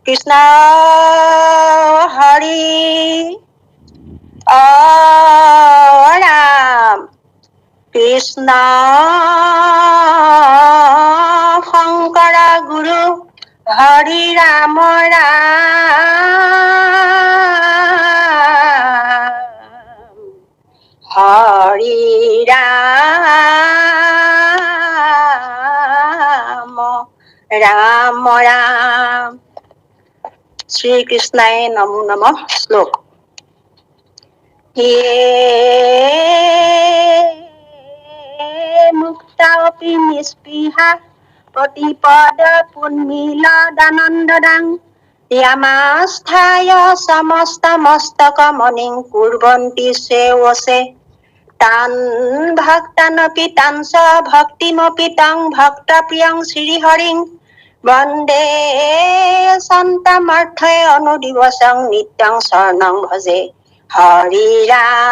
কৃষ্ণ হৰি ৰাম কৃষ্ণ শংকৰ গুৰু হৰি ৰাম ৰাম হৰি ৰাম ৰাম ৰাম শ্ৰীকৃষ্ণায় নমো নমঃ শ্লোক হে মুক্তাপি নিস্পৃহা প্ৰতিপদ পুন্মিলদানন্দদাং য়ামাস্থায় সমস্ত মস্তকমণিং কুৰ্বন্তি সেৱসে তান ভক্তানপি তান চ ভক্তিমপি তং ভক্তপ্ৰিয়ং শ্ৰীহৰিং বন্দে সন্তমৰ্থয়ে অনুদিবসং নিত্যং শৰণং ভজে হৰি ৰাম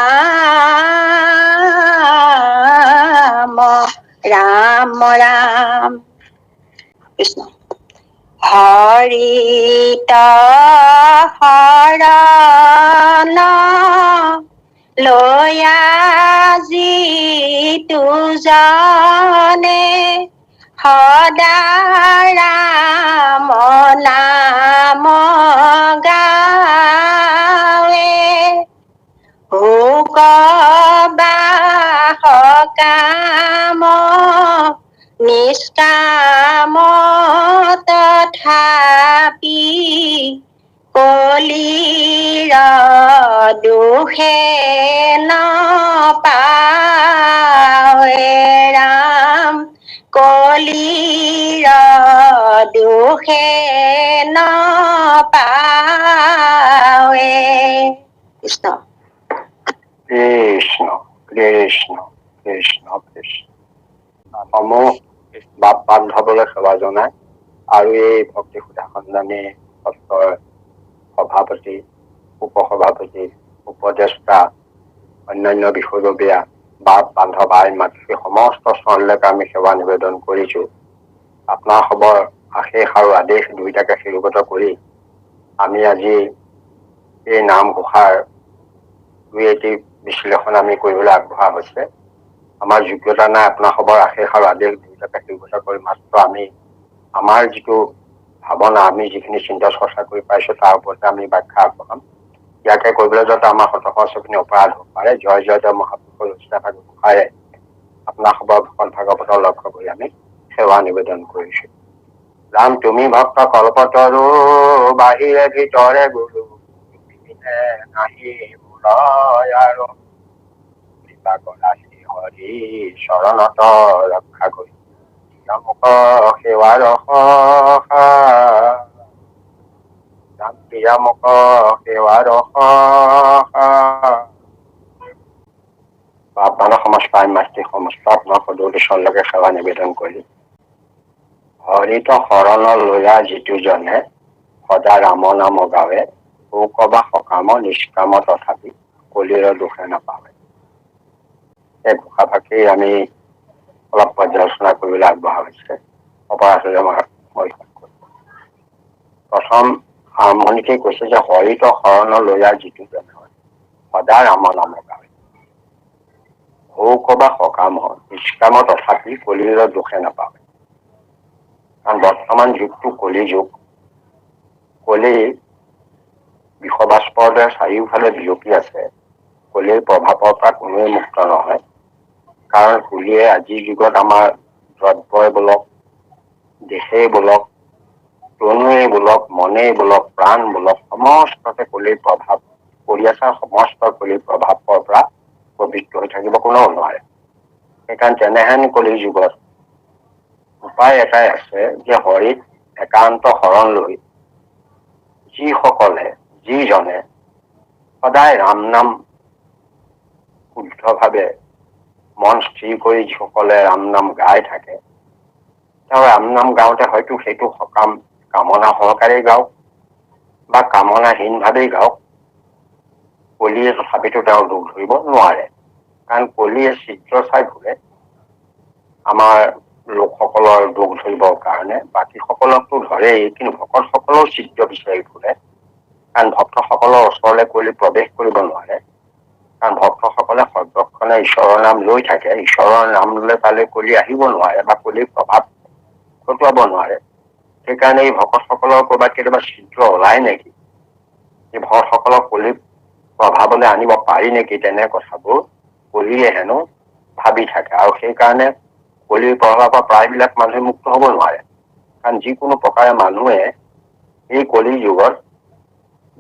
ৰাম ৰাম কৃষ্ণ হৰিত শৰণ লয়া যিতু জানে সদা ৰাম নাম গাৱে ভোক বাস কাম নিষ্কাম তথাপি কলিৰ দুখে নপাৱে ৰাম কলিৰ দুখে নপাৱে কৃষ্ণ কৃষ্ণ কৃষ্ণ কৃষ্ণ কৃষ্ণ সমূহ বাপ বান্ধৱলৈ সেৱা জনাই আৰু এই ভক্তি সুধা সন্ধানী সত্ৰৰ সভাপতি উপসভাপতি উপদেষ্টা অন্যান্য বিষয়ববীয়া বাপ বান্ধৱ আই মাতৃ সমস্ত চৰণলৈকে আমি সেৱা নিবেদন কৰিছো। আপোনাৰ খবৰ আশেষ আৰু আদেশ দুইটাকে শিৰোগত কৰি আমি আজি এই নামঘোষাৰ দুই এটি বিশ্লেষণ আমি কৰিবলৈ আগবঢ়া হৈছে। আমাৰ যোগ্যতা নাই আপোনাৰ খবৰ আশেষ আৰু আদেশ দুইটাকে শিৰোগত কৰি মাত্ৰ আমি আমাৰ যিটো ভাৱনা আমি যিখিনি চিন্তা চৰ্চা কৰি পাইছো তাৰ ওপৰতে আমি ব্যাখ্যা আগবঢ়াম। ইয়াকে কৰিবলৈ যাতে আমাৰ শতখিনি অপৰাধ হ'ব পাৰে। জয় জয় জয় মহাপুৰুষৰ ৰচিতা গোসাঁয়ে আপোনাৰ খবৰ ভকত ভাগৱতৰ লক্ষ্য কৰি আমি সেৱা নিবেদন কৰিছো। ৰাম তুমি ভক্ত কল্পতৰু বাহিৰে ভিতৰে গুৰু নাহি আৰু কৃপা কৰা শ্ৰী হৰি চৰণত ৰক্ষা কৰি মোক সেৱাৰ ৰাম প্ৰিয়া মোক সেৱাৰ বাপদানৰ সমস্ত মাতৃ সমস্ত আপোনাৰ সদৌদেশলৈকে সেৱা নিবেদন কৰি হৰিত শৰণ লয়া যিটো জনে সদা ৰাম নাম গাৱে শোক বা সকাম নিষ্কাম তথাপি কলিৰ দুখে নাপাৱে। এই ঘোষাফাকি আমি অলপ পৰ্যালোচনা কৰিবলৈ আগবঢ়া হৈছে। অপৰাধ মই প্ৰথম আৰম্ভণিতে কৈছে যে হৰিত শৰণ লয়া যিটো জনে সদা ৰাম নাম গাৱে শোক বা সকাম নিষ্কাম তথাপি কলিৰ দুখে নাপাৱে। কাৰণ বৰ্তমান যুগটো কলি যুগ। কলি বিষবাস্পৰ দৰে চাৰিওফালে বিয়পি আছে। কলিৰ প্ৰভাৱৰ পৰা কোনোৱে মুক্ত নহয়। কাৰণ কলিয়ে আজিৰ যুগত আমাৰ দ্ৰব্যই বোলক, দেশেই বোলক, তনুৱেই বোলক, মনেই বোলক, প্ৰাণ বোলক সমস্ততে কলিৰ প্ৰভাৱ পৰি আছে। সমস্ত কলিৰ প্ৰভাৱৰ পৰা পবিত্ৰ হৈ থাকিব কোনেও নোৱাৰে। সেইকাৰণে তেনেহেন কলিৰ যুগত উপায় এটাই আছে যে হৰিত একান্ত শৰণ লৈ যিসকলে যিজনে সদায় ৰাম নাম শুদ্ধভাৱে মন স্থিৰ কৰি যিসকলে ৰাম নাম গাই থাকে, তেওঁ ৰাম নাম গাওঁতে হয়তো সেইটো সকাম কামনা সহকাৰে গাওক বা কামনাহীনভাৱেই গাওক, কলিয়ে তথাপিতো তেওঁ দুখ ধৰিব নোৱাৰে। কাৰণ কলিয়ে চিত্ৰ চাই ঘূৰে। আমাৰ লোকসকলৰ দুখ ধৰিবৰ কাৰণে বাকীসকলকতো ধৰেই, কিন্তু ভকতসকলৰ চিত্ৰ বিচাৰি ফুৰে। কাৰণ ভক্তসকলৰ ওচৰলৈ কলি প্ৰৱেশ কৰিব নোৱাৰে, কাৰণ ভক্তসকলে সৰ্বক্ষণে ঈশ্বৰৰ নাম লৈ থাকে। ঈশ্বৰৰ নাম লৈ পালে কলি আহিব নোৱাৰে বা কলিৰ প্ৰভাৱ ঘটোৱাব নোৱাৰে। সেইকাৰণে এই ভকতসকলৰ কৰবাত কেতিয়াবা চিত্ৰ ওলাই নেকি, এই ভকতসকলক কলিৰ প্ৰভাৱলৈ আনিব পাৰি নেকি, তেনে কথাবোৰ কলিয়ে হেনো ভাবি থাকে। আৰু সেইকাৰণে কলিৰ প্ৰভাৱৰ পৰা প্ৰায়বিলাক মানুহে মুক্ত হব নোৱাৰে। কাৰণ যিকোনো প্ৰকাৰে মানুহে এই কলিৰ যুগত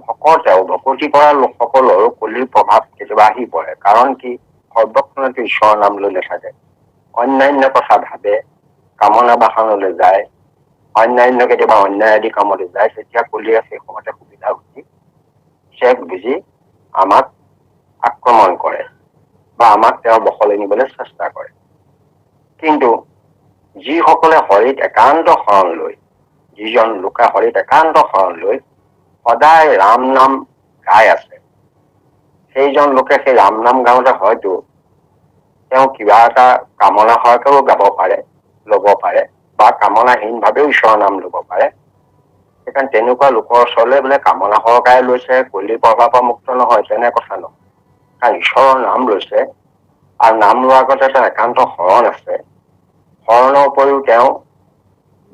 ভকতি কৰা লোকসকলৰো কলিৰ প্ৰভাৱ কেতিয়াবা আহি পৰে। কাৰণ কি, সৰ্বক্ষণতে ঈশ্বৰৰ নাম লৈ নাথাকে, অন্যান্য কথা ভাবে, কামনা বাসনলৈ যায়, অন্যান্য কেতিয়াবা অন্যায় আদি কামলৈ যায়। তেতিয়া কলিয়ে সেই সময়তে সুবিধা বুজি আমাক আক্ৰমণ কৰে বা আমাক তেওঁ বশলৈ নিবলৈ চেষ্টা কৰে। কিন্তু যিসকলে হৰিত একান্ত শৰণ লৈ, যিজন লোকে হৰিত একান্ত শৰণ লৈ সদায় ৰাম নাম গাই আছে, সেইজন লোকে সেই ৰাম নাম গাওঁতে হয়তো তেওঁ কিবা এটা কামনা সহকাৰেও গাব পাৰে, লব পাৰে, বা কামনাহীন ভাৱেও ঈশ্বৰৰ নাম লব পাৰে। সেইকাৰণে তেনেকুৱা লোকৰ ওচৰলৈ বোলে কামনা সহকাৰে লৈছে, কলিৰ প্ৰভাৱৰ পৰা মুক্ত নহয়, তেনে কথা নহয়। কাৰণ ঈশ্বৰৰ নাম লৈছে আৰু নাম লোৱাৰ আগতে এটা একান্ত শৰণ আছে। শৰণৰ উপৰিও তেওঁ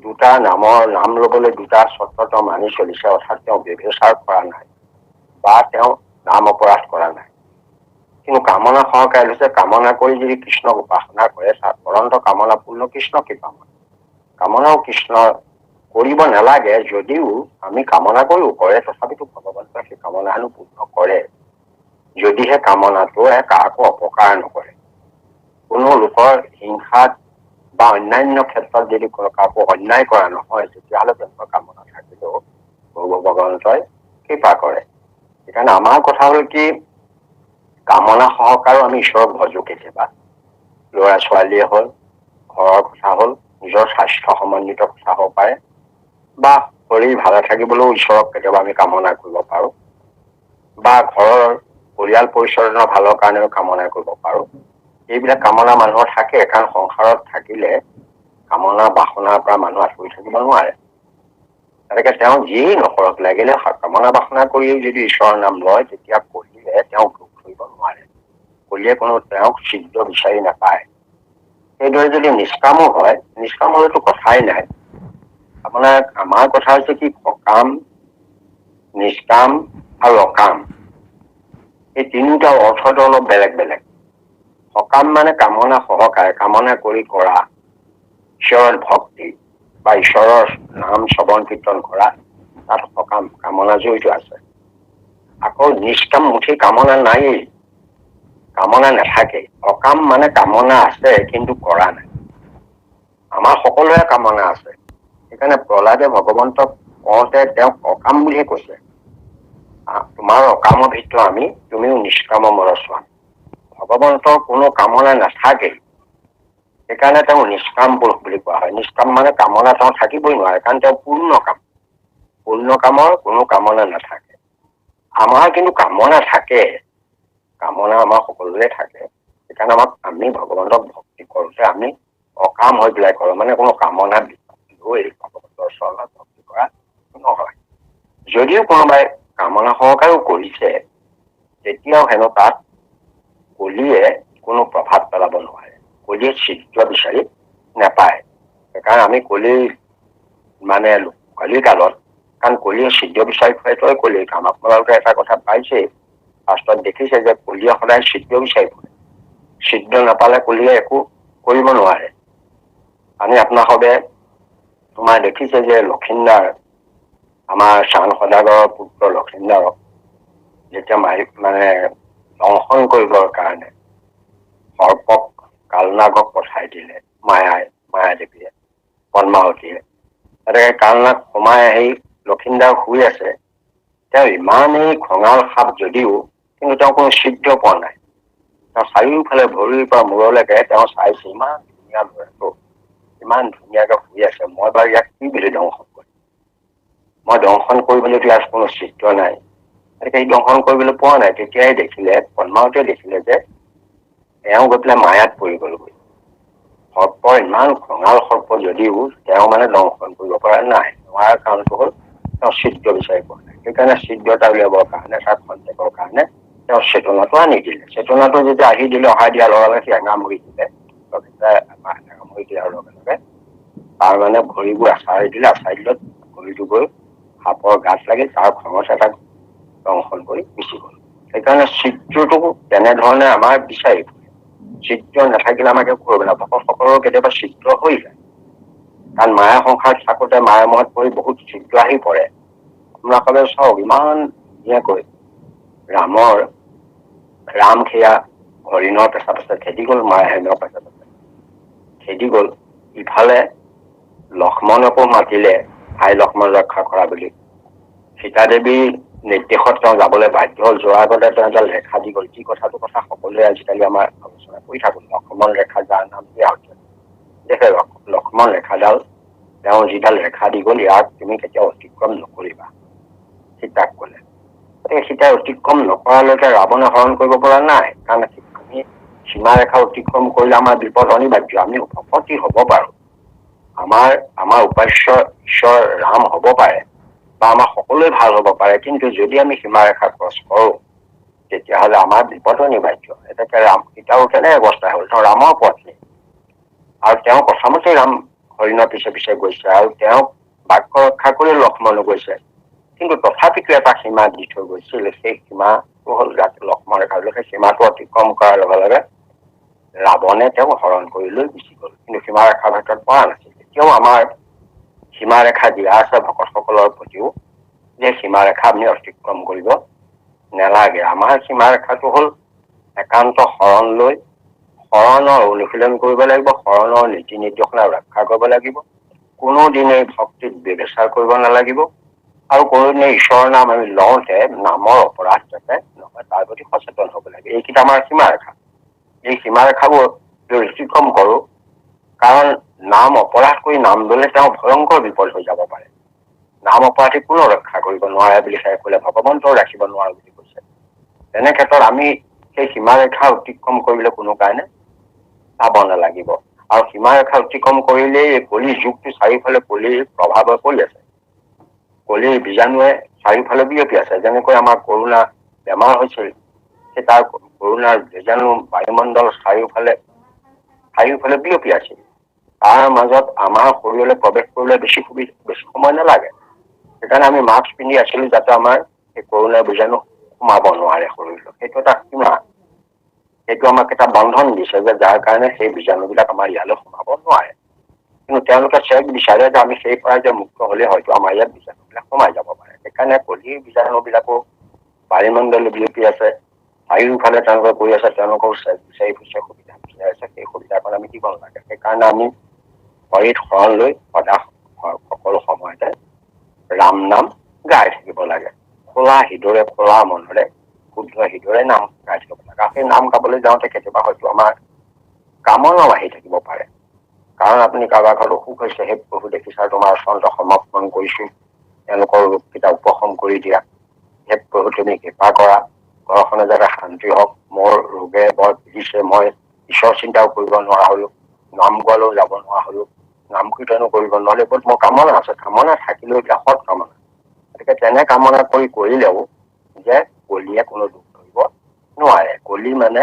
দুটা নামৰ নাম লবলৈ দুটা চৰ্ত মানি চলিছে, অৰ্থাৎ তেওঁ ব্যভিচাৰ কৰা নাই বা তেওঁ নাম অপৰাধ কৰা নাই। কিন্তু কামনা সহকাৰে লৈছে, কামনা কৰি যদি কৃষ্ণক উপাসনা কৰে, তাত পৰন্ত কামনা পূৰ্ণ কৃষ্ণকে পাম। কামনাও কৃষ্ণ কৰিব নালাগে, যদিও আমি কামনা কৰিও কৰে, তথাপিতো ভগৱন্তই সেই কামনা হেনো পূৰ্ণ কৰে, যদিহে কামনাটো কাকো অপকাৰ নকৰে। কোনো লোকৰ হিংসাত বা অন্যান্য ক্ষেত্ৰত যদি কাকো অন্যায় কৰা নহয়, তেতিয়াহ'লে তেওঁলোকৰ কামনা থাকিলেও ভগৱন্তই কৃপা কৰে। সেইকাৰণে আমাৰ কথা হল কি, কামনা সহকাৰেও আমি ঈশ্বৰক ভজো। কেতিয়াবা ল'ৰা ছোৱালীয়ে হল, ঘৰৰ কথা হল, নিজৰ স্বাস্থ্য সম্বন্ধিত কথা হব পাৰে, বা শৰীৰ ভালে থাকিবলৈও ঈশ্বৰক কেতিয়াবা আমি কামনা কৰিব পাৰো, বা ঘৰৰ পৰিয়াল পৰিচালনা ভালৰ কাৰণেও কামনা কৰিব পাৰো। এইবিলাক কামনা মানুহৰ থাকে, কাৰণ সংসাৰত থাকিলে কামনা বাসনাৰ পৰা মানুহ আঁতৰি থাকিব নোৱাৰে। তেনেকে তেওঁ যিয়েই নকৰক, লাগিলে কামনা বাসনা কৰিও যদি ঈশ্বৰৰ নাম লয়, তেতিয়া কলিয়ে তেওঁক দুখ ধৰিব নোৱাৰে, কলিয়ে কোনো তেওঁক ছিদ্ৰ বিচাৰি নাপায়। সেইদৰে যদি নিষ্কামো হয়, নিষ্কাম হলেতো কথাই নাই। আপোনাৰ আমাৰ কথা হৈছে কি, সকাম, নিষ্কাম আৰু অকাম, এই তিনিটা অৰ্থটো অলপ বেলেগ বেলেগ। সকাম মানে কামনা সহকাৰে, কামনা কৰি কৰা ঈশ্বৰৰ ভক্তি বা ঈশ্বৰৰ নাম শ্ৰৱণ কীৰ্তন কৰা, তাত সকাম কামনা জড়িত আছে। আকৌ নিষ্কাম মুঠি কামনা নায়েই, কামনা নাথাকে। অকাম মানে কামনা আছে কিন্তু কৰা নাই। আমাৰ সকলোৰে কামনা আছে। সেইকাৰণে প্ৰহ্লাদে ভগৱন্তক কওঁতে তেওঁক অকাম বুলিয়ে কৈছে, তোমাৰ অকামৰ ভিতৰত আমি, তুমিও নিষ্কাম মৰস্বাম। ভগৱন্তৰ কোনো কামনা নাথাকেই, সেইকাৰণে তেওঁ নিষ্কাম পুৰুষ বুলি কোৱা হয়। নিষ্কাম মানে কামনা তেওঁ থাকিবই নোৱাৰে, কাৰণ তেওঁ পূৰ্ণ কাম, পূৰ্ণ কামৰ কোনো কামনা নাথাকে। আমাৰ কিন্তু কামনা থাকে, কামনা আমাৰ সকলোৰে থাকে। সেইকাৰণে আমি ভগৱন্তক ভক্তি কৰোঁতে আমি অকাম হৈ পেলাই কৰোঁ, মানে কোনো কামনা লৈ ভগৱন্তৰ চৰণত ভক্তি কৰা নহয়। যদিও কোনোবাই কামনা সহকাৰেও কৰিছে, তেতিয়াও হেনো তাত কলিয়ে কোনো প্ৰভাৱ পেলাব নোৱাৰে, কলিয়ে ছিদ্ৰ বিচাৰি নাপায়। সেইকাৰণে আমি কলিৰ কালত, কাৰণ কলিয়ে ছিদ্ৰ বিচাৰি ফুৰাটোৱে কলিৰ কাম। আপোনালোকে এটা কথা পাইছেই, শাস্ত্ৰত দেখিছে যে কলিয়ে সদায় ছিদ্ৰ বিচাৰি ফুৰে, ছিদ্ৰ নাপালে কলিয়ে একো কৰিব নোৱাৰে। আমি আপোনাসৱে তোমাৰ দেখিছে যে লক্ষিন্দৰ, আমাৰ চান সদাগৰৰ পুত্ৰ লক্ষিন্দৰক যেতিয়া দংশন কৰিবৰ কাৰণে সৰ্পক কালনাগক পঠাই দিলে মায়াদেৱীয়ে, পদ্মাৱতীয়ে। তেনেকে কালনাগ সোমাই আহি লক্ষিন্দৰ শুই আছে, তেওঁ ইমানেই খঙাল সাপ যদিও, কিন্তু তেওঁ কোনো ছিদ্ৰ পোৱা নাই। তেওঁ চাৰিওফালে ভৰিৰ পৰা মূৰলৈকে তেওঁ চাইছে, ইমান ধুনীয়া ল'ৰাটো, ইমান ধুনীয়াকে শুই আছে, মই বাৰু ইয়াক কি বুলি দংশন কৰিম, মই দংশন কৰিবলৈতো ইয়াত কোনো ছিদ্ৰ নাই। গতিকে এই দংশন কৰিবলৈ পোৱা নাই। তেতিয়াই দেখিলে, পদ্মাৱতীয়ে দেখিলে যে এওঁ গৈ পেলাই মায়াত পৰি গ'লগৈ। সৰ্পৰ ইমান খঙাল সৰ্প যদিও তেওঁ মানে দংশন কৰিব পৰা নাই। নোৱাৰাৰ কাৰণটো হ'ল তেওঁ ছিদ্ৰ বিচাৰি পোৱা নাই। সেইকাৰণে ছিদ্ৰ এটা উলিয়াবৰ কাৰণে, তাক খন্তেকৰ কাৰণে তেওঁ চেতনাটো আনি দিলে। চেতনাটো যেতিয়া আহি দিলে, অহাই দিয়াৰ লগে লগে সি এঙামুৰি দিলে। এঙামুৰি দিয়াৰ লগে লগে তাৰ মানে ভৰিবোৰ আচাৰি দিলে। আচাৰি দিলত ভৰিটো গৈ সাপৰ গাত লাগি তাৰ খঙত এটা দংশন কৰি গুচি গ'ল। সেইকাৰণে ছিদ্ৰটো তেনেধৰণে আমাৰ বিচাৰি ফুৰে। ছিদ্ৰ নাথাকিলে আমাক একো কৰিব নাই। ভকতসকলৰ কেতিয়াবা ছিদ্ৰ হৈ যায়, কাৰণ মায়া সংসাৰত থাকোঁতে মায়া মোহত পৰি বহুত ছিদ্ৰ আহি পৰে। আপোনালোকে চাওক, ইমান ধুনীয়াকৈ ৰাম সেয়া হৰিণৰ পেছা পেছা খেদি গ'ল, মায়াহেনৰ পেছা পেছা খেদি গ'ল। ইফালে লক্ষ্মণকো মাতিলে, ভাই লক্ষ্মণ ৰক্ষা কৰা বুলি। সীতা দেৱীৰ নিৰ্দেশত তেওঁ যাবলৈ বাধ্য হ'ল। যোৱাৰ আগতে তেওঁ এডাল ৰেখা দি গ'ল। যি কথা সকলোৱে আজিকালি আমাৰ আলোচনা কৰি থাকো, লক্ষ্মণ ৰেখা যাৰ নাম দিয়া হৈছে। দেখে লক্ষ্মণ ৰেখাডাল তেওঁ যিডাল ৰেখা দি গ'ল, ইয়াক তুমি কেতিয়াও অতিক্ৰম নকৰিবা, সীতাক ক'লে। সীতাই অতিক্ৰম নকৰালৈকে ৰাৱণে হৰণ কৰিব পৰা নাই। কাৰণ আমি সীমা ৰেখা অতিক্ৰম কৰিলে আমাৰ বিপদ অনিবাৰ্য। আমি ভকতি হ'ব পাৰো, আমাৰ উপাস্য ঈশ্বৰ ৰাম হ'ব পাৰে, বা আমাৰ সকলোৱে ভাল হ'ব পাৰে, কিন্তু যদি আমি সীমাৰেখা ক্ৰছ কৰো তেতিয়াহ'লে আমাৰ বিপদ অনিবাৰ্য। এতেকে সীতাও কেনে অৱস্থা হ'ল, তেওঁ ৰামৰ পত্নী, আৰু তেওঁ কথামতে ৰাম হৰিণৰ পিছে পিছে গৈছে, আৰু তেওঁক বাক্য ৰক্ষা কৰি লক্ষ্মণো গৈছে। কিন্তু তথাপিতো এটা সীমা দি থৈ গৈছিল। সেই সীমাটো হ'ল লক্ষ্মণ ৰেখা। সেই সীমাটো অতিক্ৰম কৰাৰ লগে লগে ৰাৱণে তেওঁক হৰণ কৰি লৈ গুচি গ'ল, কিন্তু সীমাৰেখাৰ ভিতৰত পৰা নাছিল। এতিয়াও আমাৰ সীমাৰেখা দিয়া আছে ভকতসকলৰ প্ৰতিও, যে সীমাৰেখা আমি অতিক্ৰম কৰিব নালাগে। আমাৰ সীমাৰেখাটো হ'ল একান্ত শৰণ লৈ শৰণৰ অনুশীলন কৰিব লাগিব, শৰণৰ নীতি নিৰ্দেশনা ৰক্ষা কৰিব লাগিব, কোনোদিনেই ভক্তিত ব্যৱচাৰ কৰিব নালাগিব, আৰু কোনোদিনে ঈশ্বৰৰ নাম আমি লওঁতে নামৰ অপৰাধ যাতে নহয় তাৰ প্ৰতি সচেতন হ'ব লাগে। এইকেইটা আমাৰ সীমাৰেখা। এই সীমাৰেখাবোৰ অতিক্ৰম কৰো, কাৰণ নাম অপৰাধ কৰি নাম ল'লে তেওঁ ভয়ংকৰ বিপদ হৈ যাব পাৰে। নাম অপৰাধী কোনো ৰক্ষা কৰিব নোৱাৰে বুলি ক'লে, ভগৱন্তও ৰাখিব নোৱাৰে বুলি কৈছে। তেনে ক্ষেত্ৰত আমি সেই সীমাৰেখা অতিক্ৰম কৰিবলৈ কোনো কাৰণে চাব নালাগিব। আৰু সীমাৰেখা অতিক্ৰম কৰিলেই কলি যুগটো চাৰিওফালে কলিৰ প্ৰভাৱে পৰি আছে। কলিৰ বীজাণুৱে চাৰিওফালে বিয়পি আছে। যেনেকৈ আমাৰ কৰোণা বেমাৰ হৈছিল, সেই তাৰ কৰোণাৰ বীজাণু বায়ুমণ্ডল চাৰিওফালে বিয়পি আছিল। তাৰ মাজত আমাৰ শৰীৰলৈ প্ৰৱেশ কৰিবলৈ বেছি সময় নালাগে। সেইকাৰণে আমি মাস্ক পিন্ধি আছিলো, যাতে আমাৰ এই কৰোণাৰ বীজাণু সোমাব নোৱাৰে শৰীৰত। সেইটো এটা সীমা, সেইটো আমাক এটা বন্ধন দিছে, যে যাৰ কাৰণে সেই বীজাণুবিলাক আমাৰ ইয়ালৈ সোমাব নোৱাৰে। কিন্তু তেওঁলোকে চেক বিচাৰে যে আমি সেই পৰা যে মুক্ত হলে হয়তো আমাৰ ইয়াত বীজাণুবিলাক সোমাই যাব পাৰে। সেইকাৰণে কলিৰ বীজাণুবিলাকো বায়ুমণ্ডল বিয়পি আছে, চাৰিওফালে তেওঁলোকে কৰি আছে, তেওঁলোকৰ চেক বিচাৰি ফুৰিছে, সুবিধা বিচাৰি আছে। সেই সুবিধাকণ আমি দিব নালাগে। সেইকাৰণে আমি হৰিত শৰণ লৈ সদায় সকলো সময়তে ৰাম নাম গাই থাকিব লাগে। খোলা হৃদৰে, খোলা মনেৰে, শুদ্ধ হৃদৰে নাম গাই থাকিব লাগে। সেই নাম গাবলৈ যাওঁতে কেতিয়াবা হয়তো আমাৰ কামনাও আহি থাকিব পাৰে। কাৰণ আপুনি কাৰোবাৰ ঘৰত অসুখ হৈছে, সেই প্ৰভু দেখিছা তোমাৰ চন্দ্ৰ সমৰ্পণ কৰিছো, তেওঁলোকৰ ৰোগকেইটা উপশম কৰি দিয়া। সেই প্ৰভু তুমি কৃপা কৰা, ঘৰখনে যাতে শান্তি হওক। মোৰ ৰোগে বৰ পিৰিছে, মই ঈশ্বৰ চিন্তাও কৰিব নোৱাৰা হলো, নাম গোৱালৈও যাব নোৱাৰা হলো, নাম কীৰ্তনো কৰিব নোৱাৰিলে। বহুত মোৰ কামনা আছে, কামনা থাকিলেও এতিয়া সৎ কামনা। গতিকে তেনে কামনা কৰিলেও যে কলিয়ে কোনো দুখ ধৰিব নোৱাৰে। কলি মানে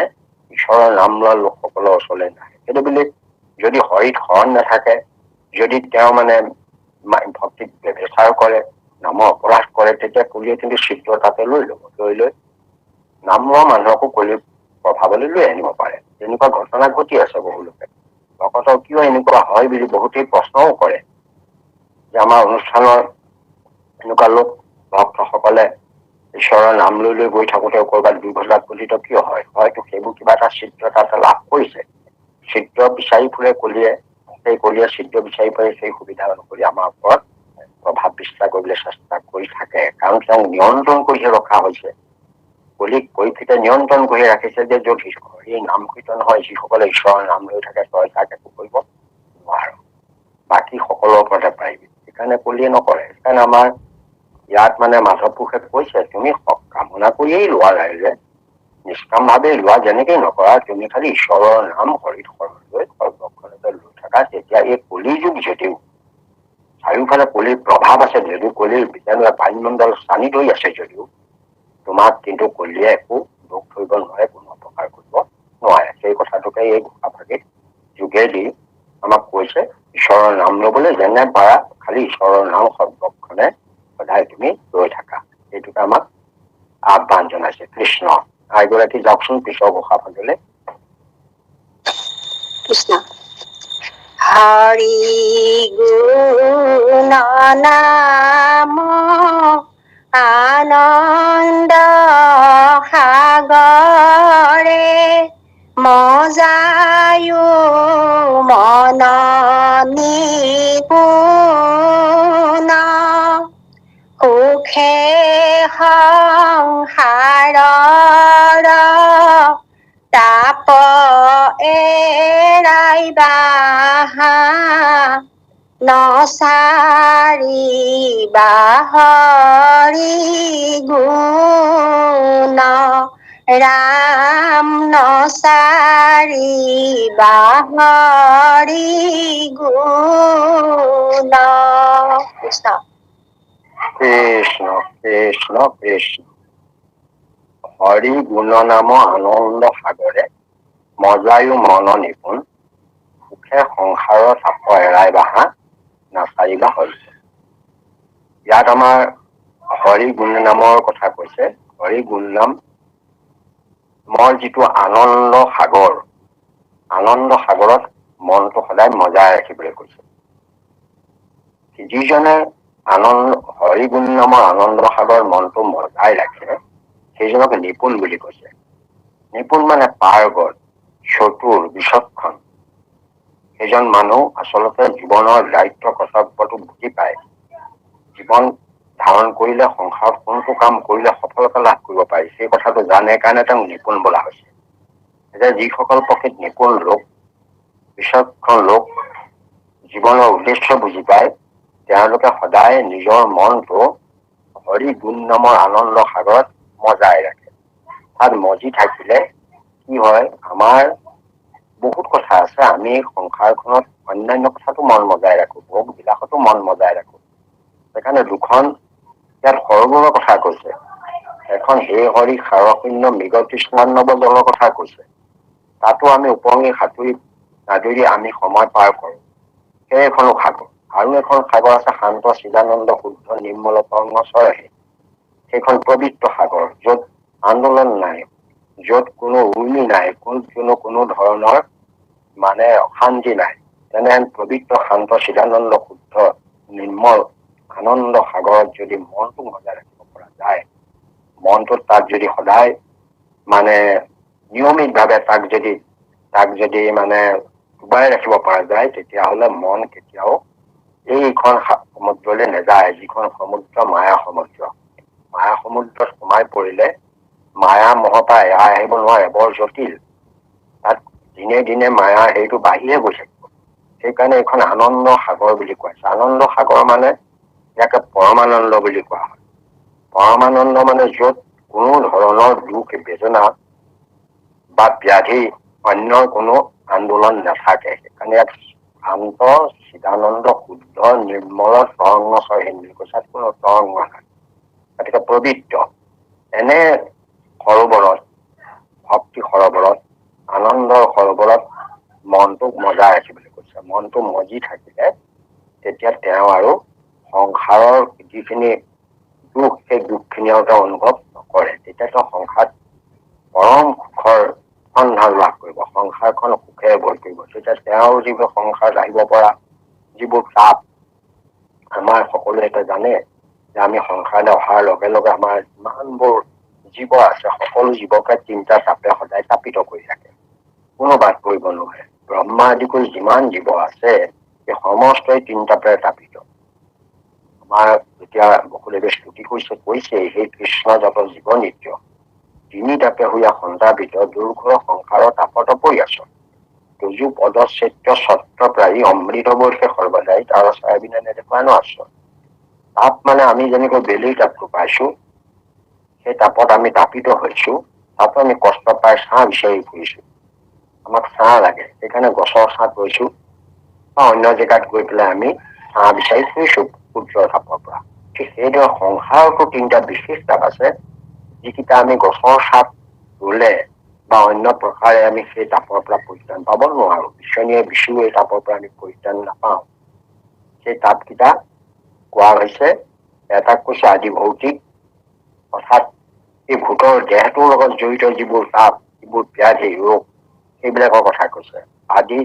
ঈশ্বৰৰ নাম লোৱা লোকসকলৰ ওচৰলৈ নাহে। সেইটো বুলি যদি হৰিত শৰণ নাথাকে, যদি তেওঁ মানে ভক্তিত ব্যৱচাৰ কৰে, নামৰ অপৰাধ কৰে, তেতিয়া কলিয়ে কিন্তু চিত্ৰ তাতে লৈ ল'ব। লৈ নাম লোৱা মানুহকো কলিৰ প্ৰভাৱলৈ লৈ আনিব পাৰে। তেনেকুৱা ঘটনা ঘটি আছে বহু লোকে। ভকতৰ কিয় এনেকুৱা হয় বুলি বহুতেই প্ৰশ্নও কৰে, যে আমাৰ অনুষ্ঠানৰ এনেকুৱা লোক ভক্তসকলে ঈশ্বৰৰ নাম লৈ গৈ থাকোতে কৰবাত দুৰ্ঘটনাত পতিত কিয় হয়? হয়তো সেইবোৰ কিবা এটা চিত্ৰ তাতে লাভ কৰিছে। চিত্ৰ বিচাৰি ফুৰে কলিয়ে, সেই কলিয়ে চিত্ৰ বিচাৰি ফুৰে, সেই সুবিধা অনুসৰি আমাৰ ওপৰত প্ৰভাৱ বিস্তাৰ কৰিবলৈ চেষ্টা কৰি থাকে। কাৰণ তেওঁক নিয়ন্ত্ৰণ কৰিহে ৰখা হৈছে। কলিক পৰিস্থিতিয়ে নিয়ন্ত্ৰণ কৰি ৰাখিছে, যে য'ত এই নাম কীৰ্তন হয়, যিসকলে ঈশ্বৰৰ নাম লৈ থাকে, তই তাক একো কৰিব নোৱাৰ, বাকী সকলৰ ওপৰতে পাৰিবি। সেইকাৰণে কলিয়ে নকৰে। সেইকাৰণে আমাৰ ইয়াত মানে মাধৱ পুৰুষে কৈছে, তুমি কামনা কৰিয়েই লোৱা ৰাইজে, নিষ্কাম ভাৱে লোৱা, যেনেকেই নকৰা, তুমি খালি ঈশ্বৰৰ নাম হৰিত শৰণ লৈ সৰ্বক্ষণতে থাকা, তেতিয়া এই কলি যুগ যদিও চাৰিওফালে কলিৰ প্ৰভাৱ আছে, যদিও কলিৰ বীজাণুৱে বায়ুমণ্ডল টানি ধৰি আছে যদিও তোমাক কিন্তু কলিয়ে একো দুখ ধৰিব নোৱাৰে, কোনো অপকাৰ কৰিব নোৱাৰে। সেই কথাটোকে এই ঘোষাভাগিত যোগেদি আমাক কৈছে, ঈশ্বৰৰ নাম লবলৈ যেনে পাৰা খালি ঈশ্বৰৰ নাম সৰ্বক্ষণে সদায় তুমি লৈ থাকা, সেইটোকে আমাক আহ্বান জনাইছে কৃষ্ণ। এগৰাকী যাওকচোন পিছৰ ঘোষাভাগলৈ। কৃষ্ণ। হৰি গুণ নাম আনন্দ সাগৰে মজায়ো মন নিপুণ সুখে সংসাৰৰ তাপ এৰাইবা নচাৰিবা হৰি গুণ ৰাম নচাৰিবা হৰি গুণ। কৃষ্ণ কৃষ্ণ কৃষ্ণ কৃষ্ণ। হৰি গুণ নাম আনন্দ সাগৰে মজায়ো মন নিপুণ সুখে সংসাৰৰ তাপ এৰাই বাহা নাচাৰিবা হৰি। ইয়াত আমাৰ হৰি গুণ নামৰ কথা কৈছে। হৰি গুণ নাম মোৰ যিটো আনন্দ সাগৰ, আনন্দ সাগৰত মনটো সদায় মজাই ৰাখিবলৈ কৈছে। যিজনে হৰি গুণ নামৰ আনন্দ সাগৰ মনটো মজাই ৰাখে সেইজনক নিপুণ বুলি কৈছে। নিপুণ মানে পাৰ্গত, চতুৰ, বিচক্ষণ। সেইজন মানুহ আচলতে জীৱনৰ দায়িত্ব কৰ্তব্যটো বুজি পায়। জীৱন ধাৰণ কৰিলে সংসাৰত কোনটো কাম কৰিলে সফলতা লাভ কৰিব পাৰি সেই কথাটো জানে কাৰণে তেওঁক নিপুণ বোলা হৈছে। এতিয়া যিসকল প্ৰকৃত নিপুণ লোক, বিচক্ষণ লোক, জীৱনৰ উদ্দেশ্য বুজি পায়, তেওঁলোকে সদায় নিজৰ মনটো হৰি গুণ নামৰ আনন্দ সাগৰত মজাই ৰাখে। তাত মজি থাকিলে কি হয়, আমাৰ বহুত কথা আছে। আমি সংসাৰখনত অন্যান্য কথাটো মন মজাই ৰাখো, ভোগ বিলাসতো মন মজাই ৰাখো। সেইকাৰণে দুখন ইয়াত সৰোবৰৰ কথা কৈছে। এখন হে হৰি সাৰশূন্য মৃগ তৃষ্ণান্নৱ জলৰ কথা কৈছে। তাতো আমি উপঙি সাঁতুৰি নাদুৰি আমি সময় পাৰ কৰো, সেই এখনো সাগৰ। আৰু এখন সাগৰ আছে শান্ত চিদানন্দ শুদ্ধ নিৰ্মল তৰংগ চৰহে। সেইখন পবিত্ৰ সাগৰ, য'ত আন্দোলন নাই, য'ত কোনো উৰ্মি নাই, কোনো ধৰণৰ মানে অশান্তি নাই। তেনেহেন পবিত্ৰ শান্ত চিদানন্দ শুদ্ধ নিৰ্মল আনন্দ সাগৰত যদি মনটো মজাই ৰাখিব পৰা যায়, মনটোত তাক যদি সদায় মানে নিয়মিত ভাৱে তাক যদি মানে ডুবাই ৰাখিব পৰা যায়, তেতিয়াহলে মন কেতিয়াও এইখন সমুদ্ৰলৈ নাযায়, যিখন সমুদ্ৰ মায়া সমুদ্ৰ। মায়া সমুদ্ৰত সোমাই পৰিলে মায়া মহৰ পৰা এৰাই আহিব নোৱাৰে, বৰ জটিল। তাত দিনে দিনে মায়া হেৰিটো বাঢ়িহে গৈ থাকিব। সেইকাৰণে এইখন আনন্দ সাগৰ বুলি কোৱা হৈছে। আনন্দ সাগৰ মানে ইয়াকে পৰমানন্দ বুলি কোৱা হয়। পৰমানন্দ মানে য'ত কোনো ধৰণৰ দুখ বেদনা বা ব্যাধি অন্যৰ কোনো আন্দোলন নাথাকে। সেইকাৰণে ইয়াত শান্ত চিদানন্দ শুদ্ধ নিৰ্মল তৰংগ চৰহীন বুলি কৈছে। কোনো তৰংগ নাই, গতিকে পবিত্ৰ এনে সৰোবৰত, ভক্তি সৰোবৰত, আনন্দৰ সৰোবৰত মনটোক মজাই ৰাখিবলৈ কৈছে। মনটো মজি থাকিলে তেতিয়া তেওঁ আৰু সংসাৰৰ যিখিনি দুখ, সেই দুখখিনিও তেওঁ অনুভৱ নকৰে। তেতিয়া তেওঁ সংসাৰত পৰম সুখৰ সন্ধান লাভ কৰিব, সংসাৰখন সুখেৰে ভৰি কৰিব। তেতিয়া তেওঁৰ যিবোৰ সংসাৰত আহিব পৰা যিবোৰ তাপ, আমাৰ সকলোৱে এটা জানে যে আমি সংসাৰলৈ অহাৰ লগে লগে আমাৰ যিমানবোৰ জীৱ আছে, সকলো জীৱকে তিনিটা তাপে সদায় তাপিত কৰি থাকে, কোনো বাদ কৰিব নোৱাৰে। ব্ৰহ্মা আদি কৰি যিমান জীৱ আছে সেই সমস্তই তিন তাপেৰে তাপিত। আমাৰ যেতিয়া বসুদেৱে স্তুতি কৈছে সেই কৃষ্ণ যত জীৱ নিত্য তিনি তাপে হৈয়া সন্তাপিত দুৰ্ঘৰ সংসাৰৰ তাপত পৰি আছ তুজু পদচ্ছেত্য ছত্ৰপ্ৰায়ী অমৃত বৰ্ষে সৰ্বদায়ী তাৰ চায়াবিনা নেদেখুৱা ন আছ। তাপ মানে আমি যেনেকৈ বেলিৰ তাপটো পাইছো, সেই তাপত আমি তাপিত হৈছো, তাতো আমি কষ্ট পাই ছাঁ বিচাৰি ফুৰিছো। আমাক ছাঁ লাগে, সেইকাৰণে গছৰ ছাঁত ৰৈছো, বা অন্য জেগাত গৈ পেলাই আমি ছাঁ বিচাৰি ফুৰিছো সূৰ্যৰ তাপৰ পৰা। ঠিক সেইদৰে সংসাৰতো 3টা বিশেষ তাপ আছে, যিকেইটা আমি গছৰ ছাপ ৰুলে বা অন্য প্ৰকাৰে আমি সেই তাপৰ পৰা পৰিত্ৰাণ পাব নোৱাৰো। বিচনীয়ে বিচু এই তাপৰ পৰা আমি পৰিত্ৰাণ নাপাওঁ। সেই তাপকেইটা কোৱা হৈছে, এটা কৈছে আদি ভৌতিক, অৰ্থাৎ এই ভূতৰ দেহটোৰ লগত জড়িত যিবোৰ তাপ, যিবোৰ ব্যাধি ৰোগ, সেইবিলাকৰ কথা কৈছে। আদি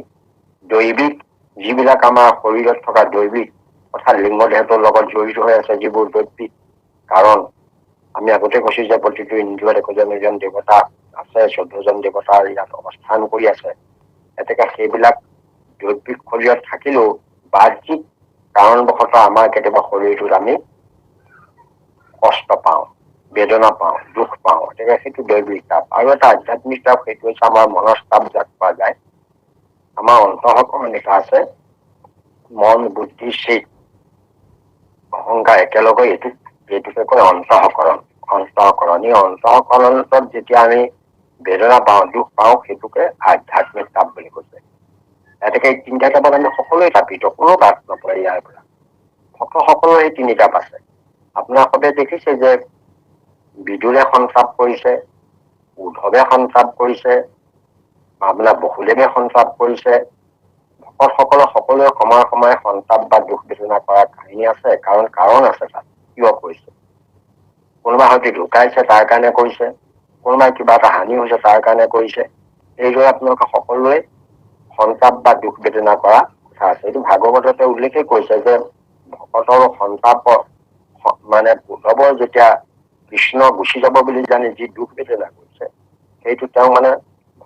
দৈবিক, যিবিলাক আমাৰ শৰীৰত থকা দৈবিক অৰ্থাৎ লিংগ দেহটোৰ লগত জড়িত হৈ আছে যিবোৰ দৈবিক কাৰণ, আমি আগতে কৈছো যে প্ৰতিটো ইন্দ্ৰিয়ত একোজন এজন দেৱতা আছে, 14জন দেৱতাৰ ইয়াত অৱস্থান কৰি আছে। এতেকে সেইবিলাক দৈবিক শৰীৰত থাকিলেও বাহ্যিক কাৰণবশতঃ আমাৰ কেতিয়াবা শৰীৰটোত আমি কষ্ট পাওঁ, বেদনা পাওঁ, দুখ পাওঁ। গতিকে সেইটো দৈবিক তাপ। আৰু এটা আধ্যাত্মিক তাপ, সেইটো হৈছে আমাৰ মনৰ তাপ যাক পোৱা যায়। আমাৰ অন্তঃকৰণ লিখা আছে, মন, বুদ্ধি, চিত, অহংকাৰ একেলগে এইটোকে কয় অন্তঃকৰণ। অন্তঃকৰণ, এই অন্তঃকৰণত যেতিয়া আমি বেদনা পাওঁ, দুখ পাওঁ, সেইটোকে আধ্যাত্মিক তাপ বুলি কৈছে। এতেকে এই 3টা তাপত আমি সকলোৱে তাপিত, কোনো বাদ নপৰে ইয়াৰ পৰা। সকলোৰে এই 3 তাপ আছে। আপোনাৰ সবে দেখিছে যে বিদুৰে সন্তাপ কৰিছে, উদ্ধৱে সন্তাপ কৰিছে, আপোনাৰ বসুদেৱে সন্তাপ কৰিছে। ভকতসকলে সকলোৱে সময়ে সময়ে সন্তাপ বা দুখ বেদনা কৰাৰ কাহিনী আছে, কাৰণ আছে তাত। কিয় কৰিছে? কোনোবা হয়তো ঢুকাইছে তাৰ কাৰণে কৰিছে, কোনোবাই কিবা এটা হানি হৈছে তাৰ কাৰণে কৰিছে। এইদৰে আপোনালোকে সকলোৱে সন্তাপ বা দুখ বেদনা কৰা কথা আছে। এইটো ভাগৱততে উল্লেখে কৰিছে যে ভকতৰ সন্তাপৰ মানে উদ্ধৱৰ যেতিয়া কৃষ্ণ গুচি যাব বুলি জানি যি দুখ বেদনা কৰিছে, সেইটো তেওঁ মানে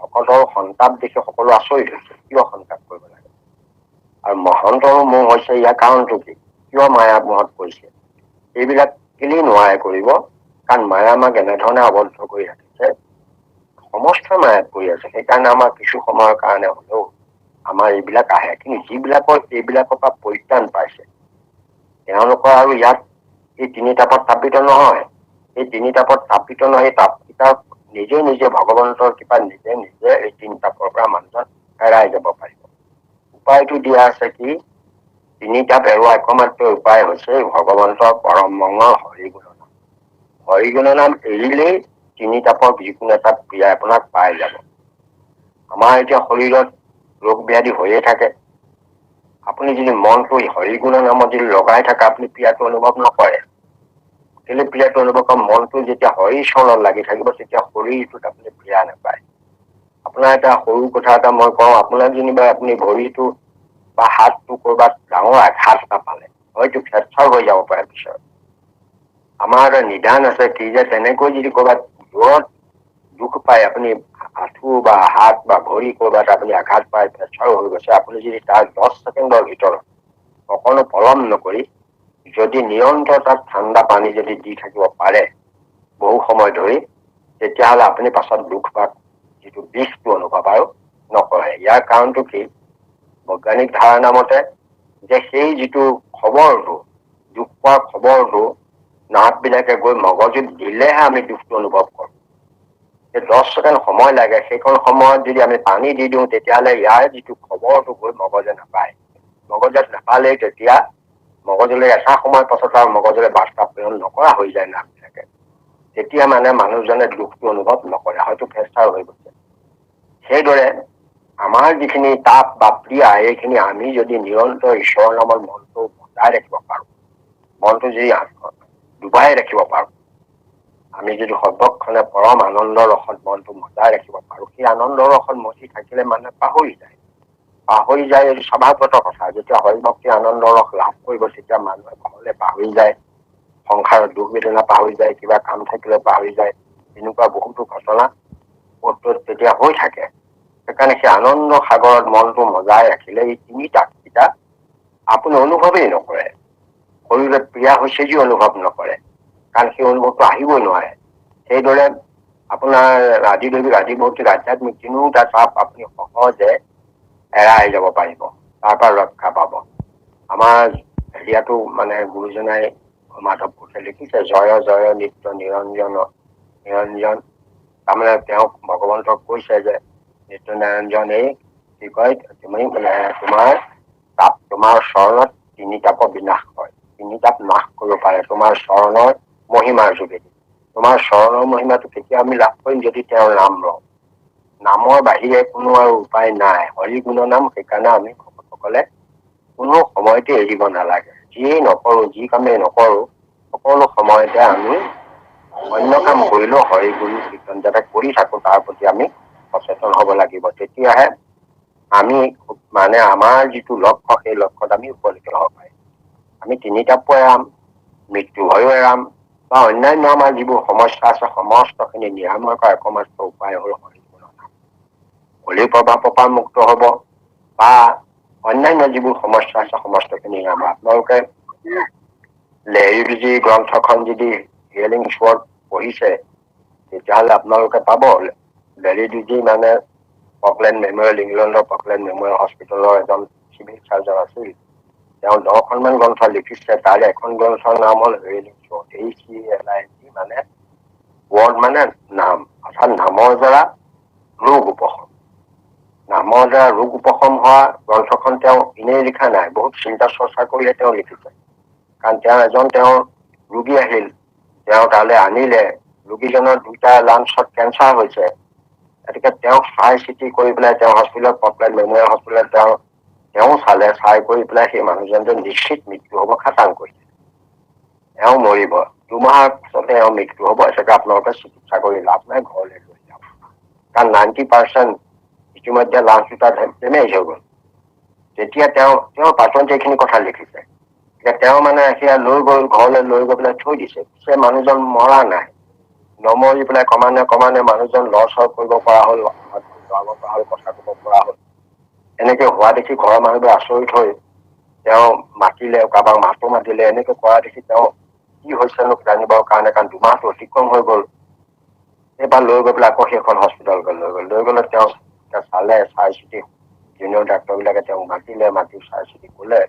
ভকতৰ সন্তাপ দেখি সকলো আচৰিত হৈছে। কিয় সন্তাপ কৰিব লাগে? আৰু মহন্তৰো মোহ হৈছে, ইয়াৰ কাৰণটো কি? কিয় মায়া মোহত পৰিছে? এইবিলাক কেলেই নোৱাৰে কৰিব? কাৰণ মায়া আমাক এনেধৰণে আবদ্ধ কৰি ৰাখিছে, সমস্ত মায়াত পৰি আছে। সেইকাৰণে আমাৰ কিছু সময়ৰ কাৰণে হলেও আমাৰ এইবিলাক আহে। কিন্তু যিবিলাকৰ এইবিলাকৰ পৰা পৰিত্ৰাণ পাইছে, তেওঁলোকৰ আৰু ইয়াত এই 3 তাপত তাপিত নহয়। এই 3 তাপত তাপিত নহয়, এই তাপকেইটা নিজে নিজে ভগৱন্তৰ কৃপাত নিজে নিজে এই 3 তাপৰ পৰা মানুহজন হেৰাই যাব পাৰিব। উপায়টো দিয়া আছে কি? 3 তাপ এৰোৱা একমাত্ৰ উপায় হৈছে ভগৱন্তৰ পৰম মংগল হৰিগুণ নাম। হৰিগুণ নাম এৰিলেই 3 তাপৰ যিকোনো এটা ক্ৰিয়া আপোনাক পাই যাব। আমাৰ এতিয়া শৰীৰত ৰোগ ব্যাধি হৈয়ে থাকে। আপুনি যদি মনটো হৰিগুণ নামত যদি লগাই থাকে, আপুনি ক্ৰিয়াটো অনুভৱ নকৰে। কেলে ক্ৰিয়াটো অনুভৱ কৰে? মনটো যেতিয়া হৰি চৰণত লাগি থাকিব, তেতিয়া শৰীৰটোত আপুনি ক্ৰিয়া নাপায়। আপোনাৰ এটা সৰু কথা এটা মই কওঁ, আপোনাৰ যেনিবা আপুনি ভৰিটো বা হাতটো কৰবাত ডাঙৰ আঘাত নাপালে, হয়তো ফ্ৰেকচাৰ হৈ যাব পাৰে পিছত। আমাৰ এটা নিদান আছে কি যে তেনেকৈ যদি কৰবাত দূৰত দুখ পায়, আপুনি আঁঠু বা হাত বা ভৰি কৰবাত আপুনি আঘাত পায়, ফ্ৰেকচাৰ হৈ গৈছে, আপুনি যদি তাৰ 10 ছেকেণ্ডৰ ভিতৰত অকণো পলম নকৰি যদি নিৰন্তৰ তাত ঠাণ্ডা পানী যদি দি থাকিব পাৰে বহু সময় ধৰি, তেতিয়াহ'লে আপুনি পাছত দুখ বা যিটো বিষটো অনুভৱ আৰু নকৰে। ইয়াৰ কাৰণটো কি? বৈজ্ঞানিক ধাৰণা মতে যে সেই যিটো খবৰটো, দুখ পোৱাৰ খবৰটো নাৰ্ভ বিলাকে গৈ মগজুত দিলেহে আমি দুখটো অনুভৱ কৰোঁ। 10 ছেকেণ্ড সময় লাগে। সেইখন সময়ত যদি আমি পানী দি দিওঁ, তেতিয়াহ'লে ইয়াৰ যিটো খবৰটো গৈ মগজে নাপায়। মগজত নাপালেই তেতিয়া মগজলৈ এটা সময় পাছত আৰু মগজলৈ বাৰ্তা প্ৰেৰণ নকৰা হৈ যায় নাৰ্ভবিলাকে। তেতিয়া মানে মানুহজনে দুখটো অনুভৱ নকৰে, হয়তো ফ্ৰেকচাৰ হৈ গৈছে। সেইদৰে আমাৰ যিখিনি তাপ বা ক্ৰিয়া, এইখিনি আমি যদি নিৰন্তৰ ঈশ্বৰৰ নামত মনটো বজাই ৰাখিব পাৰো, মনটো যদি ডুবাই ৰাখিব পাৰো, আমি যদি সৰ্বক্ষণে পৰম আনন্দৰ ৰসত মনটো মজাই ৰাখিব পাৰো, সেই আনন্দৰ ৰসত মচি থাকিলে মানুহে পাহৰি যায়। এইটো স্বভাৱগত কথা। যেতিয়া হৰিভক্তি আনন্দৰ ৰস লাভ কৰিব, তেতিয়া মানুহে ঘৰলে পাহৰি যায়, সংসাৰৰ দুখ বেদনা পাহৰি যায়, কিবা কাম থাকিলে পাহৰি যায়। এনেকুৱা বহুতো ঘটনা তেতিয়া হৈ থাকে। সেইকাৰণে সেই আনন্দ সাগৰত মনটো মজাই ৰাখিলে এই 3 তাপকেইটা আপুনি অনুভৱেই নকৰে। শৰীৰত ক্ৰিয়া হৈছে যি অনুভৱ নকৰে, কাৰণ সেই অনুভৱটো আহিবই নোৱাৰে। সেইদৰে আপোনাৰ আদি ভৌতিক আধ্যাত্মিক 3টা তাপ আপুনি সহজে এৰাই যাব পাৰিব, তাৰ পৰা ৰক্ষা পাব। আমাৰ হেৰিয়াতো মানে গুৰুজনাই মাধৱ কোচে লিখিছে, জয় জয় নিত্য নিৰঞ্জন নিৰঞ্জন। তাৰমানে তেওঁক ভগৱন্তক কৈছে যে নিত্য নিৰঞ্জন, এই কি কয়, তুমি মানে তোমাৰ তাপ তোমাৰ চৰণত তিনি তাপৰ বিনাশ হয়, তিনি তাপ নাশ কৰিব পাৰে তোমাৰ চৰণৰ মহিমাৰ যোগেদি। তোমাৰ চৰণৰ মহিমাটো কেতিয়া আমি লাভ কৰিম? যদি তেওঁৰ নাম লওঁ। নামৰ বাহিৰে কোনো আৰু উপায় নাই। হৰি গুণ নাম, সেইকাৰণে আমি ভকতসকলে কোনো সময়তে এৰিব নালাগে। যিয়েই নকৰো, যি কামেই নকৰো, সকলো সময়তে আমি অন্য কাম কৰিলেও হৰি গুণ কীৰ্তন যাতে কৰি থাকো, তাৰ প্ৰতি আমি সচেতন হ'ব লাগিব। তেতিয়াহে আমি মানে আমাৰ যিটো লক্ষ্য, সেই লক্ষ্যত আমি উপনীত হ'ব পাৰিম। আমি তিনি তাপো এৰাম, মৃত্যু ভয়ো এৰাম, বা অন্যান্য আমাৰ যিবোৰ সমস্যা আছে সমস্তখিনি নিৰাময় কৰা একমাত্ৰ উপায় হ'ল হৰি গুণ নাম। হৰি প্ৰভাৱৰ পৰা মুক্ত হ'ব, বা অন্যান্য যিবোৰ সমস্যা আছে সমস্তখিনি নিৰাময়। আপোনালোকে লেহিজী গ্ৰন্থখন যদি হিয়েলিং ৱৰ্ড পঢ়িছে, তেতিয়াহ'লে আপোনালোকে পাব লেহিজী মানে পকলেণ্ড মেমৰিয়েল, ইংলেণ্ডৰ পকলেণ্ড মেমৰিয়েল হস্পিটেলৰ এজন চিভিল চাৰ্জন আছিল। তেওঁ 10খনমান গ্ৰন্থ লিখিছে। তাৰে এখন গ্ৰন্থৰ নাম হ'ল হিয়েলিং ৱৰ্ড। HELING মানে ৱৰ্ড মানে নাম, অৰ্থাৎ নামৰ দ্বাৰা ৰোগ উপশম। নামৰ দ্বাৰা ৰোগ উপশম হোৱা গ্ৰন্থখন তেওঁ এনেই লিখা নাই, বহুত চিন্তা চৰ্চা কৰিহে তেওঁ লিখিছে। কাৰণ তেওঁ ৰোগী আহিল, তেওঁ তালৈ আনিলে, ৰোগীজনৰ 2টা লাঞ্চত কেঞ্চাৰ হৈছে। গতিকে তেওঁক চাই চিতি কৰি পেলাই তেওঁ হস্পিটেলত, পকলেণ্ড মেমৰিয়েল হস্পিটেলত তেওঁ চালে, চাই কৰি পেলাই সেই মানুহজনটো নিশ্চিত মৃত্যু হ'ব খাটাং কৰিছে। তেওঁ মৰিব, 2 মাহৰ পিছতে তেওঁৰ মৃত্যু হ'ব। এটাকে আপোনালোকে চিকিৎসা কৰি লাভ নাই, ঘৰলৈ লৈ যাওক। কাৰণ 90% ইতিমধ্যে লাঞ্চ 2টা ডেমেজ হৈ গ'ল। তেতিয়া তেওঁ পাছত এইখিনি কথা লিখিছে। তেওঁ মানে সেয়া লৈ গ'ল, ঘৰলৈ লৈ গৈ পেলাই থৈ দিছে। সে মানুহজন মৰা নাই, নমৰি পেলাই ক্ৰমান্বয়ে মানুহজন লৰচৰ কৰিব পৰা হ'ল, কথা ক'ব পৰা হ'ল। এনেকে হোৱা দেখি ঘৰৰ মানুহবোৰ আচৰিত হৈ তেওঁ মাতিলে, কাৰোবাক মাতো মাতিলে। এনেকে কৰা দেখি তেওঁ কি হৈছেনো জানিবৰ কাৰণে, কাৰণ 2 মাহটো অতিক্ৰম হৈ গ'ল। এইবাৰ লৈ গৈ পেলাই আকৌ সেইখন হস্পিটেললৈ লৈ গ'লে তেওঁ চালে, চাই চিতি জুনিয়ৰ ডাক্তৰবিলাকে তেওঁক মাতি চাই চিতি ক'লে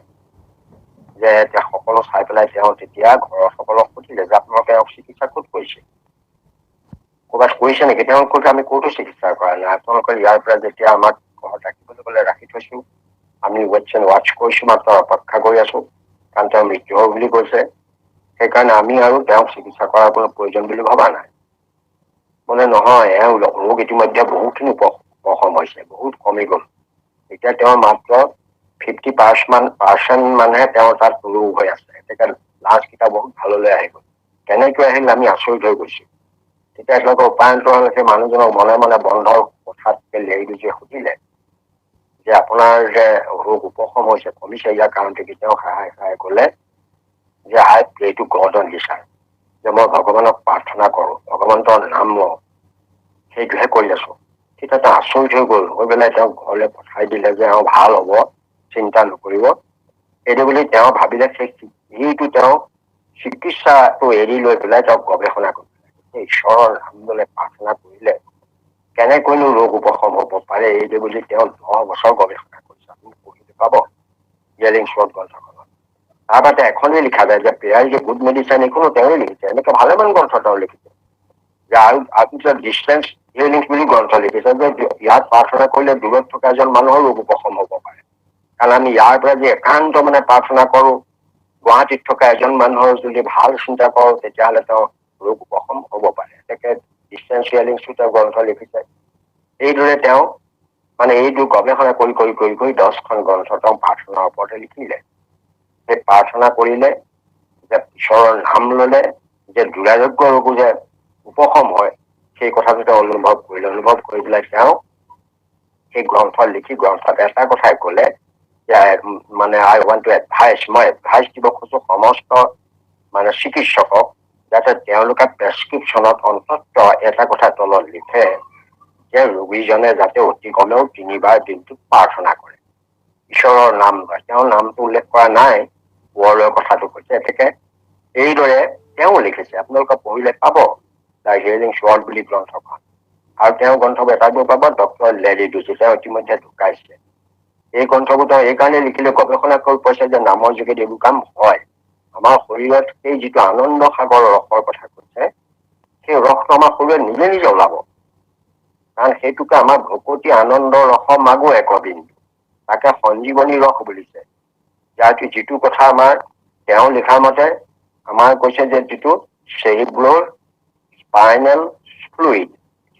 যে সকলো চাই পেলাই তেওঁ তেতিয়া ঘৰৰ সকলক সুধিলে যে আপোনালোকে তেওঁক চিকিৎসা ক'ত কৰিছে, ক'ৰবাত কৰিছে নেকি? তেওঁ কৈছে আমি ক'তো চিকিৎসা কৰা নাই, আপোনালোকে ইয়াৰ পৰা যেতিয়া আমাক ঘৰত ৰাখিবলৈ গ'লে ৰাখি থৈছো, আমি ৱাচ কৰিছো, মাত্ৰ অপেক্ষা কৰি আছো, কাৰণ তেওঁ মৃত্যু হ'ব বুলি কৈছে। সেইকাৰণে আমি আৰু তেওঁক চিকিৎসা কৰাৰ কোনো প্ৰয়োজন বুলি ভবা নাই। মানে নহয়, ৰোগ ইতিমধ্যে বহুতখিনি উপশম হৈছে, বহুত কমি গ'ল। এতিয়া তেওঁৰ মাত্ৰ 50% মানহে তেওঁৰ তাত ৰোগ হৈ আছে। এতিয়া লাঞ্চকেইটা বহুত ভাললৈ আহিব। কেনেকৈ আহিল আমি আচৰিত হৈ গৈছো। তেতিয়া তেওঁলোকৰ উপায়ন্তৰ সেই মানুহজনক মনে মনে বন্ধৰ কথাত লেহিজীয়ে সুধিলে যে আপোনাৰ যে ৰোগ উপশম হৈছে, কমিছে, ইয়াৰ কাৰণটো কি? তেওঁ হাহাই ক'লে যে আই প্ৰে টু গড অন দিছ, যে মই ভগৱানক প্ৰাৰ্থনা কৰো, ভগৱন্তৰ নাম লওঁ, সেইটোহে কৰি আছো। তেতিয়া তেওঁ আচৰিত হৈ গ'ল, হৈ পেলাই তেওঁক ঘৰলৈ পঠাই দিলে যে ভাল হ'ব, চিন্তা নকৰিব। সেইটো বুলি তেওঁ ভাবিলে। সেইটো তেওঁ চিকিৎসাটো এৰি লৈ পেলাই তেওঁক গৱেষণা কৰিব লাগে। ঈশ্বৰৰ নাম ল'লে, প্ৰাৰ্থনা কৰিলে কেনেকৈনো ৰোগ উপশম হ'ব পাৰে, এইটো বুলি তেওঁ 10 বছৰ গৱেষণা কৰিছে। আপুনি পঢ়িলে পাব হিয়েলিং ৱৰ্ড গ্ৰন্থখনত। তাৰ বাদে এখনেই লিখা যায় যে prayer is a good medicine, এইখনো তেওঁৱে লিখিছে। এনেকে ভালেমান গ্ৰন্থ তেওঁ লিখিছে। যে আৰু ডিষ্টেন্স হিয়েলিং বুলি গ্ৰন্থ লিখিছে, যে ইয়াত প্ৰাৰ্থনা কৰিলে দূৰত থকা এজন মানুহৰ ৰোগ উপশম হ'ব পাৰে। কাৰণ আমি ইয়াৰ পৰা যে একান্ত মানে প্ৰাৰ্থনা কৰো, গুৱাহাটীত থকা এজন মানুহৰ যদি ভাল চিন্তা কৰো, তেতিয়াহ'লে তেওঁ ৰোগ উপশম হ'ব পাৰে। তেখেত ডিষ্টেন্স হিয়েলিং তেওঁ গ্ৰন্থ লিখিছে। এইদৰে তেওঁ মানে এইটো গৱেষণা কৰি 10খন গ্ৰন্থ তেওঁ প্ৰাৰ্থনাৰ ওপৰতে লিখিলে। সেই প্ৰাৰ্থনা কৰিলে, যে ঈশ্বৰৰ নাম ল'লে যে দুৰাৰোগ্য ৰোগো যে উপশম হয়, সেই কথাটো তেওঁ অনুভৱ কৰি পেলাই তেওঁ সেই গ্ৰন্থ লিখি গ্ৰন্থত এটা কথাই ক'লে যে মানে আই ৱান্ট টু এডভাইচ, মই এডভাইচ দিব খোজো সমস্ত মানে চিকিৎসকক, যাতে তেওঁলোকে প্ৰেছক্ৰিপশ্যনত অন্তত এটা কথা তলত লিখে যে ৰোগীজনে যাতে অতি কমেও 3 বাৰ দিনটোত প্ৰাৰ্থনা কৰে, ঈশ্বৰৰ নাম লয়। তেওঁৰ নামটো উল্লেখ কৰা নাই, ৱৰ্ডৰ কথাটো কৈছে। এতেকে এইদৰে তেওঁ লিখিছে। আপোনালোকে পঢ়িলে পাব দ্য হিয়েলিং ৱৰ্ড বুলি গ্ৰন্থখন। আৰু তেওঁ গ্ৰন্থবোৰ এটাবোৰ পাব ডক্টৰ লেহিজী, তেওঁ ইতিমধ্যে ঢুকাইছে। এই গ্ৰন্থবোৰ তেওঁ এই কাৰণে লিখিলে, গৱেষণা কৰি কৈছে যে নামৰ যোগেদি এইবোৰ কাম হয়। আমাৰ শৰীৰত সেই যিটো আনন্দ সাগৰৰ ৰসৰ কথা কৈছে, সেই ৰসটো আমাৰ শৰীৰত নিজে নিজে ওলাব। কাৰণ সেইটোকে আমাৰ ভকতি আনন্দৰ ৰস মাগো এক বিন্দু, তাকে সঞ্জীৱনী ৰস বুলিছে। যিটো কথা আমাৰ তেওঁ লিখা মতে আমাৰ কৈছে যে যিটো চেৰিব্ৰৰ স্পাইনেল ফ্লুইড,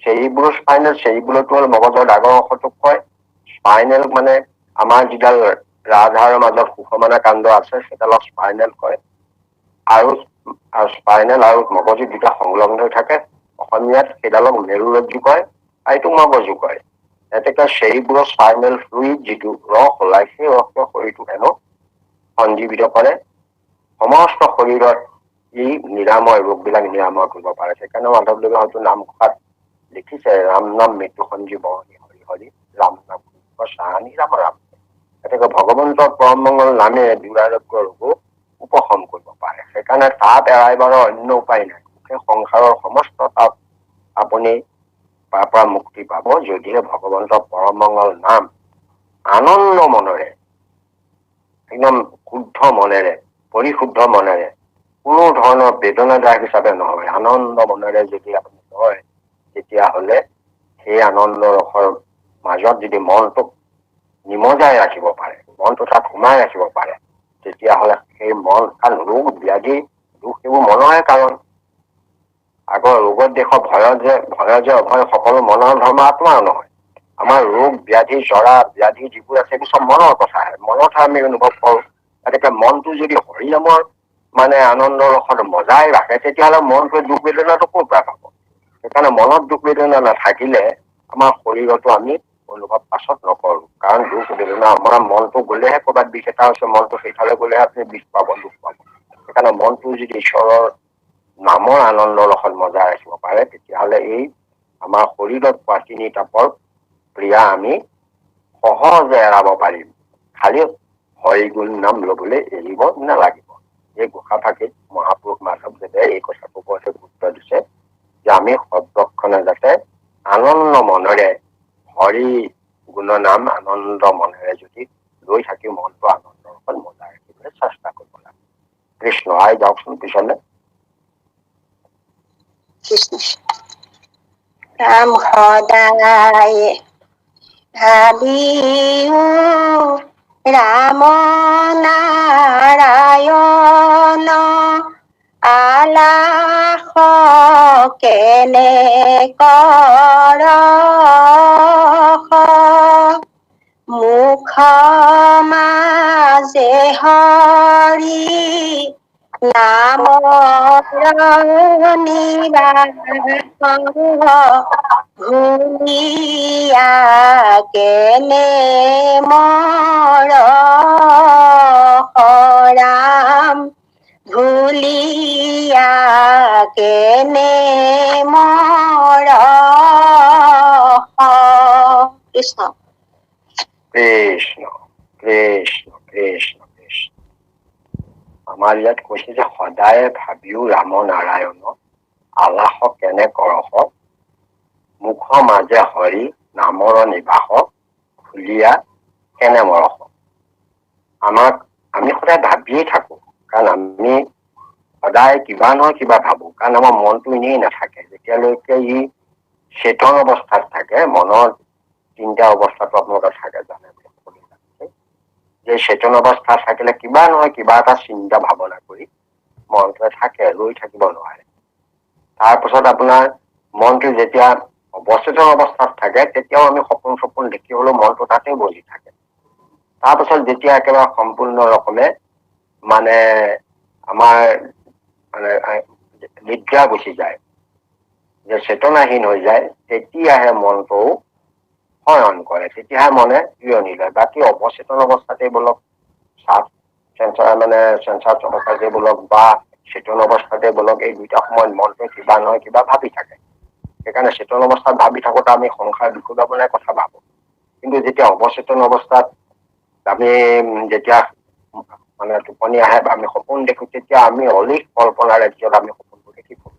চেৰিব্ৰটো হ'ল মগজৰ ডাঙৰ অংশটোক কয়। স্পাইনেল মানে আমাৰ যিডাল ৰাজহাড়ৰ মাজত সুষমানা কাণ্ড আছে সেইডালক স্পাইনেল কয়। আৰু স্পাইনেল আৰু মগজু দুটা সংলগ্ন হৈ থাকে, অসমীয়াত সেইডালক মেৰুৰজ্জু কয়, আৰু এইটো মগজু কয়। এতেকে চেৰিব্ৰ স্পাইনেল ফ্লুইড যিটো ৰস ওলাই, সেই ৰসটো শৰীৰটো হেনো সঞ্জীৱিত কৰে, সমস্ত শৰীৰত ই নিৰাময় ৰোগবিলাক নিৰাময় কৰিব পাৰে। সেইকাৰণে মাধৱদেৱে হয়তো নামঘোষাত লিখিছে ৰাম নাম মৃত্যু সঞ্জীৱনী হৰি হৰি ৰাম নাম চাহানি ৰাম ৰাম। গতিকে ভগৱন্তৰ পৰম মংগল নামে দুৰাৰোগ্য ৰোগো উপশম কৰিব পাৰে। সেইকাৰণে তাপ এৰাইবাৰৰ অন্য উপায় নাই। সেই সংসাৰৰ সমস্ত তাপ আপুনি তাৰ পৰা মুক্তি পাব যদিহে ভগৱন্তৰ পৰম মংগল নাম আনন্দ মনেৰে, একদম শুদ্ধ মনেৰে, পৰিশুদ্ধ মনেৰে, কোনো ধৰণৰ বেদনাদায়ক হিচাপে নহয়, আনন্দ মনেৰে যদি আপুনি কয়, তেতিয়াহ'লে সেই আনন্দ ৰসৰ মাজত যদি মনটোক নিমজাই ৰাখিব পাৰে, মনটো তাত সোমাই ৰাখিব পাৰে, তেতিয়াহ'লে সেই মন, কাৰণ ৰোগ ব্যাধি দুখ সেইবোৰ মনৰে কাৰণ। আগৰ ৰোগত দেশৰ ভয় যে অভয় সকলো মনৰ ধৰ্ম আত্মাৰ নহয়। আমাৰ ৰোগ ব্যাধি জৰা ব্যাধি যিবোৰ আছে সেইবোৰ চব মনৰ কথাহে, মনতহে আমি অনুভৱ কৰোঁ। গতিকে মনটো যদি হৰি নামৰ মানে আনন্দ ৰসত মজাই ৰাখে, তেতিয়াহ'লে মনটোৱে দুখ বেদনাটো ক'ৰ পৰা পাব? সেইকাৰণে মনত দুখ বেদনা নাথাকিলে আমাৰ শৰীৰতো আমি অনুভৱ পাছত নকৰোঁ। কাৰণ দুখ বেদনা আমাৰ মনটো গ'লেহে ক'ৰবাত বিষ এটা হৈছে, মনটো সেইফালে গ'লেহে আপুনি বিষ পাব, দুখ পাব। সেইকাৰণে মনটো যদি ঈশ্বৰৰ নামৰ আনন্দ ৰসত মজাই ৰাখিব পাৰে, তেতিয়াহ'লে এই আমাৰ শৰীৰত পোৱা তিনি তাপৰ ক্ৰিয়া আমি সহজে এৰাব পাৰিম। খালি হৰি গুণ নাম ল'বলৈ এৰিব নালাগিব। এই ঘোষাফাঁকিত মহাপুৰুষ মাধৱদেৱে এই কথাটো ওপৰত গুৰুত্ব দিছে যে আমি সৰ্বক্ষণে যাতে আনন্দ মনেৰে হৰি গুণ নাম আনন্দ মনেৰে যদি লৈ থাকি মনটো আনন্দ ৰসত মজাই ৰাখিবলৈ চেষ্টা কৰিব লাগে। কৃষ্ণ আই যাওকচোন পিছলে। কৃষ্ণ। ৰাম সদায় ভাবিও ৰাম নাৰায়ণ আলাস কেনে কৰ মুখ মাজে হৰি নাম ভুলিয়া কেনে মৰ ৰাম ভুলিয়া কেনে মৰ কৃষ্ণ। কৃষ্ণ কৃষ্ণ কৃষ্ণ কৃষ্ণ। আমাৰ ইয়াত কৈছে যে সদায় ভাবিও ৰাম নাৰায়ণ আলাস কেনে কৰহ মুখ মাজে হৰি নামৰ নিবাস ভুলিয়া কেনে মৰহ। আমি সদায় ভাবিয়ে থাকো, কাৰণ আমি সদায় কিবা নহয় কিবা ভাবো, কাৰণ আমাৰ মনটো এনেই নাথাকে। যেতিয়ালৈকে ই চেতন অৱস্থাত থাকে, মনৰ তিনিটা অৱস্থাটো আপোনালোকে থাকে জানে, যে চেতন অৱস্থা থাকিলে কিবা নহয় কিবা এটা চিন্তা ভাৱনা কৰি মনটোৱে থাকে, ৰৈ থাকিব নোৱাৰে। তাৰপিছত আপোনাৰ মনটো যেতিয়া অৱচেতন অৱস্থাত থাকে, তেতিয়াও আমি সপোন দেখি হলেও মনটো তাতেই বহি থাকে। তাৰপিছত যেতিয়া একেবাৰে সম্পূৰ্ণ ৰকমে মানে আমাৰ মানে নিদ্ৰা গুচি যায়, যে চেতনাহীন হৈ যায়, তেতিয়াহে মনটো শয়ন কৰে, তেতিয়াহে মনে জিৰণি লয়। বাকী অৱচেতন অৱস্থাতে বোলক চেঞ্চাৰ চবকাতে বোলক বা চেতন অৱস্থাতে বোলক, এই দুইটা সময়ত মনটোৱে কিবা নহয় কিবা ভাবি থাকে। সেইকাৰণে চেতন অৱস্থাত ভাবি থাকোতে আমি সংসাৰ বিষয় বনাই কথা ভাবো, কিন্তু যেতিয়া অৱচেতন অৱস্থাত আমি যেতিয়া মানে টোপনি আহে বা আমি সপোন দেখো, তেতিয়া আমি অলিক কল্পনা ৰাজ্যত আমি সপোনবোৰ দেখি থাকো।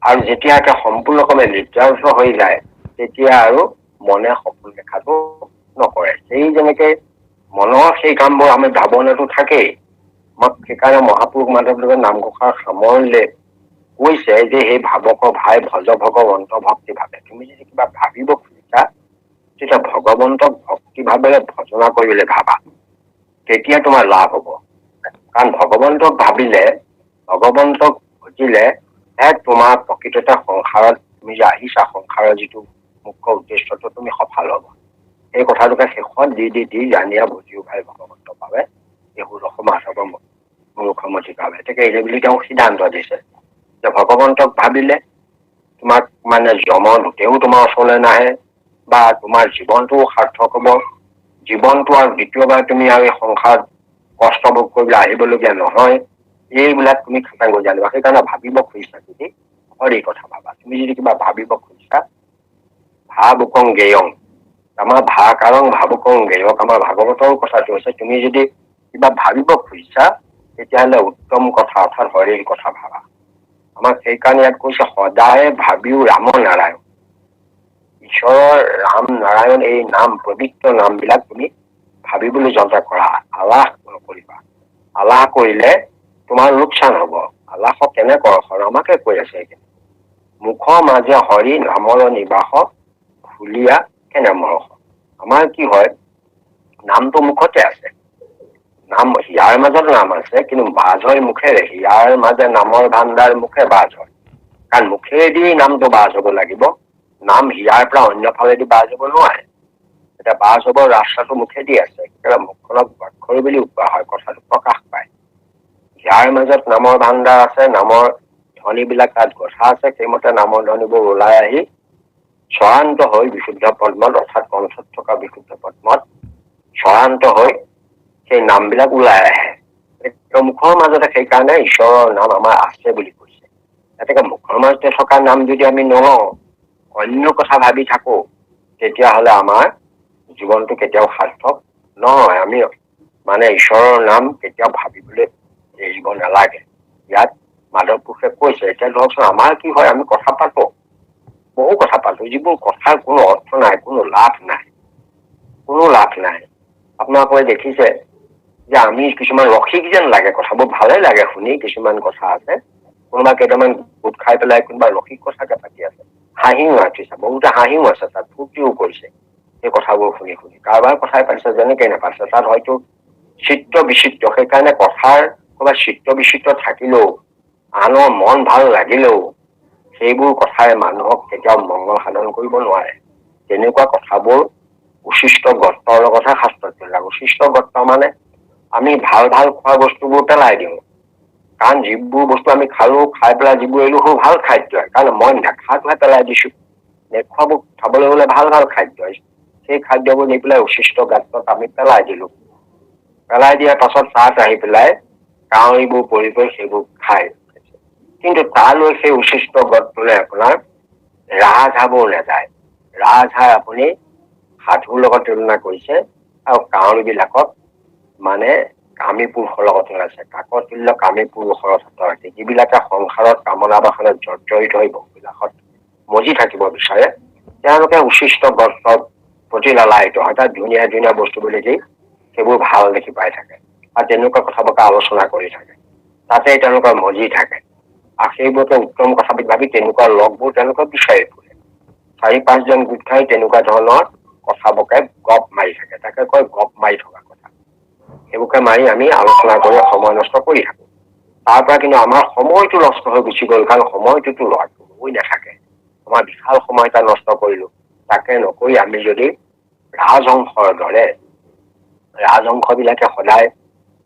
আৰু যেতিয়া সম্পূৰ্ণক্ৰমে নিদ্ৰাংশ হৈ যায়, তেতিয়া আৰু মনে সপোন দেখাটো নকৰে। সেই যেনেকে মনৰ সেই কামবোৰ আমি ভাৱনাটো থাকেই। সেইকাৰণে মহাপুৰুষ মাধৱদেৱে নামঘোষাৰ সামৰণিলে কৈছে যে সেই ভাৱক ভাই ভজ ভগৱন্ত ভক্তি ভাৱে। তুমি যদি কিবা ভাবিব খুজিছা, তেতিয়া ভগৱন্তক ভক্তি ভাৱেৰে ভজনা কৰিবলৈ ভাবা। তেতিয়া তোমাৰ লাভ হ'ব। কাৰণ ভগৱন্তক ভাবিলে, ভগৱন্তক বুজিলে তোমাৰ প্ৰকৃততে সংসাৰত তুমি যে আহিছা, সংসাৰৰ যিটো মুখ্য উদ্দেশ্যটো তুমি সফল হ'ব। এই কথাটোকে শেষত দি জানিয়া বুজি উভাই ভগৱন্ত পাবে, এইবোৰ সমাজৰ মূৰ্খমতি পাবে। গতিকে এই বুলি তেওঁ সিদ্ধান্ত দিছে যে ভগৱন্তক ভাবিলে তোমাক মানে যমৰ দূতেও তোমাৰ ওচৰলৈ নাহে, বা তোমাৰ জীৱনটোও সাৰ্থক হ'ব। জীৱনটো আৰু দ্বিতীয়বাৰ তুমি আৰু এই সংসাৰত কষ্ট ভোগ কৰিবলৈ আহিবলগীয়া নহয়। এইবিলাক তুমি খাটাংকৈ জানিবা। সেইকাৰণে ভাবিব খুজিছা যদি হৰি কথা ভাবা। তুমি যদি কিবা ভাবিব খুজিছা, ভাবুকং গেয়ং, আমাৰ ভাকাৰং ভাবুকং গেয়ক, আমাৰ ভাগৱতৰ কথাটো হৈছে তুমি যদি কিবা ভাবিব খুজিছা তেতিয়াহ'লে উত্তম কথা অৰ্থাৎ হৰিৰ কথা ভাবা। আমাক সেইকাৰণে ইয়াত কৈছে সদায় ভাবিও ৰাম নাৰায়ণ, ঈশ্বৰৰ ৰাম নাৰায়ণ এই নাম, পবিত্ৰ নামবিলাক তুমি ভাবিবলৈ যন্ত্ৰণা কৰা, আলাস নকৰিবা। আলাস কৰিলে তোমাৰ লোকচান হ'ব। আলাসক কেনে কৰ, আমাকে কৈ আছে এইখিনি, মুখৰ মাজে হৰি নামৰ নিবাস ভুলিয়া কেনে মৰস। আমাৰ কি হয়, নামটো মুখতে আছে, নাম হিয়াৰ মাজত নাম আছে, কিন্তু বাজ হয় মুখেৰে। হিয়াৰ মাজে নামৰ ভাণ্ডাৰ, মুখে বাজ হয়। কাৰণ মুখেদি নামটো বাজ হ'ব লাগিব, নাম হিয়াৰ পৰা অন্য ফালেদি বাজ হ'ব নোৱাৰে। এতিয়া বাজ হ'ব ৰাস্তাটো মুখেদি আছে, মুখখনক বাক্ষৰী বুলি কোৱা হয়, কথাটো প্ৰকাশ পায়। হিয়াৰ মাজত নামৰ ভাণ্ডাৰ আছে, নামৰ ধ্বনিবিলাক তাত গঠা আছে, সেইমতে নামৰ ধ্বনিবোৰ ওলাই আহি চৰান্ত হৈ বিশুদ্ধ পদ্মত, অৰ্থাৎ কণ্ঠত থকা বিশুদ্ধ পদ্মত চৰান্ত হৈ সেই নামবিলাক ওলাই আহে। মুখৰ মাজতে সেইকাৰণে ঈশ্বৰৰ নাম আমাৰ আছে বুলি কৈছে। গতিকে মুখৰ মাজতে থকা নাম যদি আমি নলওঁ, অন্য কথা ভাবি থাকো, তেতিয়াহ'লে আমাৰ জীৱনটো কেতিয়াও সাৰ্থক নহয়। আমি মানে ঈশ্বৰৰ নাম কেতিয়াও ভাবিবলৈ এৰিব নালাগে। ইয়াত মাধৱ পুৰুষে কৈছে। এতিয়া ধৰকচোন আমাৰ কি হয়, আমি কথা পাতো, বহু কথা পাতো, যিবোৰ কথাৰ কোনো অৰ্থ নাই, কোনো লাভ নাই, কোনো লাভ নাই। আপোনালোকে দেখিছে যে আমি কিছুমান ৰসিক যেন লাগে, কথাবোৰ ভালে লাগে শুনি। কিছুমান কথা আছে, কোনোবা কেইটামান গোট খাই পেলাই কোনোবা ৰসিক কথাকে পাতি আছে, হাঁহিও উঠিছে, বহুতে হাঁহিও আছে, তাত ফূৰ্তিও কৰিছে সেই কথাবোৰ শুনি শুনি। কাৰোবাৰ কথাই পাতিছে যেনেকে নাপাতিছে, তাত হয়তো চিত্ৰ বিচিত্ৰ। সেইকাৰণে কথাৰ ক'ৰবাত চিত্ৰ বিচিত্ৰ থাকিলেও, আনৰ মন ভাল লাগিলেও, সেইবোৰ কথাই মানুহক কেতিয়াও মংগল সাধন কৰিব নোৱাৰে। তেনেকুৱা কথাবোৰ উচিষ্ট গত্ৰৰ লগতহে শাস্ত্ৰত পেলায়। উচিষ্ট গত্ৰ মানে আমি ভাল ভাল খোৱা বস্তুবোৰ পেলাই দিওঁ, কাৰণ যিবোৰ বস্তু আমি খালো, খাই পেলাই যিবোৰ এৰিলো সৌ ভাল খাদ্য, কাৰণ মই নেখাটোহে পেলাই দিছো। নেখোৱাবোৰ খাবলৈ হলে ভাল ভাল খাদ্য, সেই খাদ্যবোৰ নি পেলাই উচিষ্ট গাঁতত আমি পেলাই দিলো। পেলাই দিয়াৰ পাছত তাত আহি পেলাই কাউৰীবোৰ পৰি পৰি সেইবোৰ খাই। কিন্তু তালৈ সেই উচিষ্ট গতটোলৈ আপোনাৰ ৰাজহাঁহবোৰ নাযায়। ৰাজহাঁহ আপুনি সাধুৰ লগত তুলনা কৰিছে, আৰু কাউৰী বিলাকক মানে কামী পুৰুষৰ লগত আছে, কাকতুল্য কামী পুৰুষৰ আছে, যিবিলাকে সংসাৰত কামনা বাসনাত জৰ্জৰিত হৈ বহুবিলাকত মজি থাকিব বিচাৰে, তেওঁলোকে উচিষ্ট গত্ৰৰ প্ৰতি লালায়িত হয়। তাত ধুনীয়া ধুনীয়া বস্তুবোৰ দেখি সেইবোৰ ভাল দেখি পাই থাকে, আৰু তেনেকুৱা কথাবোৰকে আলোচনা কৰি থাকে, তাতে তেওঁলোকৰ মজি থাকে। আৰু সেইবোৰকে উত্তম কথা ভাবি তেনেকুৱা লগবোৰ তেওঁলোকে বিচাৰি ফুৰে। 4-5জন গোট খাই তেনেকুৱা ধৰণৰ কথাবোৰকে গপ মাৰি থাকে, তাকে কয় গপ মাৰি থকা কথা। সেইবোৰকে মাৰি আমি আলোচনা কৰি সময় নষ্ট কৰি থাকো। তাৰ পৰা কিন্তু আমাৰ সময়টো নষ্ট হৈ গুচি গ'ল, কাৰণ সময়টোতো ৰৈ নাথাকে। আমাৰ বিশাল সময় এটা নষ্ট কৰিলো। তাকে নকৰি আমি যদি ৰাজহংসৰ দৰে, ৰাজহংস বিলাকে সদায়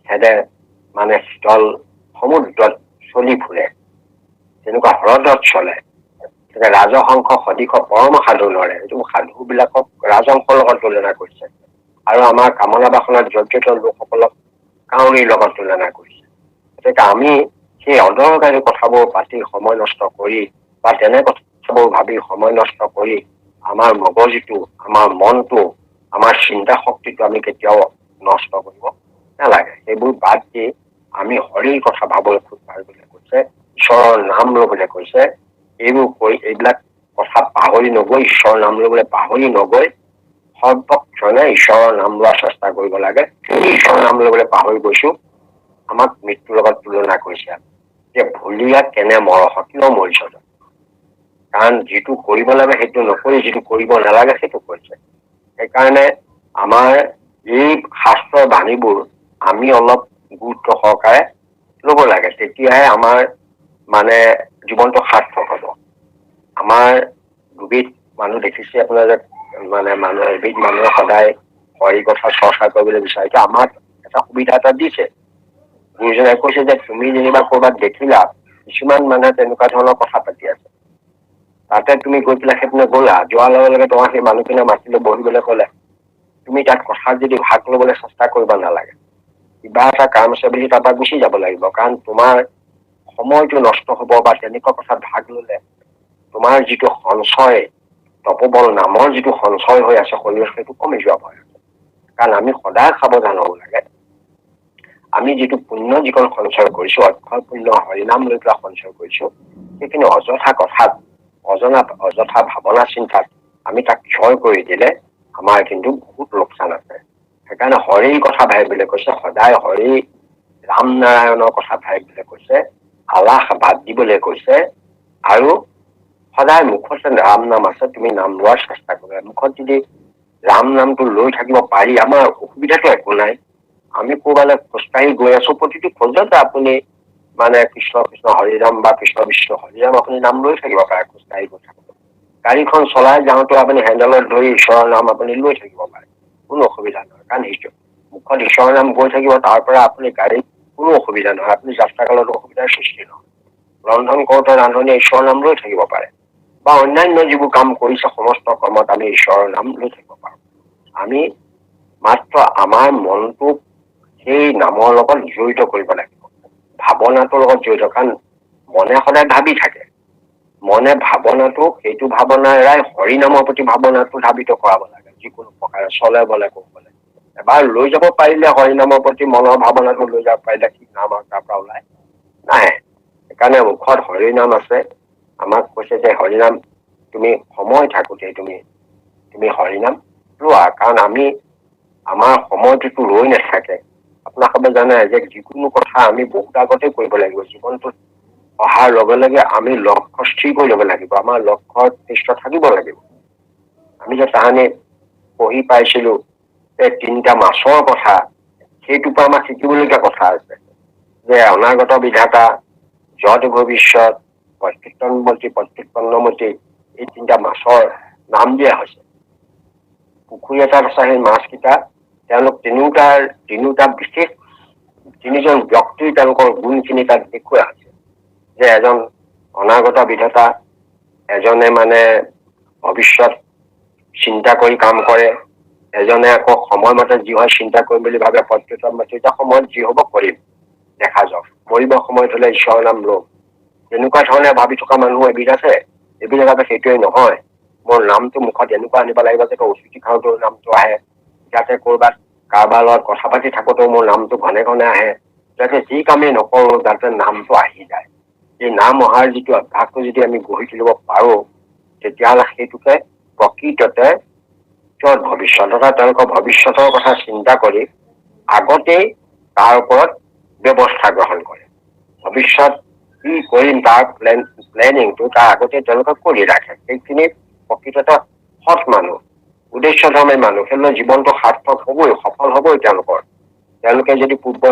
হেদে মানে স্থল সমুদ্ৰত চলি ফুৰে, তেনেকুৱা হ্ৰদত চলে। ৰাজহংস সদৃশ পৰম সাধু লৰে, এইটো সাধু বিলাকক ৰাজহংসৰ লগত তুলনা কৰিছে। আৰু আমাৰ কামনা বাসনাত জৰ্জৰিত লোকসকলক কাউৰীৰ লগত তুলনা কৰিছে। গতিকে আমি সেই অদৰকাৰী কথাবোৰ পাতি সময় নষ্ট কৰি, বা তেনে কথাবোৰ ভাবি সময় নষ্ট কৰি আমাৰ মগজুটো, আমাৰ মনটো, আমাৰ চিন্তা শক্তিটো আমি কেতিয়াও নষ্ট কৰিব নালাগে। সেইবোৰ বাদ দি আমি হৰিৰ কথা ভাবলৈ খুব ভাবিবলৈ কৈছে, ঈশ্বৰৰ নাম লবলৈ কৈছে। এইবোৰ কৈ এইবিলাক কথা পাহৰি নগৈ, ঈশ্বৰৰ নাম লবলৈ পাহৰি নগৈ সৰ্বক্ষণে ঈশ্বৰৰ নাম লোৱাৰ চেষ্টা কৰিব লাগে। ঈশ্বৰৰ নাম লবলৈ পাহৰি গৈছো, আমাক মৃত্যুৰ লগত তুলনা কৰিছে যে ভুলিয়া কেনে মৰহ, কিয় মৰিছ? কাৰণ যিটো কৰিব লাগে সেইটো নকৰি যিটো কৰিব নালাগে সেইটো কৰিছে। সেইকাৰণে আমাৰ এই শাস্ত্ৰৰ বাণীবোৰ আমি অলপ গুৰুত্ব সহকাৰে ল'ব লাগে, তেতিয়াহে আমাৰ মানে জীৱনটো সাৰ্থক হ'ব। আমাৰ দুবিধ মানুহ দেখিছে আপোনালোকে, মানে এবিধ মানুহে সদায় হৰি কথা চৰ্চা কৰিবলৈ বিচাৰিছে। আমাক এটা সুবিধা এটা দিছে, গুৰুজনাই কৈছে যে তুমি যেনিবা ক'ৰবাত দেখিলা কিছুমান মানুহে তেনেকুৱা ধৰণৰ কথা পাতি আছে, তাতে তুমি গৈ পেলাই সেইপিনে গ'লা, যোৱাৰ লগে লগে তোমাক সেই মানুহখিনিয়ে মাতিলে, বহিবলৈ ক'লে, তুমি তাত কথা যদি ভাগ ল'বলৈ চেষ্টা কৰিব নালাগে। কিবা এটা কাম আছে বুলি তাৰপৰা গুচি যাব লাগিব, কাৰণ তোমাৰ সময়টো নষ্ট হ'ব, বা তেনেকুৱা কথাত ভাগ ল'লে তোমাৰ যিটো সঞ্চয়, তপোবল নামৰ যিটো সঞ্চয় হৈ আছে শৰীৰত, সেইটো কমি যোৱা ভয় আছে। কাৰণ আমি সদায় সাৱধান হ'ব লাগে। আমি যিটো পুণ্য যিকণ সঞ্চয় কৰিছো, অক্ষয় পুণ্য হৰিনাম লৈ পেলাই সঞ্চয় কৰিছো, সেইখিনি অযথা কথাত, অযথা ভাৱনা চিন্তাত আমি তাক ক্ষয় কৰি দিলে আমাৰ কিন্তু বহুত লোকচান আছে। সেইকাৰণে হৰিৰ কথা ভাবিবলৈ কৈছে, সদায় হৰি ৰাম নাৰায়ণৰ কথা ভাবিবলৈ কৈছে, আলাস বাদ দিবলৈ কৈছে, আৰু সদায় মুখত ৰাম নাম আছে, তুমি নাম লোৱাৰ চেষ্টা কৰিবা। মুখত যদি ৰাম নামটো লৈ থাকিব পাৰি, আমাৰ অসুবিধাটো একো নাই। আমি ক'ৰবালৈ খোজকাঢ়ি গৈ আছো, প্ৰতিটো খোজতে আপুনি মানে কৃষ্ণ কৃষ্ণ হৰিৰাম বা কৃষ্ণ বিষ্ণু হৰিৰাম আপুনি নাম লৈ থাকিব পাৰে খোজকাঢ়ি গৈ থাকোঁ। গাড়ীখন চলাই যাওঁতে আপুনি হেণ্ডেলত ধৰি ঈশ্বৰৰ নাম আপুনি লৈ থাকিব পাৰে, কোনো অসুবিধা নহয়। কাৰণ মুখত ঈশ্বৰৰ নাম গৈ থাকিব, তাৰ পৰা আপুনি গাড়ীত কোনো অসুবিধা নহয়, আপুনি যাত্ৰা কালত অসুবিধাৰ সৃষ্টি নহয়। ৰন্ধন কৰোঁতে ৰান্ধনি ঈশ্বৰৰ নাম লৈ থাকিব পাৰে, বা অন্যান্য যিবোৰ কাম কৰিছে সমস্ত কৰ্মত আমি ঈশ্বৰৰ নাম লৈ থাকিব পাৰোঁ। আমি মাত্ৰ আমাৰ মনটোক সেই নামৰ লগত জড়িত কৰিব লাগিব, ভাৱনাটোৰ লগত জড়িত। কাৰণ মনে সদায় ভাবি থাকে, মনে ভাৱনাটো, সেইটো ভাৱনাৰাই হৰি নামৰ প্ৰতি ভাৱনাটো ধাবিত কৰাব লাগে, যিকোনো প্ৰকাৰে চলে বলে কৌশলে। এবাৰ লৈ যাব পাৰিলে হৰি নামৰ প্ৰতি মনৰ ভাৱনাটো লৈ যাব পাৰিলে, কি নাম আৰু তাৰ পৰা ওলাই নাহে। সেইকাৰণে মুখত হৰি নাম আছে, আমাক কৈছে যে হৰিনাম তুমি সময় থাকোতে তুমি হৰিনাম লোৱা। কাৰণ আমাৰ সময়টোতো ৰৈ নাথাকে। আপোনালোকে জানে যে যিকোনো কথা আমি বহুত আগতে কৰিব লাগিব। জীৱনটোত অহাৰ লগে লগে আমি লক্ষ্য স্থিৰ কৰি ল'ব লাগিব, আমাৰ লক্ষ্যৰ নিষ্ঠ থাকিব লাগিব। আমি যে তাহানি পঢ়ি পাইছিলো এই 3টা মাছৰ কথা, সেইটোৰ পৰা আমাৰ শিকিবলগীয়া কথা আছে, যে অনাগত বিধাতা, যত ভৱিষ্যত, প্ৰত্যুত্তমতী, প্ৰত্যুৎপন্নমতী, এই 3টা মাছৰ নাম দিয়া হৈছে। পুখুৰী এটাত আছে, সেই মাছকেইটা তেওঁলোক তিনিওটা বিশেষ 3জন ব্যক্তিৰ তেওঁলোকৰ গুণখিনি তাত দেখুওৱা হৈছে, যে এজন অনাগত বিধাতা, এজনে মানে ভৱিষ্যত চিন্তা কৰি কাম কৰে, এজনে আকৌ সময়মতে যি হয় চিন্তা কৰিম বুলি ভাবে, প্ৰত্যুত্তমতী, সময়ত যি হব কৰিম, দেখা যাওক, মৰিব সময়ত হলে ঈশ্বৰৰ নাম লম, তেনেকুৱা ধৰণে ভাবি থকা মানুহ এবিধ আছে। এবিধ ভাবে সেইটোৱে নহয়, মোৰ নামটো মুখত এনেকুৱা আনিব লাগিব যাতে অচুটি খাওঁতেও নামটো আহে, যাতে কৰবাত কাৰোবাৰ লগত কথা পাতি থাকোতেও মোৰ নামটো ঘনে ঘনে আহে, যাতে যি কামেই নকৰো যাতে নামটো আহি যায়। এই নাম অহাৰ যিটো অভ্যাসটো যদি আমি গঢ়ি তুলিব পাৰো, তেতিয়াহ'লে সেইটোকে প্ৰকৃততে যত ভৱিষ্যত, অৰ্থাৎ তেওঁলোকৰ ভৱিষ্যতৰ কথা চিন্তা কৰি আগতেই তাৰ ওপৰত ব্যৱস্থা গ্ৰহণ কৰে। ভৱিষ্যত কি কৰিম তাৰ প্লেনিংটো তাৰ আগতে তেওঁলোকে কৰি ৰাখে। সেইখিনি প্ৰকৃততে সৎ মানুহ, উদ্দেশ্যধৰ্মী মানুহ, সেইলৈ জীৱনটো সাৰ্থক হবই, সফল হবই তেওঁলোকে যদি পূৰ্ব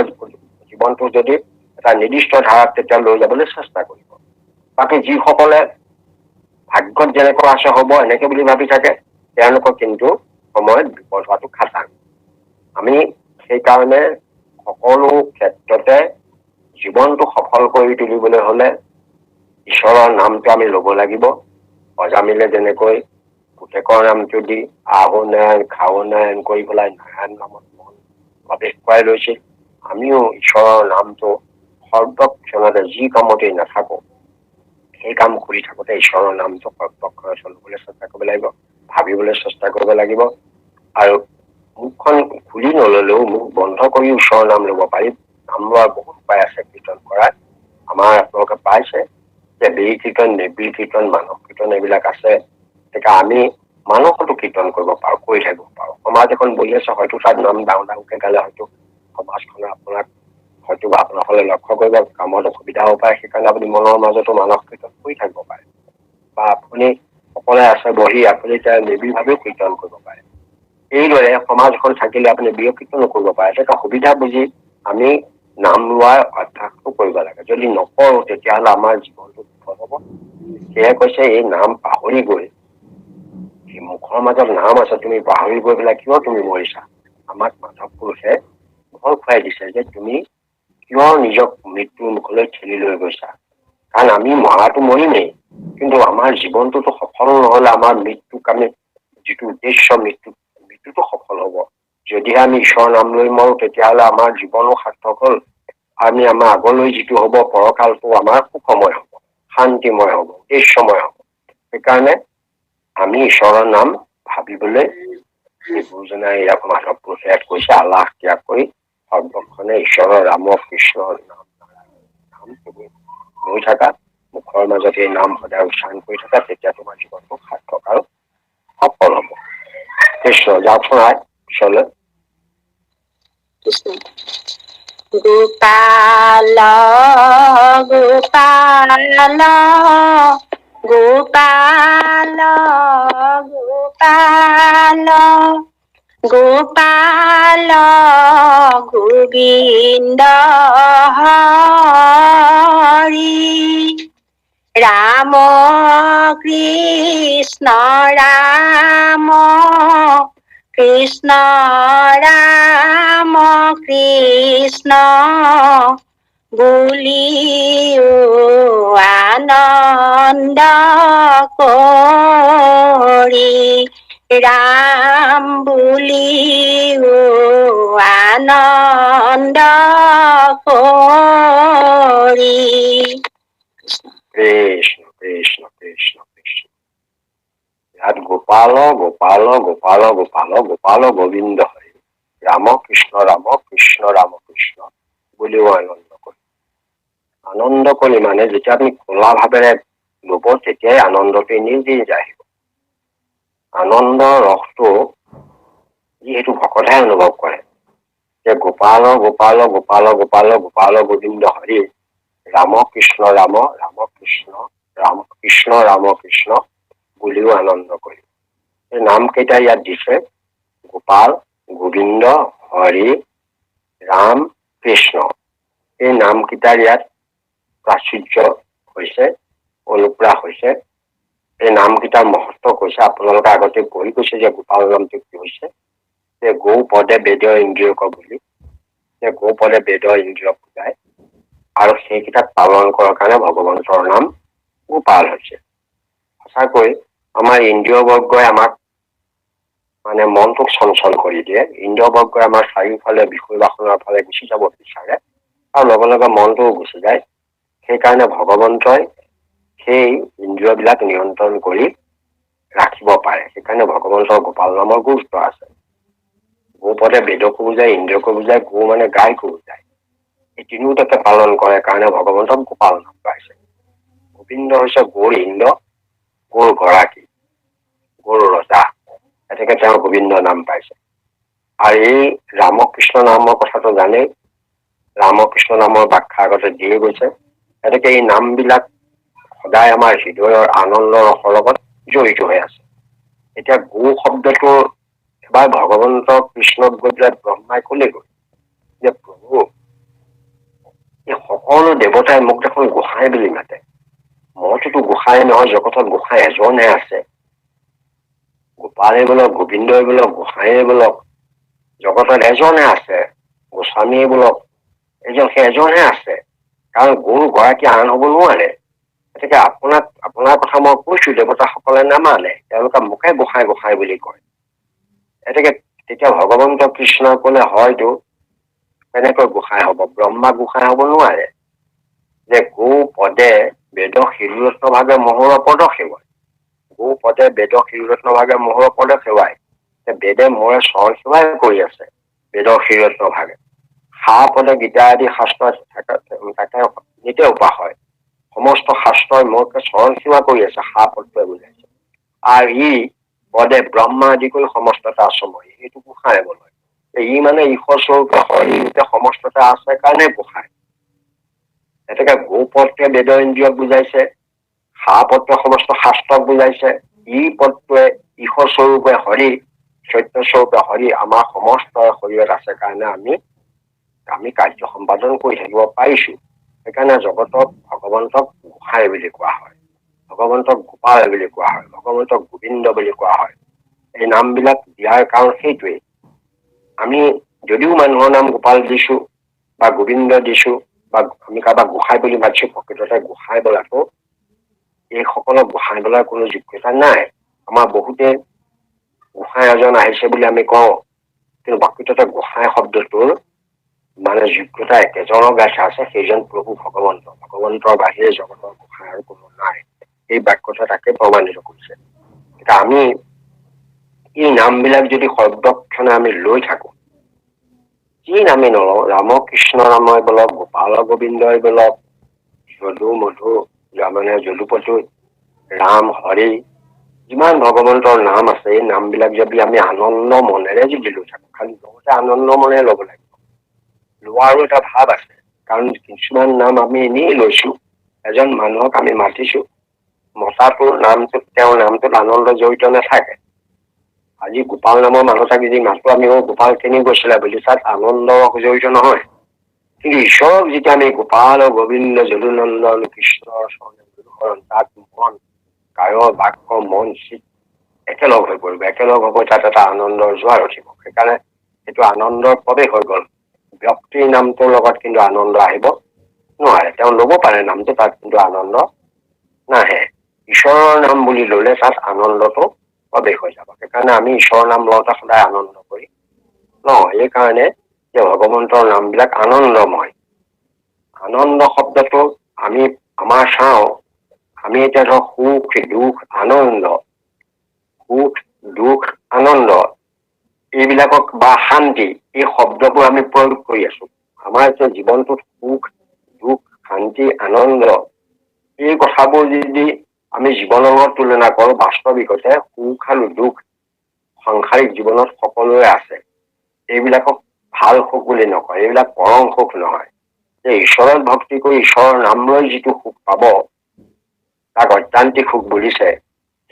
জীৱনটো যদি এটা নিৰ্দিষ্ট ধাৰাত তেতিয়া লৈ যাবলৈ চেষ্টা কৰিব। বাকী যিসকলে ভাগ্যত যেনেকুৱা আছে হব এনেকে বুলি ভাবি থাকে, তেওঁলোকৰ কিন্তু সময়ত বিপদ হোৱাটো খাটাং। আমি সেইকাৰণে সকলো ক্ষেত্ৰতে জীৱনটো সফল কৰি তুলিবলৈ হলে ঈশ্বৰৰ নামটো আমি লব লাগিব। অজামিলে যেনেকৈ পুতেকৰ নামটো দি আহো নাৰায়ণ খাও নাৰায়ণ কৰি পেলাই নাৰায়ণ নামত মন প্ৰৱেশ কৰাই লৈছিল, আমিও ঈশ্বৰৰ নামটো সৰ্বক্ষণতে যি কামতেই নাথাকো সেই কাম কৰি থাকোতে ঈশ্বৰৰ নামটো সৰ্বক্ষণতে লবলৈ চেষ্টা কৰিব লাগিব, ভাবিবলৈ চেষ্টা কৰিব লাগিব। আৰু মুখখন খুলি নললেও মুখ বন্ধ কৰি ঈশ্বৰৰ নাম লব পাৰি। নাম লোৱাৰ বহুত উপায় আছে কীৰ্তন কৰাৰ। আমাৰ আপোনালোকে পাইছে যে বিৰি কীৰ্তন, নিৰ্বিৰি কীৰ্তন, মানস কীৰ্তন এইবিলাক আছে। গতিকে আমি মানসতো কীৰ্তন কৰিব পাৰো, কৰি থাকিব পাৰো। সমাজ এখন বহি আছে, হয়তো তাত নাম ডাঙৰকে গালে হয়তো সমাজখনে হয়তো আপোনালোকে লক্ষ্য কৰিব কামত অসুবিধা হ'ব পাৰে, সেইকাৰণে আপুনি মনৰ মাজতো মানস কীৰ্তন কৰি থাকিব পাৰে। বা আপুনি অকলে আছে বহি আপুনি এতিয়া নিৰ্বিৰভাৱেও কীৰ্তন কৰিব পাৰে। এইদৰে সমাজখন থাকিলে আপুনি বিকশিত নকৰিব পাৰে। এটা সুবিধা বুজি আমি নাম লোৱাৰ অভ্যাসটো কৰিব লাগে। যদি নকৰো তেতিয়াহ'লে আমাৰ জীৱনটো বিফল হ'ব। সেয়ে কৈছে এই নাম পাহৰি গৈ, এই মুখৰ মাজত নাম আছে, তুমি পাহৰি গৈ পেলাই কিয় তুমি মৰিছা? আমাক মাধৱ পুৰুষে ভয় খুৱাই দিছে যে তুমি কিয় নিজক মৃত্যুৰ মুখলৈ ঠেলি লৈ গৈছা। কাৰণ আমি মৰাটো মৰিমেই, কিন্তু আমাৰ জীৱনটোতো সফল নহ'লে আমাৰ মৃত্যুক আমি যিটো উদ্দেশ্য মৃত্যুটো সফল হ'ব। যদিহে আমি ঈশ্বৰৰ নাম লৈ মৰো তেতিয়াহ'লে আমাৰ জীৱনো সাৰ্থক হ'ল। আমি আমাৰ আগলৈ যিটো হ'ব পৰকালটো আমাৰ সুখময় হ'ব, শান্তিময় হ'ব, উদ্দেশ্যময় হ'ব। সেইকাৰণে আমি ঈশ্বৰৰ নাম ভাবিবলৈ এই গুৰুজনাই ইয়াক মাধৱ পুৰুষে ইয়াত কৈছে, আল্লাহ ত্যাগ কৰি সৰ্বক্ষণে ঈশ্বৰৰ ৰাম কৃষ্ণৰ নাম তুমি লৈ থাকা, মুখৰ মাজত এই নাম সদায় উচ্চাৰণ কৰি থাকা, তেতিয়া তোমাৰ জীৱনটো সাৰ্থক আৰু সফল হ'ব। কৃষ্ণ যাওকচোন পিছলৈ। কৃষ্ণ। গোপাল গোপাল গোপাল গোপাল গোপাল গোবিন্দ হৰি ৰাম কৃষ্ণ ৰাম কৃষ্ণ ৰাম কৃষ্ণ বুলিও আনন্দ কৰি ৰাম বুলিও আনন্দ কৰি। কৃষ্ণ কৃষ্ণ কৃষ্ণ কৃষ্ণ। ইয়াত গোপাল গোপাল গোপাল গোপাল গোপাল গোবিন্দ হৰি ৰাম কৃষ্ণ ৰাম কৃষ্ণ বুলিও আনন্দ কৰি। আনন্দ কৰি মানে যেতিয়া আপুনি খোলা ভাৱেৰে ল'ব তেতিয়াই আনন্দটো নিজে যায়। আনন্দ ৰসটো যিহেতু ভকতহে অনুভৱ কৰে যে গোপাল গোপাল গোপাল গোপাল গোপাল গোবিন্দ হৰি ৰাম কৃষ্ণ ৰাম কৃষ্ণ বুলিও আনন্দ কৰি। এই নাম কেইটা ইয়াত দিছে, গোপাল, গোবিন্দ, হৰি, ৰাম, কৃষ্ণ। এই নামকেইটাৰ ইয়াত প্ৰাচুৰ্য হৈছে, অনুপ্ৰাস হৈছে। এই নামকেইটাৰ মহত্ব কৈছে, আপোনালোকে আগতে পঢ়ি কৈছে যে গোপাল নামটো কি হৈছে, যে গৌ পদে বেদ ইন্দ্ৰিয়ক বুলি, যে গৌ পদে বেদ ইন্দ্ৰিয়ক বুজায়, আৰু সেইকেইটাক পালন কৰাৰ কাৰণে ভগৱন্তৰ নাম গোপাল হৈছে। সঁচাকৈ আমাৰ ইন্দ্ৰিয় বৰ্গই আমাক মানে মনটোক চঞ্চল কৰি দিয়ে। ইন্দ্ৰিয় বৰ্গই আমাৰ চাৰিওফালে বিষয় বাসনাৰ ফালে গুচি যাব বিচাৰে আৰু লগে লগে মনটোও গুচি যায়। সেইকাৰণে ভগৱন্তই সেই ইন্দ্ৰিয়বিলাক নিয়ন্ত্ৰণ কৰি ৰাখিব পাৰে। সেইকাৰণে ভগৱন্তৰ গোপাল নামৰ গুৰুত্ব আছে। গো পদে বেদকো বুজায়, ইন্দ্ৰিয়কো বুজায়, গো মানে গায়কো বুজায়। এই তিনিওটাকে পালন কৰে কাৰণে ভগৱন্তক গোপাল নাম পাইছে। গোবিন্দ হৈছে গৌৰ ইন্দ্ৰ, গৌৰ গৰাকী, গৌৰ ৰজা, এনেকে তেওঁ গোবিন্দ নাম পাইছে। আৰু এই ৰামকৃষ্ণ নামৰ কথাটো জানেই, ৰামকৃষ্ণ নামৰ ব্যাখ্যা আগতে দিয়ে গৈছে। এনেকে এই নামবিলাক সদায় আমাৰ হৃদয়ৰ আনন্দ ৰসৰ লগত জড়িত হৈ আছে। এতিয়া গো শব্দটো এবাৰ ভগৱন্ত কৃষ্ণক গৈ পেলাই ব্ৰহ্মাই কলে গৈ যে প্ৰভু এই সকলো দেৱতাই মোক দেখোন গোসাঁই বুলি মাতে, মইতোতো গোসাঁই নহয়, জগতত গোসাঁই এজনে আছে। গোপালে বোলক, গোবিন্দই বোলক, গোসাঁইয়ে বোলক, জগতত এজনে আছে। গোস্বামীয়ে বোলক সেই এজনে আছে, কাৰণ গুৰু গৰাকী আন হব নোৱাৰে। গতিকে আপোনাৰ কথা মই কৈছো, দেৱতাসকলে নামানে, তেওঁলোকে মোকে গোসাঁই গোসাঁই বুলি কয়। গতিকে তেতিয়া ভগৱন্ত কৃষ্ণ কলে হয়তো কেনেকৈ গোসাঁই হব, ব্ৰহ্মা গোসাঁই হব নোৱাৰে। যে গো পদে বেদ শিৰৰত্ন ভাগে মহুৰ পদ সেৱাই, গো পদে বেদ শিৰৰত্ন ভাগে মহুৰ পদ সেৱাই। বেদে মোৰে চৰণ সেৱাই কৰি আছে, বেদৰ শিৰৰত্ন ভাগে। সা পদে গীতা আদি শাস্ত্ৰ তাকে নিতে উপাস হয়। সমস্ত শাস্ত্ৰই মোকে চৰণ সেৱা কৰি আছে, সা পদটোৱে বুজাইছে। আৰু ই পদে ব্ৰহ্মা আদি কৰি সমস্ততা আশ্ৰময়, এইটো গোসাঁই বল। ই মানে ঈশ্বৰ স্বৰূপে হৰিৰূপে সমস্ততা আছে কাৰণে গোসাঁই। গতিকে গো পদটোৱে বেদ ইন্দ্ৰিয়ক বুজাইছে, সা পদটোৱে সমস্ত শাস্ত্ৰক বুজাইছে, ই পদটোৱে ঈশ্বৰ স্বৰূপে হৰি সত্যস্বৰূপে হৰি আমাৰ সমস্ত শৰীৰত আছে কাৰণে আমি কাৰ্য সম্পাদন কৰি থাকিব পাৰিছো। সেইকাৰণে জগতক ভগৱন্তক গোসাঁই বুলি কোৱা হয়, ভগৱন্তক গোপাল বুলি কোৱা হয়, ভগৱন্তক গোবিন্দ বুলি কোৱা হয়। এই নামবিলাক দিয়াৰ কাৰণ সেইটোৱেই। আমি যদিও মানুহৰ নাম গোপাল দিছো বা গোবিন্দ দিছো বা আমি কাৰোবাক গোসাঁই বুলি মাতিছো, প্ৰকৃততে গোসাঁই বোলাটো এইসকলক গোসাঁই বোলাৰ কোনো যোগ্যতা নাই। আমাৰ বহুতে গোসাঁই এজন আহিছে বুলি আমি কওঁ, কিন্তু প্ৰকৃততে গোসাঁই শব্দটোৰ মানে যোগ্যতা একেজনৰ গাত আছে, সেইজন প্ৰভু ভগৱন্ত। ভগৱন্তৰ বাহিৰে জগতৰ গোসাঁই আৰু কোনো নাই। এই বাক্যটা তাকে প্ৰমাণিত কৰিছে। এতিয়া আমি এই নামবিলাক যদি সৰ্বক্ষণে আমি লৈ থাকো, যি নামেই নলওঁ, ৰাম কৃষ্ণ নামই বলক, গোপাল গোবিন্দই বলক, যদু মধু মানে যদুপতি, ৰাম হৰি, যিমান ভগৱন্তৰ নাম আছে, এই নামবিলাক যদি আমি আনন্দ মনেৰে যদি লৈ থাকো, খালি লগতে আনন্দ মনেৰে ল'ব লাগিব। লোৱাৰো এটা ভাৱ আছে, কাৰণ কিছুমান নাম আমি এনেই লৈছো। এজন মানুহক আমি মাতিছো, মতাটোৰ নামটোত তেওঁৰ নামটোত আনন্দ জড়িত নাথাকে। আজি গোপাল নামৰ মানুহ থাকি যদি মাতো আমি গোপাল কেনি গৈছিলে বুলি, তাত আনন্দ জড়িত নহয়। কিন্তু ঈশ্বৰক যেতিয়া আমি গোপাল গোবিন্দ যদুনন্দন কৃষ্ণ তাত মন কায় বাক্য মন চিত একেলগ হৈ পৰিব, একেলগ হ'ব, তাত এটা আনন্দৰ জোৱাৰ উঠিব। সেইকাৰণে সেইটো আনন্দৰ প্ৰৱেশ হৈ গ'ল। ব্যক্তিৰ নামটোৰ লগত কিন্তু আনন্দ আহিব নোৱাৰে। তেওঁ ল'ব পাৰে নামটো, তাত কিন্তু আনন্দ নাহে। ঈশ্বৰৰ নাম বুলি ললে তাত আনন্দটো প্ৰৱেশ হৈ যাব। সেইকাৰণে আমি ঈশ্বৰৰ নাম লওঁতে সদায় আনন্দ কৰি লওঁ। সেইকাৰণে যে ভগৱন্তৰ নামবিলাক আনন্দময়। আনন্দ শব্দটো আমাৰ চাওঁ, আমি এতিয়া ধৰক সুখ দুখ আনন্দ, সুখ দুখ আনন্দ এইবিলাকক বা শান্তি, এই শব্দবোৰ আমি প্ৰয়োগ কৰি আছো। আমাৰ এতিয়া জীৱনটোত সুখ দুখ শান্তি আনন্দ এই কথাবোৰ যদি আমি জীৱনৰ লগত তুলনা কৰো, বাস্তৱিকতে সুখ আৰু দুখ সাংসাৰিক জীৱনত সকলোৰে আছে। এইবিলাকক ভাল সুখ বুলি নকয়, এইবিলাক পৰম সুখ নহয়। যে ঈশ্বৰত ভক্তি কৰি ঈশ্বৰৰ নাম লৈ যিটো সুখ পাব, তাক ঐকান্তিক সুখ বুলিছে,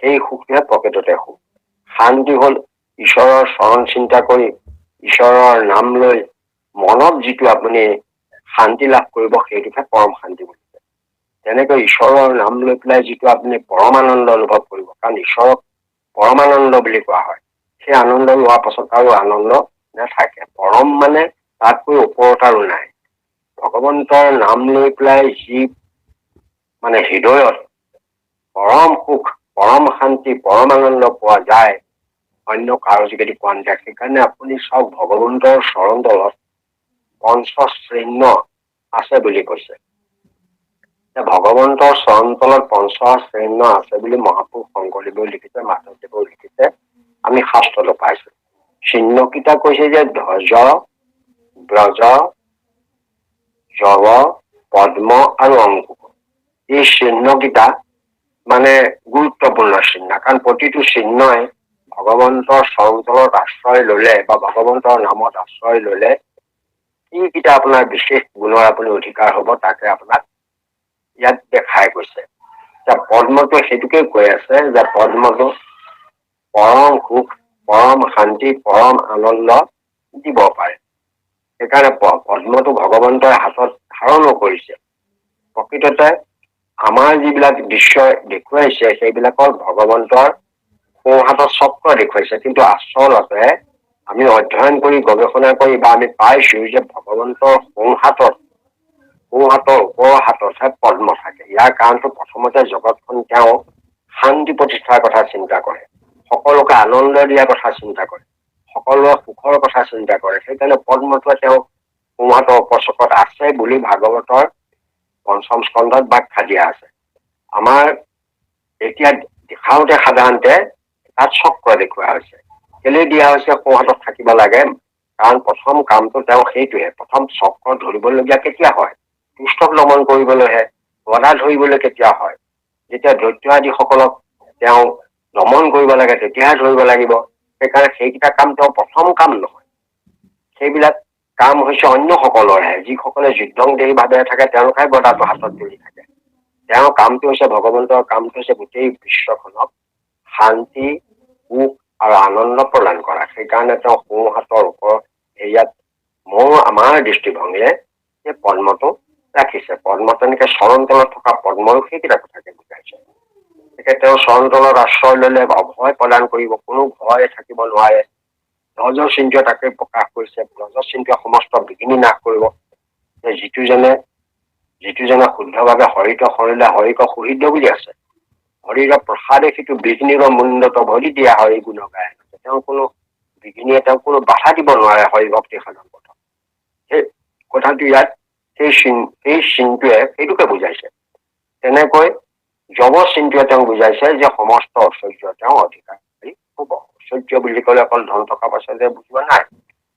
সেই সুখটোহে প্ৰকৃততে সুখ। শান্তি হল ঈশ্বৰৰ চৰণ চিন্তা কৰি ঈশ্বৰৰ নাম লৈ মনত যিটো আপুনি শান্তি লাভ কৰিব, সেইটোকে পৰম শান্তি বুলিছে। তেনেকৈ ঈশ্বৰৰ নাম লৈ পেলাই যিটো আপুনি পৰমানন্দ অনুভৱ কৰিব, কাৰণ ঈশ্বৰক পৰমানন্দ বুলি কোৱা হয়, সেই আনন্দ লোৱাৰ পাছত আৰু আনন্দ নাথাকে। পৰম মানে তাতকৈ ওপৰত আৰু নাই। ভগৱন্তৰ নাম লৈ পেলাই যি মানে হৃদয়ত পৰম সুখ পৰম শান্তি পৰম আনন্দ পোৱা যায়, অন্য কাৰো যোগেদি পোৱা নাযায়। সেইকাৰণে আপুনি চাওক, ভগৱন্তৰ চৰণ তলত পঞ্চচিহ্ন আছে বুলি কৈছে। ভগৱন্তৰ চৰণ তলত পঞ্চচিহ্ন আছে বুলি মহাপুৰুষ শংকৰদেৱেও লিখিছে, মাধৱদেৱেও লিখিছে, আমি শাস্ত্ৰতো পাইছো। চিহ্নকেইটা কৈছে যে ধ্বজ, ব্ৰজ, জৱ, পদ্ম আৰু অংকুশ। এই চিহ্নকেইটা মানে গুৰুত্বপূৰ্ণ চিহ্ন, কাৰণ প্ৰতিটো চিহ্নই ভগৱন্তৰ চৰণতলত আশ্ৰয় ললে বা ভগৱন্তৰ নামত আশ্ৰয় ললে কিটা আপোনাৰ বিশেষ গুণৰ আপুনি অধিকাৰ হব, তাকে আপোনাক ইয়াত দেখাই গৈছে। পদ্মটো সেইটোকে কৈ আছে যে পদ্মটো পৰম সুখ পৰম শান্তি পৰম আনন্দ দিব পাৰে। সেইকাৰণে পদ্মটো ভগৱন্তই হাতত ধাৰণো কৰিছে। প্ৰকৃততে আমাৰ যিবিলাক দৃশ্য দেখুৱাইছে, সেইবিলাকৰ ভগৱন্তৰ সোঁহাতত চক্ৰ দেখুৱাইছে, কিন্তু আচলতে আমি অধ্যয়ন কৰি গৱেষণা কৰি বা আমি পাইছো যে ভগৱন্তৰ সোঁহাতৰ ওপৰৰ হাততহে পদ্ম থাকে। ইয়াৰ কাৰণটো প্ৰথমতে জগতখন তেওঁ শান্তি প্ৰতিষ্ঠাৰ কথা চিন্তা কৰে, সকলোকে আনন্দ দিয়াৰ কথা চিন্তা কৰে, সকলোৰে সুখৰ কথা চিন্তা কৰে। সেইকাৰণে পদ্মটোৱে তেওঁ সোঁহাতৰ উপচকত আছে বুলি ভাগৱতৰ পঞ্চম স্কন্ধত ব্যাখ্যা দিয়া আছে। আমাৰ এতিয়া দেখাওঁতে সাধাৰণতে তাত চক্ৰ দেখুওৱা হৈছে। কেলে দিয়া হৈছে সোঁহাতত থাকিব লাগে, কাৰণ প্ৰথম কামটো তেওঁ সেইটোহে। প্ৰথম চক্ৰ ধৰিবলগীয়া কেতিয়া হয়? দুষ্টক দমন কৰিবলৈহে। গদা ধৰিবলৈ কেতিয়া হয়? যেতিয়া দৈত্য আদিসকলক তেওঁ দমন কৰিব লাগে, তেতিয়াহে ধৰিব লাগিব। সেইকাৰণে সেইকেইটা কাম তেওঁ প্ৰথম কাম নহয়, সেইবিলাক কাম হৈছে অন্য সকলৰহে। যিসকলে যুদ্ধংদেহী ভাৱেৰে থাকে, তেওঁলোকে গদাটো হাতত তুলি থাকে। তেওঁৰ কামটো হৈছে, ভগৱন্তৰ কামটো হৈছে গোটেই বিশ্বখনক শান্তি সুখ আৰু আনন্দ প্ৰদান কৰা। সেইকাৰণে তেওঁ সোঁ হাতৰ ওপৰত হেৰিয়াত আমাৰ দৃষ্টিভংগীৰে সেই পদ্মটো ৰাখিছে। পদ্ম তেনেকে চৰণ তলত থকা পদ্মৰো সেইকেইটা কথাকে বুজাইছে। গতিকে তেওঁ চৰণ তলত আশ্ৰয় ললে অভয় প্ৰদান কৰিব, কোনো ভয় থাকিব নোৱাৰে। ব্ৰজ চিন্তুৱে তাকে প্ৰকাশ কৰিছে, ব্ৰজ চিন্তুৱে সমস্ত বিঘিনি নাশ কৰিব। যিটোজনে শুদ্ধভাৱে হৰিক শৰিলে হৰিক সুহৃদ বুলি আছে। হৰিৰ প্ৰসাদে সিটো বিঘ্নিৰ মুণ্ডত ভৰি দিয়া হৰি গুণ গায়। তেওঁ কোনো বিঘিনিয়ে তেওঁক কোনো বাধা দিব নোৱাৰে হৰি ভক্তি সাধন পথ। সেই কথাটো ইয়াত সেই চিন্তুৱে সেইটোকে বুজাইছে। তেনেকৈ যৱ চিন্তুৱে তেওঁ বুজাইছে যে সমস্ত ঐশ্বৰ্য তেওঁ অধিকাৰী হব। ঐশ্বৰ্য বুলি ক'লে অকল ধন টকা পইচা যে বুজিব নাই,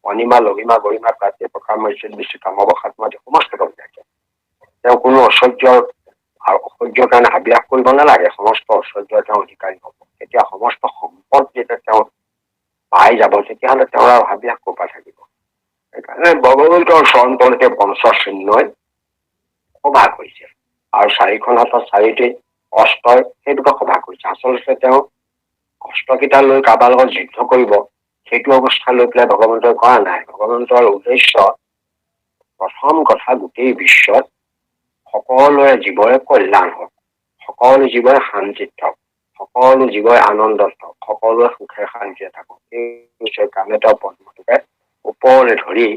অনিমা লঘিমা গৰিমা প্ৰাপ্তি প্ৰকাৰ মৰ্যাদা বিশ্ব কামবসাত সমস্তকে বুজাইছে। তেওঁ কোনো ঐশ্বৰ্যৰ কাৰণে হাবিয়াস কৰিব নালাগে, সমস্ত ঐশ্বৰ্য তেওঁ অধিকাৰী হব। তেতিয়া সমস্ত সম্পদ যেতিয়া তেওঁ পাই যাব, তেতিয়াহ'লে তেওঁৰ আৰু হাবিয়াস ক'ৰ পৰা থাকিব। সেইকাৰণে ভগৱন্তৰ চৰণ তলতে পঞ্চচিহ্নই সভা কৰিছে। আৰু চাৰিখন হাতত চাৰিটি অস্ত্ৰই সেইটোকে সভা কৰিছে। আচলতে তেওঁ অস্ত্ৰকেইটা লৈ কাৰোবাৰ লগত যুদ্ধ কৰিব, সেইটো অৱস্থা লৈ পেলাই ভগৱন্তই কৰা নাই। ভগৱন্তৰ উদ্দেশ্য প্ৰথম কথা, গোটেই বিশ্বত সকলোৰে জীৱৰে কল্যাণ হওক, সকলো জীৱৰে শান্তিত থাকক, সকলো জীৱই আনন্দত থাকক, সকলোৱে সুখে শান্তিৰে থাকক। সেই কাৰণে তেওঁ পদ্মটোকে ওপৰলৈ ধৰি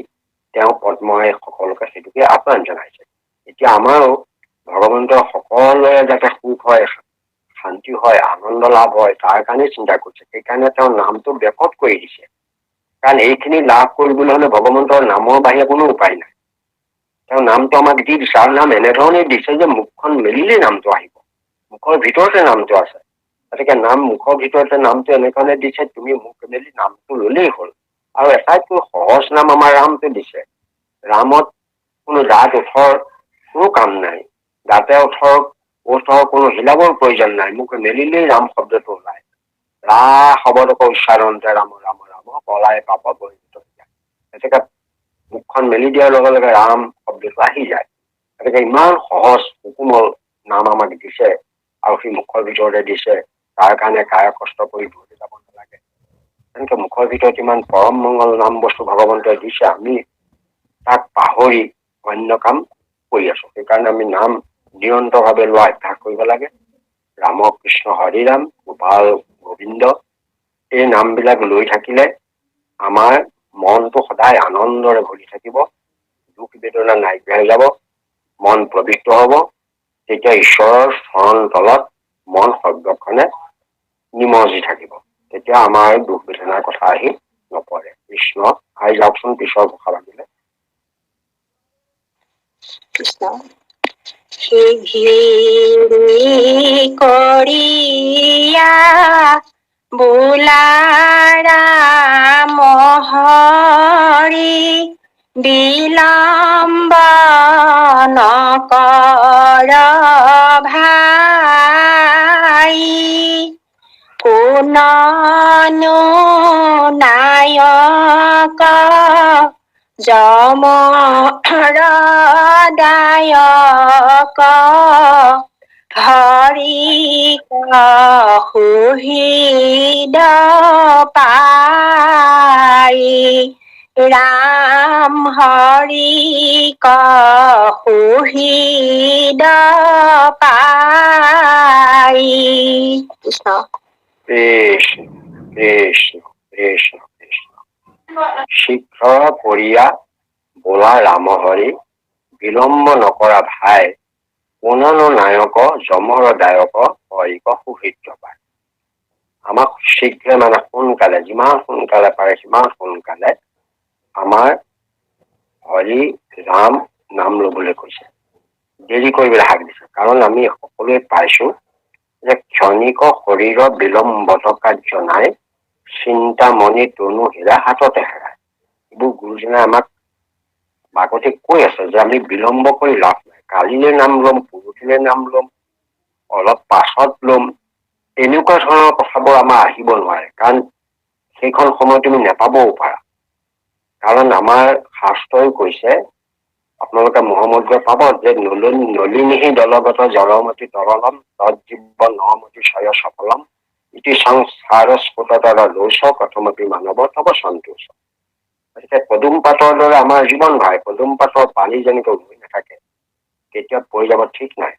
তেওঁ পদ্মই সকলোকে সেইটোকে আহ্বান জনাইছে। এতিয়া আমাৰো ভগৱন্তৰ সকলোৱে যাতে সুখ হয়, শান্তি হয়, আনন্দ লাভ হয়, তাৰ কাৰণে চিন্তা কৰিছে। সেইকাৰণে তেওঁৰ নামটো ব্যাপক কৰি দিছে। কাৰণ এইখিনি লাভ কৰিবলৈ হলে ভগৱন্তৰ নামৰ বাহিৰে কোনো উপায় নাই। তেওঁ নামটো আমাক দি দিছে, আৰু নাম এনেধৰণে দিছে যে মুখখন মেলিলেই নামটো আহিব, মুখৰ ভিতৰতে নামটো আছে। গতিকে মুখৰ ভিতৰতে নামটো এনেধৰণে দিছে, তুমি মুখ মেলি নামটো ললেই হ'ল। আৰু এটাইতকৈ সহজ নাম আমাৰ ৰামটো দিছে। ৰামত কোনো দাঁত ওঠৰ কোনো কাম নাই, দাঁতে ওঠৰ কোনো হিলাবৰ প্ৰয়োজন নাই, মুখ মেলিলেই ৰাম শব্দটো ওলায়। ৰা শব্দকৈ উচ্চাৰণতে ৰাম ৰাম ৰাম পলাই পাপ বহিত। গতিকে মুখখন মেলি দিয়াৰ লগে লগে ৰাম শব্দটো আহি যায়। গতিকে ইমান সহজ সুকোমল নাম আমাক দিছে, আৰু সি মুখৰ ভিতৰতে দিছে। তাৰ কাৰণে কায় কষ্ট কৰি ধৰি যাব নালাগে। তেনেকে মুখৰ ভিতৰত ইমান পৰম মংগল নাম বস্তু ভগৱন্তই দিছে, আমি তাক পাহৰি অন্য কাম কৰি আছো। সেইকাৰণে আমি নাম নিৰন্তৰভাৱে লোৱা অভ্যাস কৰিব লাগে। ৰাম কৃষ্ণ হৰি ৰাম গোপাল গোবিন্দ, এই নামবিলাক লৈ থাকিলে আমাৰ মনটো সদায় আনন্দৰে ভৰি থাকিব, দুখ বেদনা নাইকিয়া হৈ যাব, মন পবিত্ৰ হব। তেতিয়া ঈশ্বৰৰ চৰণ তলত মন সৰ্বক্ষণে নিমজি থাকিব। তেতিয়া আমাৰ দুখ বেদনাৰ কথা আহি নপৰে। কৃষ্ণ আহি যাওকচোন পিছৰ ভাষা লাগিলে। কৃষ্ণ শিঘিৰি কৰিয়া বোলা ৰাম হৰি বিলম্ব নকৰ ভাই পুননো নায়ক যমৰ দায়ক হৰিক সুহৃদ পাই ৰাম হৰিক সুহৃদ পাই। কৃষ্ণ কৃষ্ণ কৃষ্ণ কৃষ্ণ কৃষ্ণ। শীঘ্ৰ কৰিয়া বোলা ৰাম হৰি বিলম্ব নকৰা ভাই পুননো নায়ক যমৰ দায়ক হৰিক সুহৃদ পায়। আমাক শীঘ্ৰে মানে সোনকালে, যিমান সোনকালে পাৰে সিমান সোনকালে আমাৰ হৰি ৰাম নাম লবলৈ কৈছে, দেৰি কৰিবলৈ হাক দিছে। কাৰণ আমি সকলোৱে পাইছো যে ক্ষণিক শৰীৰৰ বিলম্বত কাৰ্য নাই, চিন্তামণি তনু হীৰা হাততে হেৰায়। এইবোৰ গুৰুজনাই আমাক বাগতে কৈ আছে যে আমি বিলম্ব কৰি লাভ নাই। কালিলৈ নাম লম, পৰহিলৈ নাম লম, অলপ পাছত লম, এনেকুৱা ধৰণৰ কথাবোৰ আমাৰ আহিব নোৱাৰে। কাৰণ সেইখন সময় তুমি নেপাবও পাৰা। কাৰণ আমাৰ শাস্ত্ৰই কৈছে, আপোনালোকে মহামন্ত্ৰ পাব যে নলিনীহি দলগত জলমতি তৰলম তৎজীৱ নমতি ছয় সফলম ইতি সংসাৰ স্ফুটতৰ দোষ কথমপি মানৱ তব সন্তোষ। গতিকে পদুম পাতৰ দৰে আমাৰ জীৱন ভাই, পদুম পাতৰ পানী যেনেকৈ ৰৈ নাথাকে, কেতিয়া পৰি যাব ঠিক নাই।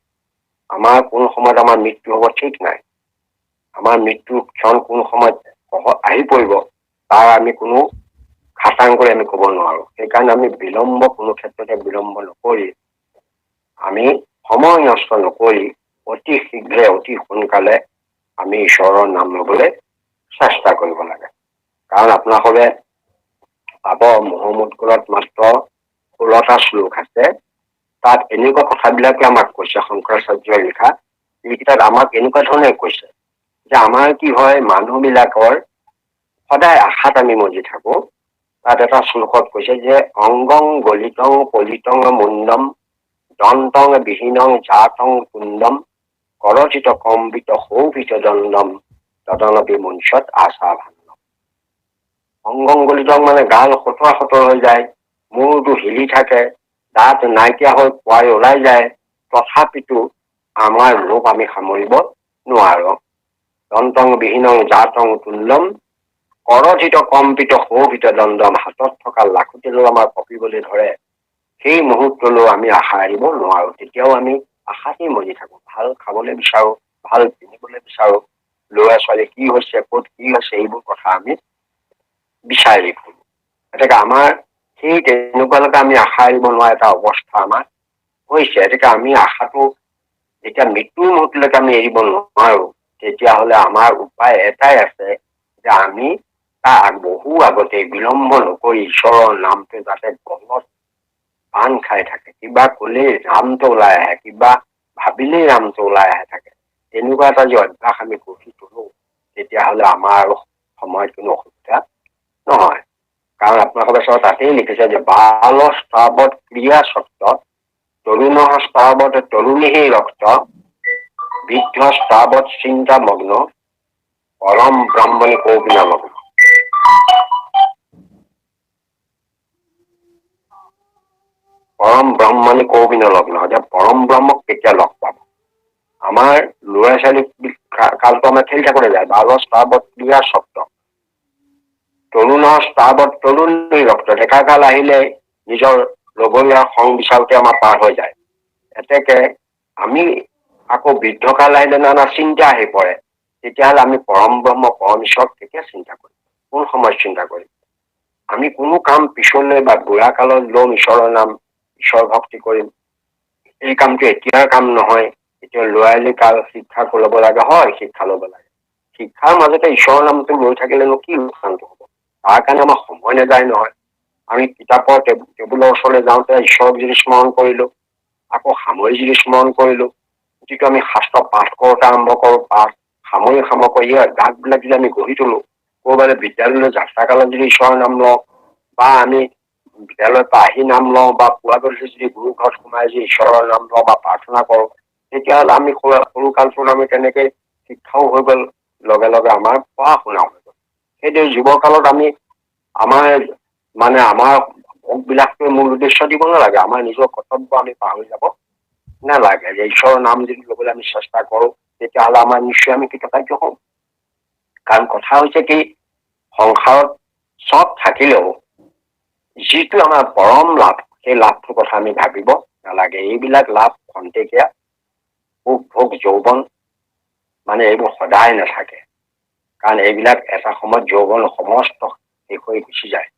আমাৰ কোন সময়ত আমাৰ মৃত্যু হ'ব ঠিক নাই। আমাৰ মৃত্যু ক্ষণ কোন সময়ত আহি পৰিব তাৰ আমি কোনো খাটাং কৰি আমি ক'ব নোৱাৰো। সেইকাৰণে আমি বিলম্ব কোনো ক্ষেত্ৰতে বিলম্ব নকৰি, আমি সময় নষ্ট নকৰি অতি শীঘ্ৰে অতি সোনকালে আমি ঈশ্বৰৰ নাম ল'বলৈ চেষ্টা কৰিব লাগে। কাৰণ আপোনালোকে পাব মহামুদ্গলত মাত্ৰ 16টা শ্লোক আছে। তাত এনেকুৱা কথাবিলাকে আমাক কৈছে, শংকৰাচাৰ্যই লিখা এইকেইটাত আমাক এনেকুৱা ধৰণে কৈছে যে আমাৰ কি হয়, মানুহ বিলাকৰ সদায় আশাত আমি মজি থাকো। তাত এটা শ্লোকত কৈছে যে অংগং গলিতং পলিতং মুণ্ডম দন্তং বিহীনং জাতং কুণ্ডম কৰচিত কম্বিত শোভিত দণ্ডম তদনপি মঞ্চত আশা ভাণ্ডম। অংগং গলিতং মানে গাল সতৰা সতৰ হৈ যায়, মূৰটো হিলি থাকে, দাঁত নাইকিয়া হৈ পুৱাই ওলাই যায়, তথাপিতো আমাৰ ৰূপ আমি সামৰিব নোৱাৰো। দন্তং বিহীনং জাতং তুণ্ডম কৰচিত কম্পিত শোভিত দণ্ডম। হাতত থকা লাখুটিলেও আমাৰ কঁপিবলৈ ধৰে, সেই মুহূৰ্তলৈও আমি আশা এৰিব নোৱাৰো। তেতিয়াও আমি আশাতেই মজি থাকো। ভাল খাবলৈ বিচাৰো, ভাল পিন্ধিবলৈ বিচাৰো, ল'ৰা ছোৱালী কি হৈছে, ক'ত কি হৈছে, এইবোৰ কথা আমি বিচাৰি ফুৰো। গতিকে আমাৰ সেই তেনেকুৱালৈকে আমি আশা এৰিব নোৱাৰা এটা অৱস্থা আমাৰ হৈছে। গতিকে আমি আশাটো যেতিয়া মৃত্যুৰ মুহূৰ্তলৈকে আমি এৰিব নোৱাৰো, তেতিয়াহ'লে আমাৰ উপায় এটাই আছে যে আমি তাৰ বহু আগতে বিলম্ব নকৰি ঈশ্বৰৰ নামটো যাতে গলত পান খাই থাকে, কিবা ক'লেই ৰামটো ওলাই আহে, কিবা ভাবিলেই ৰামটো ওলাই আহে থাকে, তেনেকুৱা এটা যে অভ্যাস আমি গঢ়ি তোলো, তেতিয়াহ'লে আমাৰ সময়ত কোনো অসুবিধা নহয়। কাৰণ আপোনালোকৰ ওচৰত তাতেই লিখিছে যে বাল স্তাৱত ক্ৰিয়া সত্য তৰুণ স্তাৱত তৰুণীহি ৰক্ত বৃদ্ধ স্তাৱত চিন্তা মগ্ন পৰম ব্ৰহ্মণি কৌপিনা মগ্ন। পৰম ব্ৰহ্মণি কৌপিনা লগ্ন, যে পৰম ব্ৰহ্মক কেতিয়া লগ পাব। আমাৰ ল'ৰা ছোৱালী কালটো আমাৰ খেলি থাকোঁতে যায়। বাল স্তাৱত ক্ৰিয়া সত্য তৰুণ স্তাৱত তৰুণী ৰক্ত, ডেকা কাল আহিলে নিজৰ লগৰীয়া সং বিচাৰোতে আমাৰ পাৰ হৈ যায়। এতেকে আমি আকৌ বৃদ্ধকাল আহিলে নানা চিন্তা আহি পৰে। তেতিয়াহ'লে আমি পৰম ব্ৰহ্ম পৰম ঈশ্বৰক কেতিয়া চিন্তা কৰিম, কোন সময়ত চিন্তা কৰিম। আমি কোনো কাম পিছলৈ বা বুঢ়া কালত ল'ম ঈশ্বৰৰ নাম, ঈশ্বৰ ভক্তি কৰিম, এই কামটো এতিয়াৰ কাম নহয়। এতিয়া ল'ৰালি কাল শিক্ষা ল'ব লাগে, হয় শিক্ষা ল'ব লাগে। শিক্ষাৰ মাজতে ঈশ্বৰৰ নামটো লৈ থাকিলেনো কি লোকচানটো হ'ব। তাৰ কাৰণে আমাৰ সময় নাযায় নহয়। আমি কিতাপৰ টেবুলৰ ওচৰলৈ যাওঁতে ঈশ্বৰক যদি স্মৰণ কৰিলো, আকৌ সামৰি যদি স্মৰণ কৰিলো, যিটো আমি শাস্ত্ৰ পাঠ কৰোঁতে আৰম্ভ কৰো, পাঠ সামৰি কৰি এই অভ্যাসবিলাক যদি আমি গঢ়ি তোলো, ক'ৰবালে বিদ্যালয়লৈ যাত্ৰা কালত যদি ঈশ্বৰৰ নাম লওঁ, বা আমি বিদ্যালয়ৰ পৰা আহি নাম লওঁ, বা পুৱা গধূলি যদি গুৰু ঘৰত সোমাই যদি ঈশ্বৰৰ নাম লওঁ বা প্ৰাৰ্থনা কৰো, তেতিয়াহ'লে আমি সৰু কালটোত আমি তেনেকে শিক্ষাও হৈ গ'ল, লগে লগে আমাৰ পঢ়া শুনাও হৈ গ'ল। সেইটো যুৱকালত আমি আমাৰ আমাৰ বিলাকটোৱে মূল উদ্দেশ্য দিব নালাগে। আমাৰ নিজৰ কৰ্তব্য আমি পাহৰি যাব নালাগে। যে ঈশ্বৰৰ নাম যদি ল'বলৈ আমি চেষ্টা কৰো, তেতিয়াহ'লে আমাৰ নিশ্চয় আমি কৃতকাৰ্য হম। কাৰণ কথা হৈছে কি, সংসাৰত চব থাকিলেও যিটো আমাৰ পৰম লাভ, সেই লাভটোৰ কথা আমি ভাবিব নালাগে। এইবিলাক লাভ খন্তেকীয়া, সুখ ভোগ যৌৱন এইবোৰ সদায় নাথাকে। কাৰণ এইবিলাক এটা সময়ত যৌৱন সমস্ত শেষ হৈ গুচি যায়,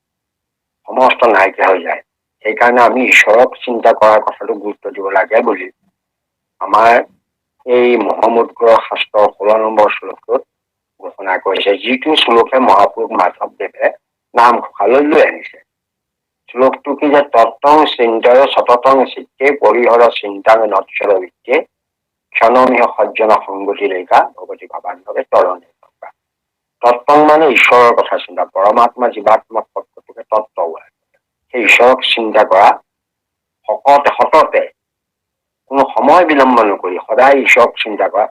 সমস্ত নাইকিয়া হৈ যায়। সেইকাৰণে আমি ঈশ্বৰক চিন্তা কৰাৰ কথাটো গুৰুত্ব দিব লাগে বুলি আমাৰ এই মহামুদ্ৰ শাস্ত্ৰৰ 16 নম্বৰ শ্লোকটোত ঘোষণা কৰিছে, যিটো শ্লোকে মহাপুৰুষ মাধৱদেৱে নামঘোষালৈ লৈ আনিছে। শ্লোকটো কি যে তত্ত্বং চিন্তয় সততং চিত্তে পৰিহৰ চিন্তাং নৎসৰ বিত্তে ক্ষণমিহ সজ্জন সংগতি ৰেখা ভগৱতী ভাৱান্নৱে তৰণে থকা। তত্ত্বং মানে ঈশ্বৰৰ কথা চিন্তা, পৰমাত্মা জীৱাত্মক তত্ত্বটোকে তত্ত্ব হয়। সেই ঈশ্বৰক চিন্তা কৰা সততে, কোনো সময় বিলম্ব নকৰি সদায় ঈশ্বৰক চিন্তা কৰা।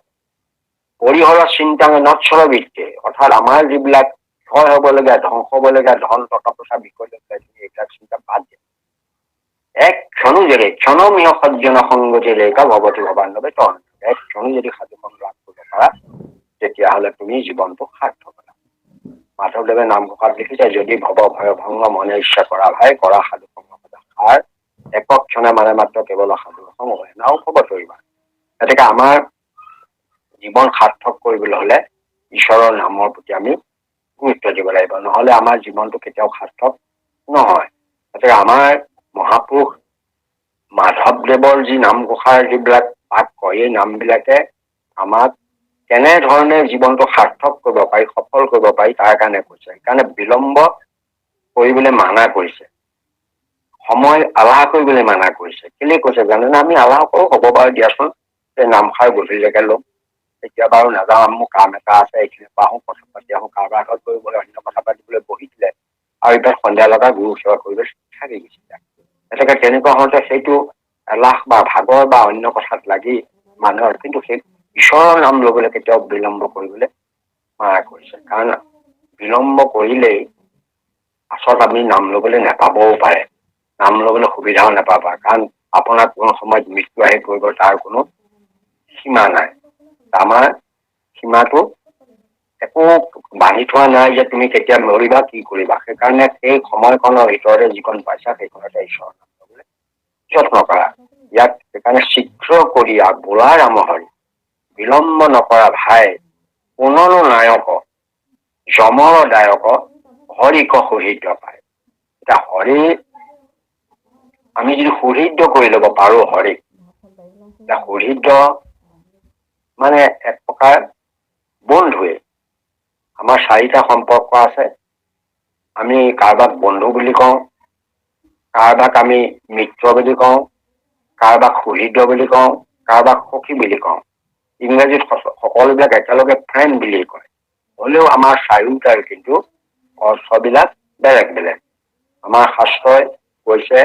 পৰিহৰ চিন্তাং নৎসৰ বিত্তে, অৰ্থাৎ আমাৰ যিবিলাক ক্ষয় হ'বলগীয়া, ধ্বংস হ'বলগীয়া ধন টকা পইচা বিষয় এইবিলাক চিন্তা বাদ দিয়ে। এক ক্ষণো যদি ক্ষণমিহ সজ্জন সংগতি ৰেখা ভগৱতী ভাৱান্নৱে তৰণে, এক ক্ষণো যদি সাধুখন লাভ কৰিব পাৰা, তেতিয়াহ'লে তুমি জীৱনটো সাৰ্থক হ'লা। মাধৱদেৱে নামঘোষাত লিখিছে, যদি ভৱ ভয় ভংগ মনে ইচ্ছা কৰা ভাই কৰা সাধু সাৰ একক ক্ষণে মানে মাত্ৰ কেৱল সাধু সময় নাও খবৰ কৰিবা। গতিকে আমাৰ জীৱন সাৰ্থক কৰিবলৈ হলে ঈশ্বৰৰ নামৰ প্ৰতি আমি গুৰুত্ব দিব লাগিব, নহলে আমাৰ জীৱনটো কেতিয়াও সাৰ্থক নহয়। গতিকে আমাৰ মহাপুৰুষ মাধৱদেৱৰ যি নামঘোষাৰ যিবিলাক বাক্য, এই নামবিলাকে আমাক কেনেধৰণে জীৱনটো সাৰ্থক কৰিব পাৰি, সফল কৰিব পাৰি তাৰ কাৰণে কৈছে। সেইকাৰণে বিলম্ব কৰিবলৈ মানা কৰিছে, সময় আলাহ কৰিবলৈ মানা কৰিছে। কেলে কৈছে জানেনে? আমি আলাহ কৰো, হ'ব বাৰু দিয়াচোন, এই নামষাৰ গধূলিলৈকে ল'ম, এতিয়া বাৰু নাযাওঁ, মোৰ কাম এটা আছে, এইখিনি পাওঁ, কথা পাতি আহোঁ, কাৰোবাৰ আগত কৰিবলৈ অন্য কথা পাতিবলৈ বহি দিলে আৰু এতিয়া সন্ধিয়া লগা গুৰু সেৱা কৰিবলৈ থাকি গৈছিলে। গতিকে তেনেকুৱা হওঁতে সেইটো এলাহ বা ভাগৰ বা অন্য কথাত লাগি মানুহৰ, কিন্তু সেই ঈশ্বৰৰ নাম ল'বলৈ কেতিয়াও বিলম্ব কৰিবলৈ মানা কৰিছে। কাৰণ বিলম্ব কৰিলেই পাছত আমি নাম ল'বলৈ নাপাবও পাৰে, নাম ল'বলৈ সুবিধাও নাপাবা। কাৰণ আপোনাৰ কোনো সময়ত মৃত্যু আহি পৰিব, তাৰ কোনো সীমা নাই। আমাৰ সীমাটো একো বান্ধি থোৱা নাই যে তুমি কেতিয়া মৰিবা, কি কৰিবা। সেইকাৰণে সেই সময়কণৰ ভিতৰতে যিকণ পাইছা সেইখনতে ঈশ্বৰৰ নাম ল'বলৈ যত্ন কৰা। ইয়াক সেইকাৰণে শীঘ্ৰ কৰি বোলা ৰাম হৰি, বিলম্ব নকৰা ভাই, পুনৰো নায়ক যমৰ দায়ক হৰিক সুহৃদ পায়। এতিয়া হৰি আমি যদি সুহৃদ কৰি ল'ব পাৰো হৰিক, এতিয়া সুহৃদ মানে এক প্ৰকাৰ বন্ধুৱে। আমাৰ 4টা সম্পৰ্ক আছে। আমি কাৰোবাক বন্ধু বুলি কওঁ, কাৰোবাক আমি মিত্ৰ বুলি কওঁ, কাৰোবাক সুহৃদ বুলি কওঁ, কাৰোবাক সখী বুলি কওঁ। ইংৰাজীত সকলোবিলাক একেলগে ফ্ৰেণ্ড বুলি কয়। হলেও আমাৰ 4টাৰ কিন্তু অৰ্থবিলাক বেলেগ বেলেগ। আমাৰ শাস্ত্ৰই কৈছে,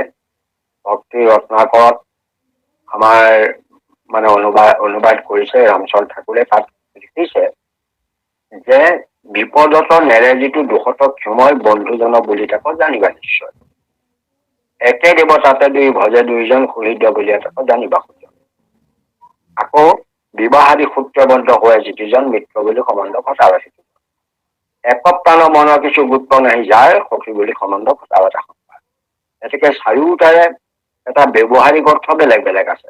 ভক্তি ৰত্নাকৰত আমাৰ মানে অনুবাদ কৰিছে ৰামচন্দ্ৰ ঠাকুৰে, তাত লিখিছে যে বিপদত নেৰে যিটো দুখত ক্ষময় বন্ধুজন বুলি তাক জানিবা নিশ্চয়। একে দেৱতাতে দুই ভজে দুইজন সুহৃদ বুলি তাক জানিবা সুজন। আকৌ বিবাহাদি সূত্ৰবদ্ধ হৈ যিজন মিত্ৰ বুলি সম্বন্ধ ঘটা ৰাখিব। একপ্ৰাণ মনৰ কিছু গুৰুত্ব নাহি যাৰ সখী বুলি সম্বন্ধ ঘটা এটা সংবাদ। গতিকে 4টাৰে এটা ব্যৱহাৰিক অৰ্থ বেলেগ বেলেগ আছে।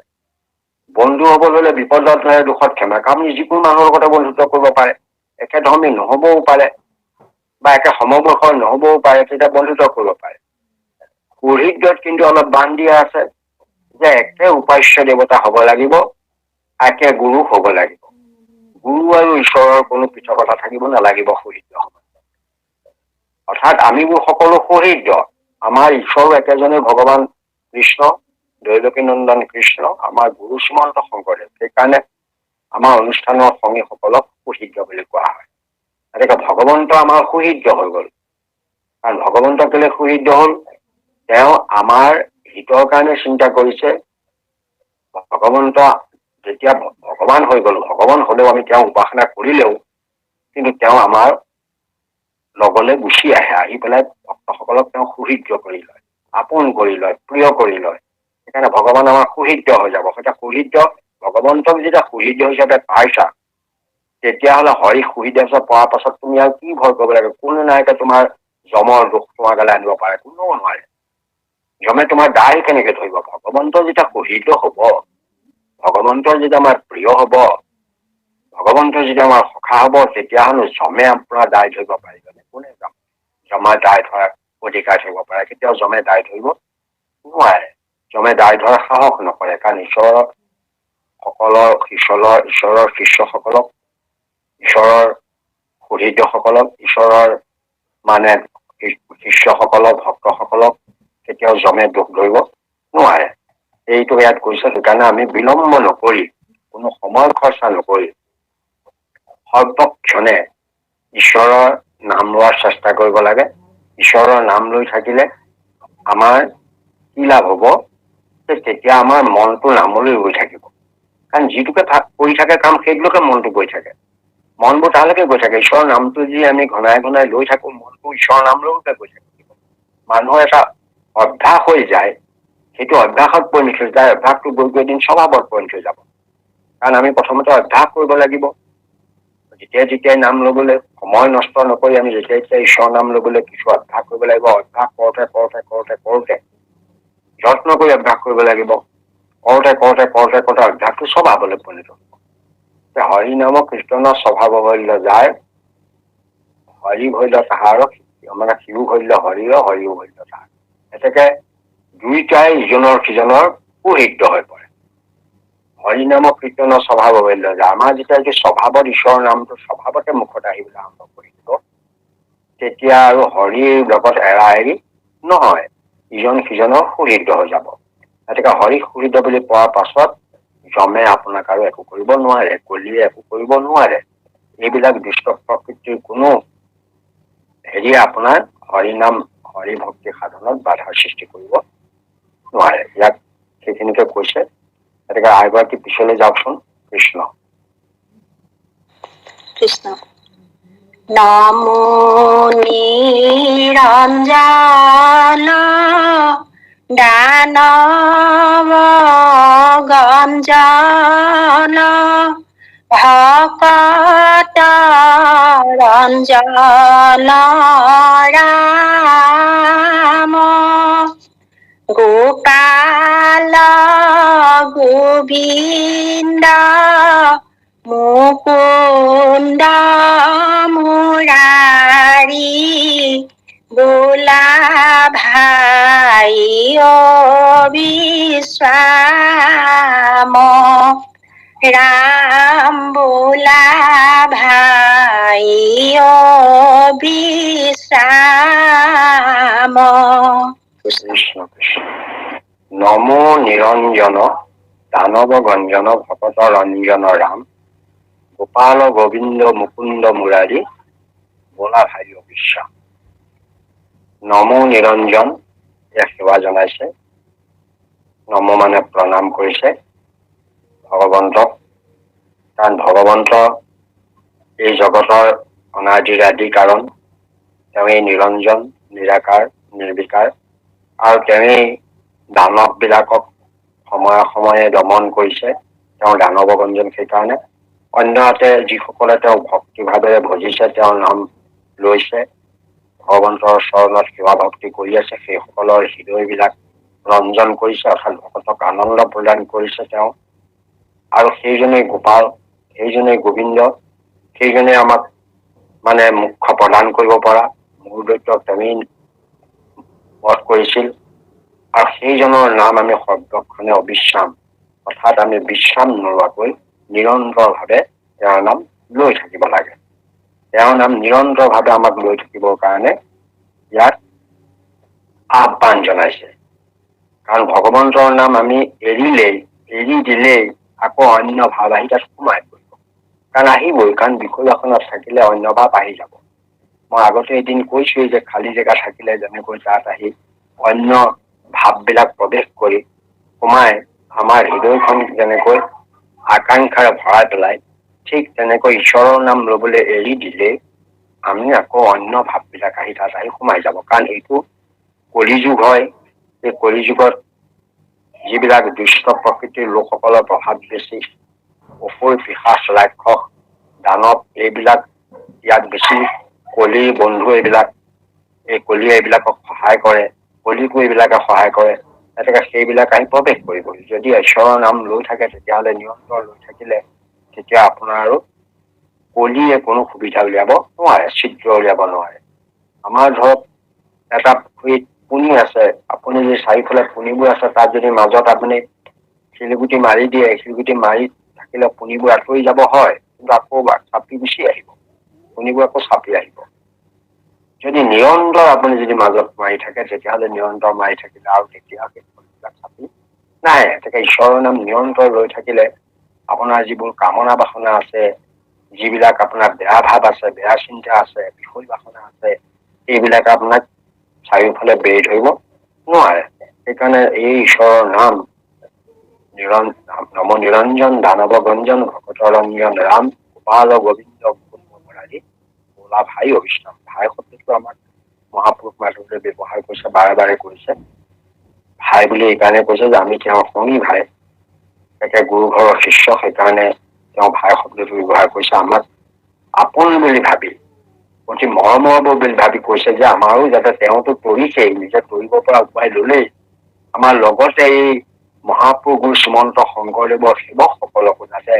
বন্ধু হবলৈ হলে বিপদত নেৰে দুখত ক্ষমা, আপুনি যিকোনো মানুহৰ লগতে বন্ধুত্ব কৰিব পাৰে, একে ধৰ্মী নহবও পাৰে বা একে সমবয়সৰ নহবও পাৰে, তেতিয়া বন্ধুত্ব কৰিব পাৰে। সুহৃদত কিন্তু অলপ বান দিয়া আছে যে একে উপাস্য দেৱতা হব লাগিব, একে গুৰু হব লাগিব। গুৰু আৰু ঈশ্বৰৰ কোনো পৃথকতা থাকিব নালাগিব সুহৃদ সমাজত। অৰ্থাৎ আমিবোৰ সকলো সুহৃদ, আমাৰ ঈশ্বৰৰ একেজনে ভগৱান কৃষ্ণ, দৈৱকী নন্দন কৃষ্ণ, আমাৰ গুৰু শ্ৰীমন্ত শংকৰদেৱ। সেইকাৰণে আমাৰ অনুষ্ঠানৰ সংগীসকলক সুহৃদ বুলি কোৱা হয়। গতিকে ভগৱন্ত আমাৰ সুহৃদ হৈ গল। কাৰণ ভগৱন্ত কেলে সুহৃদ হল? তেওঁ আমাৰ হিতৰ কাৰণে চিন্তা কৰিছে। ভগৱন্ত যেতিয়া ভগৱান হৈ গল, ভগৱান হলেও আমি তেওঁ উপাসনা কৰিলেও কিন্তু তেওঁ আমাৰ লগলৈ গুচি আহে, আহি পেলাই ভক্তসকলক তেওঁ সুহৃদ কৰি লয়, আপোন কৰি লয়, প্ৰিয় কৰি লয়। সেইকাৰণে ভগৱান আমাৰ সুহৃদ হৈ যাব। সেইটা সুহৃদ, ভগৱন্তক যেতিয়া সুহৃদ হিচাপে পাইছা, তেতিয়াহ'লে হৰি সুহৃদ হিচাপে পোৱাৰ পাছত তুমি আৰু কি ভয় কৰিব লাগে? কোনো নাই তোমাৰ যমৰ দুখ তোমাৰ গালে আনিব পাৰে, কোনেও নোৱাৰে। যমে তোমাৰ দায় কেনেকে ধৰিব? ভগৱন্ত যেতিয়া সুহৃদ হব, ভগৱন্তৰ যেতিয়া আমাৰ প্ৰিয় হব, ভগৱন্তৰ যেতিয়া আমাৰ সখা হব, তেতিয়াহ'লে যমে আপোনাৰ দায় ধৰিব পাৰিবনে? কোনে জমাৰ দায় ধৰাৰ অধিকাৰ ধৰিব পাৰে? কেতিয়াও যমে দায় ধৰিব নোৱাৰে। যমে দায় ধৰাৰ সাহস নকৰে। কাৰণ ঈশ্বৰৰ শিষ্যসকলক, ঈশ্বৰৰ সুহৃদসকলক, ঈশ্বৰৰ মানে শিষ্যসকলক, ভক্তসকলক কেতিয়াও যমে দুখ ধৰিব নোৱাৰে। এইটো ইয়াত কৈছে। সেইকাৰণে আমি বিলম্ব নকৰি, কোনো সময় খৰচা নকৰি সৰ্বক্ষণে ঈশ্বৰৰ নাম লোৱাৰ চেষ্টা কৰিব লাগে। ঈশ্বৰৰ নাম লৈ থাকিলে আমাৰ কি লাভ হব? তেতিয়া আমাৰ মনটো নামলৈ গৈ থাকিব। কাৰণ যিটোকে কৰি থাকে কাম, সেইটোকে মনটো গৈ থাকে। মনবোৰ তালৈকে গৈ থাকে। ঈশ্বৰৰ নামটো যি আমি ঘনাই ঘনাই লৈ থাকো, মনটো ঈশ্বৰৰ নাম লৈকে গৈ থাকিব। মানুহৰ এটা অভ্যাস হৈ যায়, সেইটো অভ্যাসত পৰিণত হৈ যায়। অভ্যাসটো গৈ গৈ এদিন স্বভাৱত পৰিণত হৈ যাব। কাৰণ আমি প্ৰথমতে অভ্যাস কৰিব লাগিব। যেতিয়াই নাম ল'বলৈ সময় নষ্ট নকৰি আমি যেতিয়া ঈশ্বৰৰ নাম ল'বলৈ কিছু অভ্যাস কৰিব লাগিব। অভ্যাস কৰোঁতে যত্ন কৰি অভ্যাস কৰিব লাগিব। কৰোঁতে অভ্যাসটো স্বভাৱলৈ পৰিণত হ'ব। হৰি নাম কীৰ্তনৰ স্বভাৱ হৈল যায়, হৰি হৈল তাহাৰ মানে শিও হৈল হৰিৰ, হৰিও হৈল তাহাৰ। এতেকে দুইটাই ইজনৰ সিজনৰ সুহৃদ হৈ পৰে। হৰি নাম কীৰ্তনৰ স্বভাৱ হৈল যায়। আমাৰ যেতিয়া স্বভাৱত ঈশ্বৰৰ নামটো স্বভাৱতে মুখত আহিবলৈ আৰম্ভ কৰি দিব, তেতিয়া আৰু হৰিৰ লগত এৰা এৰি নহয়, ইজন সিজনৰ সুহৃদ হৈ যাব। গতিকে হৰি সুহৃদ বুলি পোৱাৰ পাছত যমে আপোনাক আৰু একো কৰিব নোৱাৰে, কলিয়ে একো কৰিব নোৱাৰে। এইবিলাক দুষ্ট প্ৰকৃতিৰ কোনো হেৰিয়ে আপোনাৰ হৰিনাম হৰি ভক্তি সাধনত বাধাৰ সৃষ্টি কৰিব নোৱাৰে। ইয়াক সেইখিনিকে কৈছে। গতিকে আগবাৰ পিছলৈ যাওকচোন। কৃষ্ণ কৃষ্ণ। নমো নিৰঞ্জন দানৱ গঞ্জন ভকত ৰঞ্জন ৰাম গোপাল গোবিন্দ মুকুন্দ মুৰাৰী বোলা ভাই বিশ্ৰাম ৰাম বোলা ভাই বিশ্ৰাম। কৃষ্ণ কৃষ্ণ। নমো নিৰঞ্জন দানৱ গঞ্জন ভকত ৰঞ্জন ৰাম গোপাল গোবিন্দ মুকুন্দ মুৰাৰী বোলা ভাই বিশ্ৰাম। নমো নিৰঞ্জন, ইয়াক সেৱা জনাইছে। নম মানে প্ৰণাম কৰিছে ভগৱন্তক। কাৰণ ভগৱন্ত এই জগতৰ অনাদিৰ আদি কাৰণ। তেওঁ এই নিৰঞ্জন, নিৰাকাৰ, নিৰ্বিকাৰ, আৰু তেওঁ দানৱ বিলাকক সময়ে সময়ে দমন কৰিছে। তেওঁ দানৱ গঞ্জন সেইকাৰণে। অন্যহাতে যিসকলে তেওঁ ভক্তি ভাৱেৰে ভজিছে, তেওঁৰ নাম লৈছে, ভগৱন্তৰ চৰণত সেৱা ভক্তি কৰি আছে, সেইসকলৰ হৃদয়বিলাক ৰঞ্জন কৰিছে, অৰ্থাৎ ভকতক আনন্দ প্ৰদান কৰিছে তেওঁ। আৰু সেইজনেই গোপাল, সেইজনেই গোবিন্দ, সেইজনে আমাক মানে মুখ্য প্ৰদান কৰিব পৰা মূল দৈত্যক তেওঁ বধ কৰিছিল। আৰু সেইজনৰ নাম আমি সৰ্বক্ষণে অবিশ্ৰাম, অৰ্থাৎ আমি বিশ্ৰাম নোলোৱাকৈ নিৰন্তৰ ভাৱে তেওঁৰ নাম লৈ থাকিব লাগে। তেওঁৰ নাম নিৰন্তৰ ভাৱে আমাক লৈ থাকিবৰ কাৰণে ইয়াত আহ্বান জনাইছে। কাৰণ ভগৱন্তৰ নাম আমি এৰি দিলেই আকৌ অন্য ভাৱ আহি তাত সোমাই পৰিব। কাৰণ আহিবই, কাৰণ বিষয় এখনত থাকিলে অন্য ভাৱ আহি যাব। মই আগতে এদিন কৈছোৱেই যে খালী জেগা থাকিলে যেনেকৈ তাত আহি অন্য ভাৱবিলাক প্ৰৱেশ কৰি সোমাই আমাৰ হৃদয়খন যেনেকৈ আকাংক্ষাৰে ভৰাই পেলাই, ঠিক তেনেকৈ ঈশ্বৰৰ নাম লবলৈ এৰি দিলে আমি আকৌ অন্য ভাৱবিলাক আহি তাত আহি সোমাই যাব। কাৰণ এইটো কলিযুগ হয়। এই কলিযুগত যিবিলাক দুষ্ট প্ৰকৃতিৰ লোকসকলৰ প্ৰভাৱ বেছি, অসুৰ পিশাচ ৰাক্ষস দানৱ এইবিলাক ইয়াত বেছি। কলিৰ বন্ধু এইবিলাক, এই কলিয়ে এইবিলাকক সহায় কৰে, কলিকো এইবিলাকে সহায় কৰে। গতিকে সেইবিলাক আহি প্ৰৱেশ কৰিব। যদি ঈশ্বৰৰ নাম লৈ থাকে তেতিয়াহ'লে নিৰন্তৰ লৈ থাকিলে তেতিয়া আপোনাৰ আৰু কলিয়ে কোনো সুবিধা উলিয়াব নোৱাৰে, ছিদ্ৰ উলিয়াব নোৱাৰে। আমাৰ ধৰক এটা পুখুৰীত পুনি আছে, আপুনি যদি চাৰিওফালে পুনিবোৰ আছে, তাত যদি মাজত আপুনি শিলগুটি মাৰি দিয়ে, শিলগুটি মাৰি থাকিলে পুনিবোৰ আঁতৰি যাব হয়, কিন্তু আকৌ চাপি গুচি আহিব, পুনিবোৰ আকৌ চাপি আহিব। যদি নিৰন্তৰ আপুনি যদি মাজত মাৰি থাকে তেতিয়াহ'লে নিৰন্তৰ মাৰি থাকিলে আৰু তেতিয়া সেই পুনিবিলাক চাপি নাই। গতিকে ঈশ্বৰৰ নাম নিৰন্তৰ লৈ থাকিলে আপোনাৰ যিবোৰ কামনা বাসনা আছে, যিবিলাক আপোনাৰ বেয়া ভাৱ আছে, বেয়া চিন্তা আছে, বিষয় বাসনা আছে, এইবিলাক আপোনাক চাৰিওফালে বেৰি ধৰিব নোৱাৰে। সেইকাৰণে এই ঈশ্বৰৰ নাম নম নিৰঞ্জন দানৱ গঞ্জন ভকত ৰঞ্জন ৰাম গোপাল গোবিন্দ মুৰাৰী বোলা ভাই অবিশ্ৰাম। ভাই শব্দটো আমাক মহাপুৰুষ মাধৱে ব্যৱহাৰ কৰিছে, বাৰে বাৰে কৰিছে। ভাই বুলি এইকাৰণে কৈছে যে আমি তেওঁৰ শনি ভাই, তাকে গুৰু ঘৰৰ শিষ্য, সেইকাৰণে তেওঁ ভাই শব্দটো ব্যৱহাৰ কৰিছে। আমাক আপোন বুলি ভাবি, অতি মৰমৰ বুলি ভাবি কৈছে যে আমাৰো যাতে তেওঁতো তৰিছেই, নিজে তৰিব পৰা উপায় ললেই, আমাৰ লগতে এই মহাপুৰুষ শ্ৰীমন্ত শংকৰদেৱৰ সেৱকসকলকো যাতে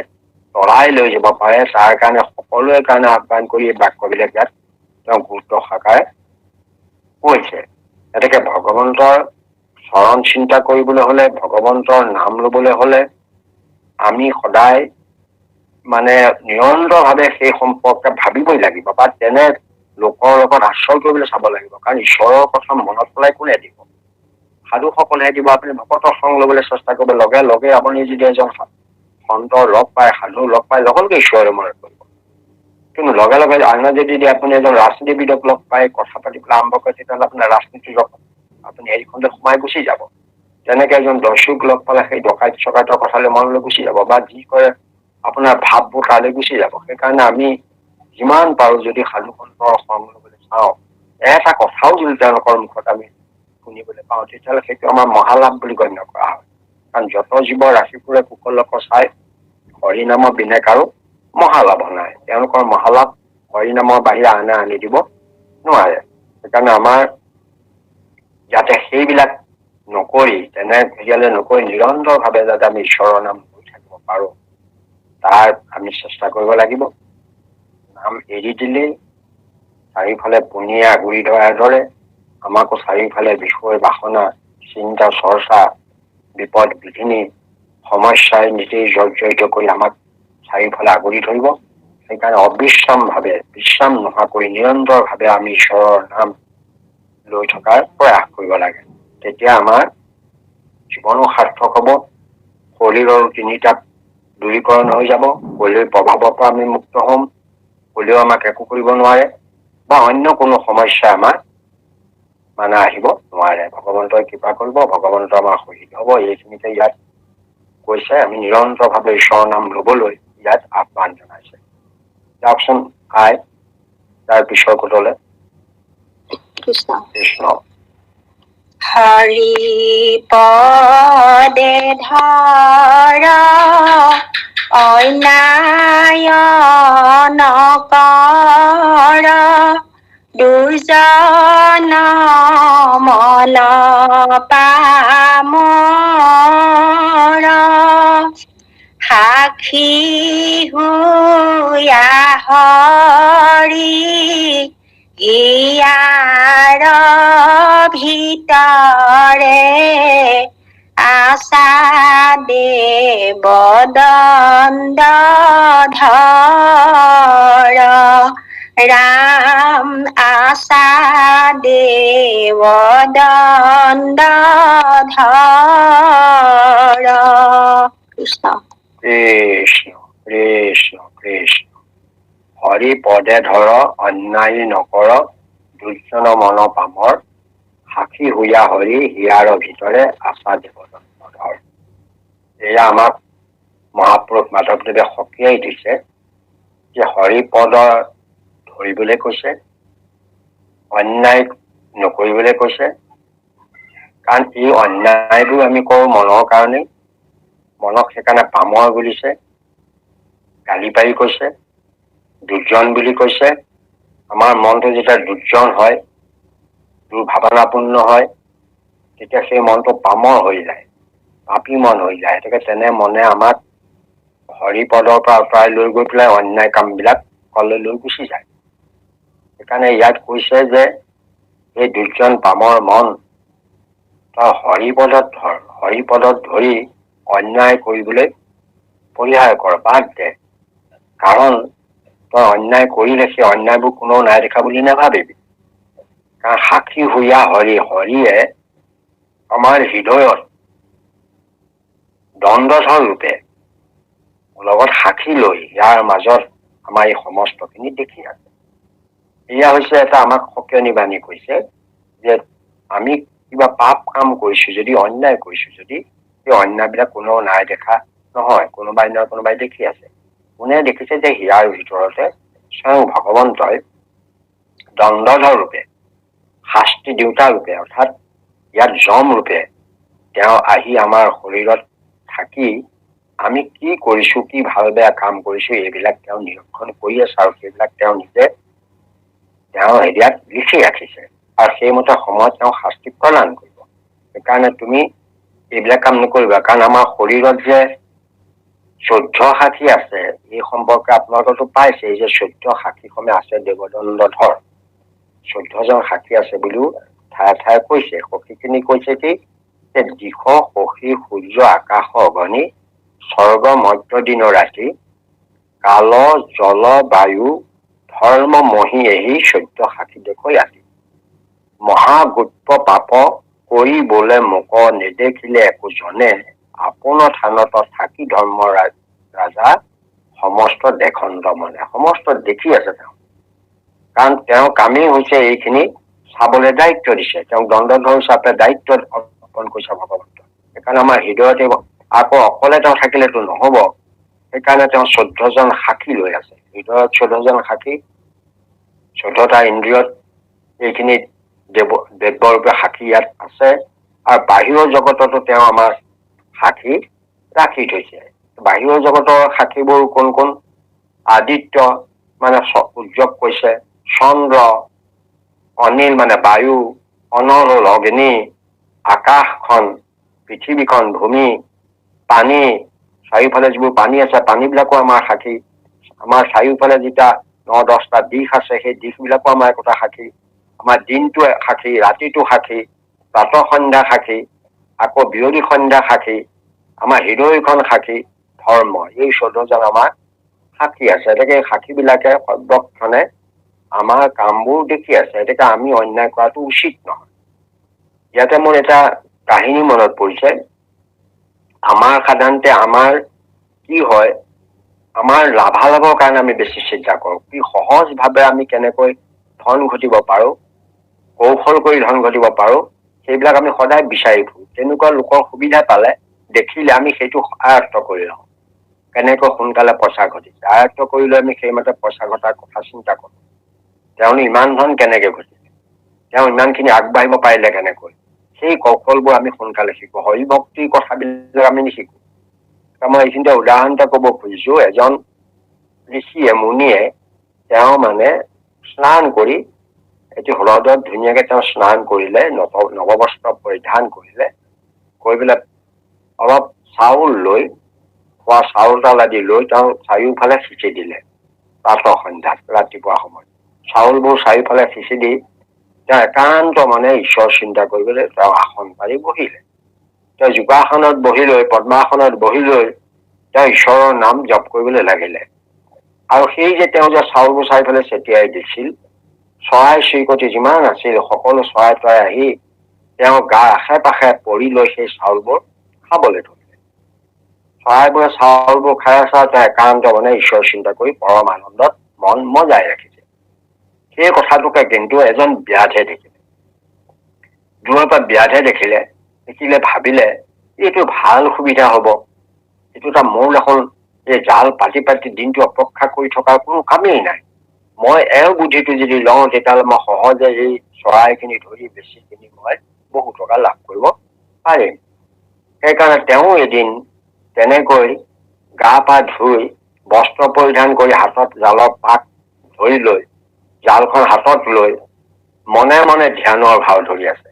তৰাই লৈ যাব পাৰে, তাৰ কাৰণে সকলোৰে কাৰণে আহ্বান কৰি এই বাক্যবিলাক ইয়াত তেওঁ গুৰুত্ব সহকাৰে কৈছে। গতিকে ভগৱন্তৰ চৰণ চিন্তা কৰিবলৈ হলে, ভগৱন্তৰ নাম লবলৈ হলে আমি সদায় মানে নিৰন্তৰভাৱে সেই সম্পৰ্কে ভাবিবই লাগিব, বা তেনে লোকৰ লগত আশ্ৰয় কৰিবলৈ চাব লাগিব। কাৰণ ঈশ্বৰৰ কথা মনত পেলাই কোনে দিব? সাধুসকলেহে দিব। আপুনি ভকতৰ সংগ লবলৈ চেষ্টা কৰিব, লগে লগে আপুনি যদি এজন সন্তৰ লগ পায়, সাধু লগ পায়, লগতে ঈশ্বৰে মনত কৰিব। কিন্তু লগে লগে আন যদি আপুনি এজন ৰাজনীতিবিদক লগ পাই কথা পাতিবলৈ আৰম্ভ কৰে, তেতিয়াহ'লে আপোনাৰ ৰাজনীতিৰ লগত আপুনি হেৰিখনতে সোমাই গুচি যাব। তেনেকে এজন দৰ্শক লগ পালে সেই ডকাইত চকাইতৰ কথালৈ মনলৈ গুচি যাব, বা যি কৰে আপোনাৰ ভাৱবোৰ তালৈ গুচি যাব। সেইকাৰণে আমি যিমান পাৰো যদি সাধু সন্তৰ সংগ লবলৈ চাওঁ, এটা কথাও যদি তেওঁলোকৰ মুখত আমি শুনিবলৈ পাওঁ, তেতিয়াহ'লে সেইটো আমাৰ মহালাভ বুলি গণ্য কৰা হয়। কাৰণ যত জীৱ ৰাশি ফুৰে কুশলক চাই, হৰি নামৰ বিনে কাৰো মহালাভ নাই। তেওঁলোকৰ মহালাভ হৰি নামৰ বাহিৰে আনে আনি দিব নোৱাৰে। সেইকাৰণে আমাৰ যাতে সেইবিলাক নকৰি, তেনে হেৰিয়ালে নকৰি নিৰন্তৰভাৱে যাতে আমি ঈশ্বৰৰ নাম লৈ থাকিব পাৰো, তাৰ আমি চেষ্টা কৰিব লাগিব। নাম এৰি দিলেই চাৰিওফালে পুনিয়ে আগুৰি ধৰাৰ দৰে আমাকো চাৰিওফালে বিষয় বাসনা, চিন্তা চৰ্চা, বিপদ বিঘিনি, সমস্যাই নিজেই জৰ্জৰিত কৰি আমাক চাৰিওফালে আগুৰি ধৰিব। সেইকাৰণে অবিশ্ৰামভাৱে, বিশ্ৰাম নোহোৱাকৈ নিৰন্তৰভাৱে আমি ঈশ্বৰৰ নাম লৈ থকাৰ প্ৰয়াস কৰিব লাগে। তেতিয়া আমাৰ জীৱনো সাৰ্থক হব, শৰীৰৰ তিনিটা দূৰীকৰণ হৈ যাব, শৰীৰৰ প্ৰভাৱৰ পৰা আমি মুক্ত হম, হলেও আমাক একো কৰিব নোৱাৰে, বা অন্য কোনো সমস্যা আমাৰ মানে আহিব নোৱাৰে। ভগৱন্তই কৃপা কৰিব, ভগৱন্ত আমাৰ সহিত হব। এইখিনিতে ইয়াত কৈছে, আমি নিৰন্তৰভাৱে ঈশ্বৰৰ নাম লবলৈ ইয়াত আহ্বান জনাইছে। যাওকচোন আই তাৰ পিছৰ কোটলে। কৃষ্ণ। হৰি পদে ধৰ অন্যায় নকৰ, দুৰ্জন মল পামৰ, সাক্ষী হুয়া হৰি ইয়াৰ ভিতৰে, আশা দেৱ দণ্ড ধৰ, ৰাম আশা দেৱ দণ্ড ধৰ। কৃষ্ণ কৃষ্ণ কৃষ্ণ কৃষ্ণ। হৰি পদে ধৰ অন্যায় নকৰ, দুৰ্জন মন পামৰ, সাক্ষী হুয়া হৰি হিয়াৰ ভিতৰে, আশা দেৱ দণ্ড ধৰ। এয়া আমাক মহাপুৰুষ মাধৱদেৱে সকীয়াই দিছে যে হৰি পদ ধৰিবলৈ কৈছে, অন্যায় নকৰিবলৈ কৈছে। কাৰণ এই অন্যায়বোৰ আমি কৰো মনৰ কাৰণেই, মনক সেইকাৰণে পামৰ বুলিছে, গালি পাৰি কৈছে, দুৰ্জন বুলি কৈছে। আমাৰ মনটো যেতিয়া দুৰ্জন হয়, দুৰ্ভাৱনাপূৰ্ণ হয়, তেতিয়া সেই মনটো পামৰ হৈ যায়, পাপী মন হৈ যায়। গতিকে তেনে মনে আমাক হৰিপদৰ পৰা আঁতৰাই লৈ গৈ পেলাই অন্যায় কাম বিলাক কলৈ লৈ গুচি যায়। সেইকাৰণে ইয়াত কৈছে যে এই দুৰ্জন পামৰ মন তই হৰিপদত ধৰ, হৰিপদত ধৰি অন্যায় কৰিবলৈ পৰিহাৰ কৰ, বাদ দে। কাৰণ তই অন্যায় কৰিলে সেই অন্যায়বোৰ কোনেও নাই দেখা বুলি নাভাবিবি। কাৰণ সাক্ষী হুয়া হৰি, হৰিয়ে আমাৰ হৃদয়ত দণ্ডধৰ ৰূপে লগত সাক্ষী লৈ ইয়াৰ মাজত আমাৰ এই সমস্তখিনি দেখি আছে। এয়া হৈছে এটা আমাক সকিয়নি বাণী কৈছে যে আমি কিবা পাপ কাম কৰিছো যদি, অন্যায় কৰিছো যদি, সেই অন্যায়বিলাক কোনেও নাই দেখা নহয়, কোনোবাই নহয় কোনোবাই দেখি আছে। কোনে দেখিছে? যে হিয়াৰ ভিতৰতে স্বয়ং ভগৱন্তই দণ্ডধৰ ৰূপে, শাস্তি দেউতা ৰূপে, অৰ্থাৎ ইয়াত যম ৰূপে তেওঁ আহি আমাৰ শৰীৰত থাকি আমি কি কৰিছো, কি ভাল বেয়া কাম কৰিছো, এইবিলাক তেওঁ নিৰীক্ষণ কৰি আছে আৰু সেইবিলাক তেওঁ নিজে তেওঁ হেৰিয়াত লিখি ৰাখিছে আৰু সেইমতে সময়ত তেওঁ শাস্তি প্ৰদান কৰিব। সেইকাৰণে তুমি এইবিলাক কাম নকৰিবা। কাৰণ আমাৰ শৰীৰত যে 14 সাক্ষী আছে, এই সম্পৰ্কে আপোনালোকেতো পাইছে যে 14 সাক্ষী সময় আছে দেৱদণ্ডধৰ 14জন সাক্ষী আছে বুলিও ঠায়ে ঠায়ে কৈছে। সখীখিনি কৈছে কি যে দিশ সখী সূৰ্য আকাশ অগণি স্বৰ্গ মধ্য দিন ৰাতি কাল জল বায়ু ধৰ্ম মহি এহি 14 সাক্ষী দেখুৱাই আছি মহাগুপ্ত পাপ কৰি বোলে মোক নেদেখিলে একো জনে আপোন থানত থাকি ধৰ্ম ৰাজা সমস্ত দেখন্দ মনে। সমস্ত দেখি আছে তেওঁ, কাৰণ তেওঁ কামেই হৈছে এইখিনি চাবলৈ দায়িত্ব দিছে। তেওঁক দণ্ডধৰ হিচাপে দায়িত্ব অৰ্পণ কৰিছে ভগৱন্ত। সেইকাৰণে আমাৰ হৃদয়তে আকৌ অকলে তেওঁ থাকিলেতো নহব। সেইকাৰণে তেওঁ 14জন সাক্ষী লৈ আছে। হৃদয়ত 14জন সাক্ষী, 14টা ইন্দ্ৰিয়ত এইখিনি দেৱৰূপে সাক্ষী ইয়াত আছে আৰু বাহিৰৰ জগততো তেওঁ আমাৰ সাক্ষী ৰাখি থৈছে। বাহিৰৰ জগতৰ সাক্ষীবোৰ কোন কোন? আদিত্য মানে সূৰ্যক কৈছে, চন্দ্ৰ, অনিল মানে বায়ু, অনল হল অগ্নি, আকাশখন, পৃথিৱীখন, ভূমি, পানী, চাৰিওফালে যিবোৰ পানী আছে পানীবিলাকো আমাৰ সাক্ষী। আমাৰ চাৰিওফালে যেতিয়া 9-10টা দিশ আছে সেই দিশবিলাকো আমাৰ একোটা সাক্ষী। আমাৰ দিনটো সাক্ষী, ৰাতিটো সাক্ষী, প্ৰাতঃ সন্ধ্যা সাক্ষী, আকৌ বিয়লি সন্ধ্যা সাক্ষী, আমাৰ হৃদয়খন সাক্ষী, ধৰ্ম, এই 14জন আমাৰ সাক্ষী আছে। এনেকে সাক্ষী বিলাকে সৰ্বক্ষণে আমাৰ কামবোৰ দেখি আছে। এতিয়া আমি অন্যায় কৰাটো উচিত নহয়। ইয়াতে মোৰ এটা কাহিনী মনত পৰিছে। আমাৰ সাধাৰণতে আমাৰ কি হয়, আমাৰ লাভালাভৰ কাৰণে আমি বেছি চিন্তা কৰো। কি সহজ ভাৱে আমি কেনেকৈ ধন ঘটিব পাৰো, কৌশল কৰি ধন ঘটিব পাৰো, সেইবিলাক আমি সদায় বিচাৰি ফুৰো। তেনেকুৱা লোকৰ সুবিধা পালে দেখিলে আমি সেইটো আয়ত্ত কৰি লওঁ। কেনেকৈ সোনকালে পইচা ঘটিছে, আয়ত্ত কৰিলে আমি সেইমতে পইচা ঘটাৰ কথা চিন্তা কৰো। তেওঁ ইমান ধন কেনেকে ঘটিলে, তেওঁ ইমানখিনি আগবাঢ়িব পাৰিলে কেনেকৈ, সেই কৌশলবোৰ আমি সোনকালে শিকো। হৰি ভক্তিৰ কথাবিলাক আমি নিশিকো। মই এইখিনিতে উদাহৰণ এটা কব খুজিছো। এজন ঋষিয়ে মুনিয়ে তেওঁ মানে স্নান কৰি এটি হ্ৰদত ধুনীয়াকে তেওঁ স্নান কৰিলে, নৱবস্ত্ৰ পৰিধান কৰিলে, কৰি পেলাই অলপ চাউল লৈ, খোৱা চাউল তাল আদি লৈ তেওঁ চাৰিওফালে সিঁচি দিলে। প্ৰাতঃ সন্ধ্যাত ৰাতিপুৱা সময়ত চাউলবোৰ চাৰিওফালে সিঁচি দি তেওঁ একান্ত মানে ঈশ্বৰ চিন্তা কৰিবলৈ তেওঁ আসন পাৰি বহিলে। তেওঁ যোগাসনত বহি লৈ, পদ্মাসনত বহি লৈ তেওঁ ঈশ্বৰৰ নাম জপ কৰিবলৈ লাগিলে। আৰু সেই যে তেওঁ যে চাউলবোৰ চাৰিওফালে ছটিয়াই দিছিল, চৰাই চিৰিকটি যিমান আছিল সকলো চৰাই তৰাই আহি তেওঁ গাৰ আশে পাশে পৰি লৈ সেই চাউলবোৰ খাবলৈ ধৰিলে। চৰাইবোৰে চাউলবোৰ খাই আছে, তেওঁ একান্ত মানে ঈশ্বৰ চিন্তা কৰি পৰম আনন্দত মন মজাই ৰাখিছে। সেই কথাটোকে কিন্তু এজন ব্যাধে দেখিলে। দূৰৰ পৰা ব্যাধে দেখিলে ভাবিলে এইটো ভাল সুবিধা হব, এইটো এটা মোৰ দেখোন এই জাল পাতি পাতি দিনটো অপেক্ষা কৰি থকাৰ কোনো কামেই নাই। মই বুদ্ধিটো যদি লওঁ তেতিয়াহ'লে মই সহজে এই চৰাইখিনি ধৰি বেছি কিনি মই বহু টকা লাভ কৰিব পাৰিম। সেইকাৰণে তেওঁ এদিন তেনেকৈ গা পা ধুই বস্ত্ৰ পৰিধান কৰি হাতত জালৰ পাত ধৰি লৈ জালখন হাতত লৈ মনে মনে ধ্যানৰ ভাৱ ধৰি আছে।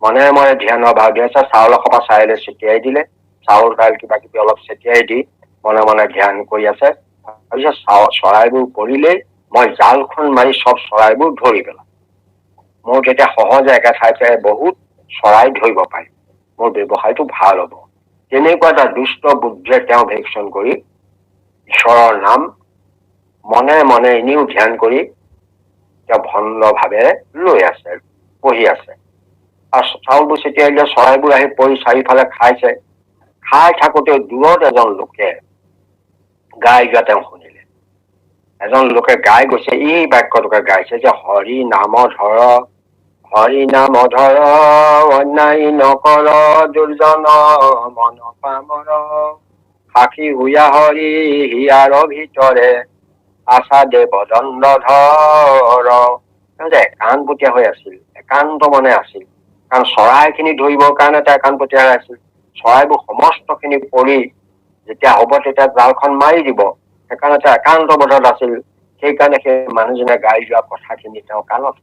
মনে মনে ধ্যানৰ ভাৱ ধৰি আছে। চাউল এসোপা চাৰিলে ছটিয়াই দিলে, চাউল দাইল কিবা কিবি অলপ ছটিয়াই দি মনে মনে ধ্যান কৰি আছে। তাৰপিছত চৰাইবোৰ পৰিলেই মই জালখন মাৰি চব চৰাইবোৰ ধৰি পেলাম। মোৰ তেতিয়া সহজে একে ঠাইতে বহুত চৰাই ধৰিব পাৰিম, মোৰ ব্যৱসায়টো ভাল হব। তেনেকুৱা এটা দুষ্ট বুদ্ধিয়ে তেওঁ ভেকচন কৰি ঈশ্বৰৰ নাম মনে মনে এনেও ধ্যান কৰি তেওঁ ভণ্ড ভাৱে লৈ আছে, পঢ়ি আছে। আৰু চাউলবোৰ ছটিয়াই দিলে, চৰাইবোৰ আহি পৰি চাৰিওফালে খাইছে। খাই থাকোতে দূৰত এজন লোকে গাই যোৱা তেওঁ শুনিলে। এজন লোকে গাই গৈছে, এই বাক্যটোকে গাইছে যে হৰি নাম ধৰ, হৰি নাম ধৰ, অন্যায় নকৰ, দুৰ্জন মন পামৰ, সাক্ষী হুয়া হৰি হিয়াৰ ভিতৰে, আশা দেৱ দণ্ড ধৰ। একান্তপতীয়া হৈ আছিল, একান্ত মনে আছিল। কাৰণ চৰাইখিনি ধৰিবৰ কাৰণে তেওঁ একান্তপতীয়া হৈ আছিল। চৰাইবোৰ সমস্ত খিনি পৰি যেতিয়া হ'ব তেতিয়া জালখন মাৰি দিব। সেইকাৰণে তেওঁ একান্ত বধত আছিল। সেইকাৰণে সেই মানুহজনে গাই যোৱা কথাখিনি তেওঁ কাণত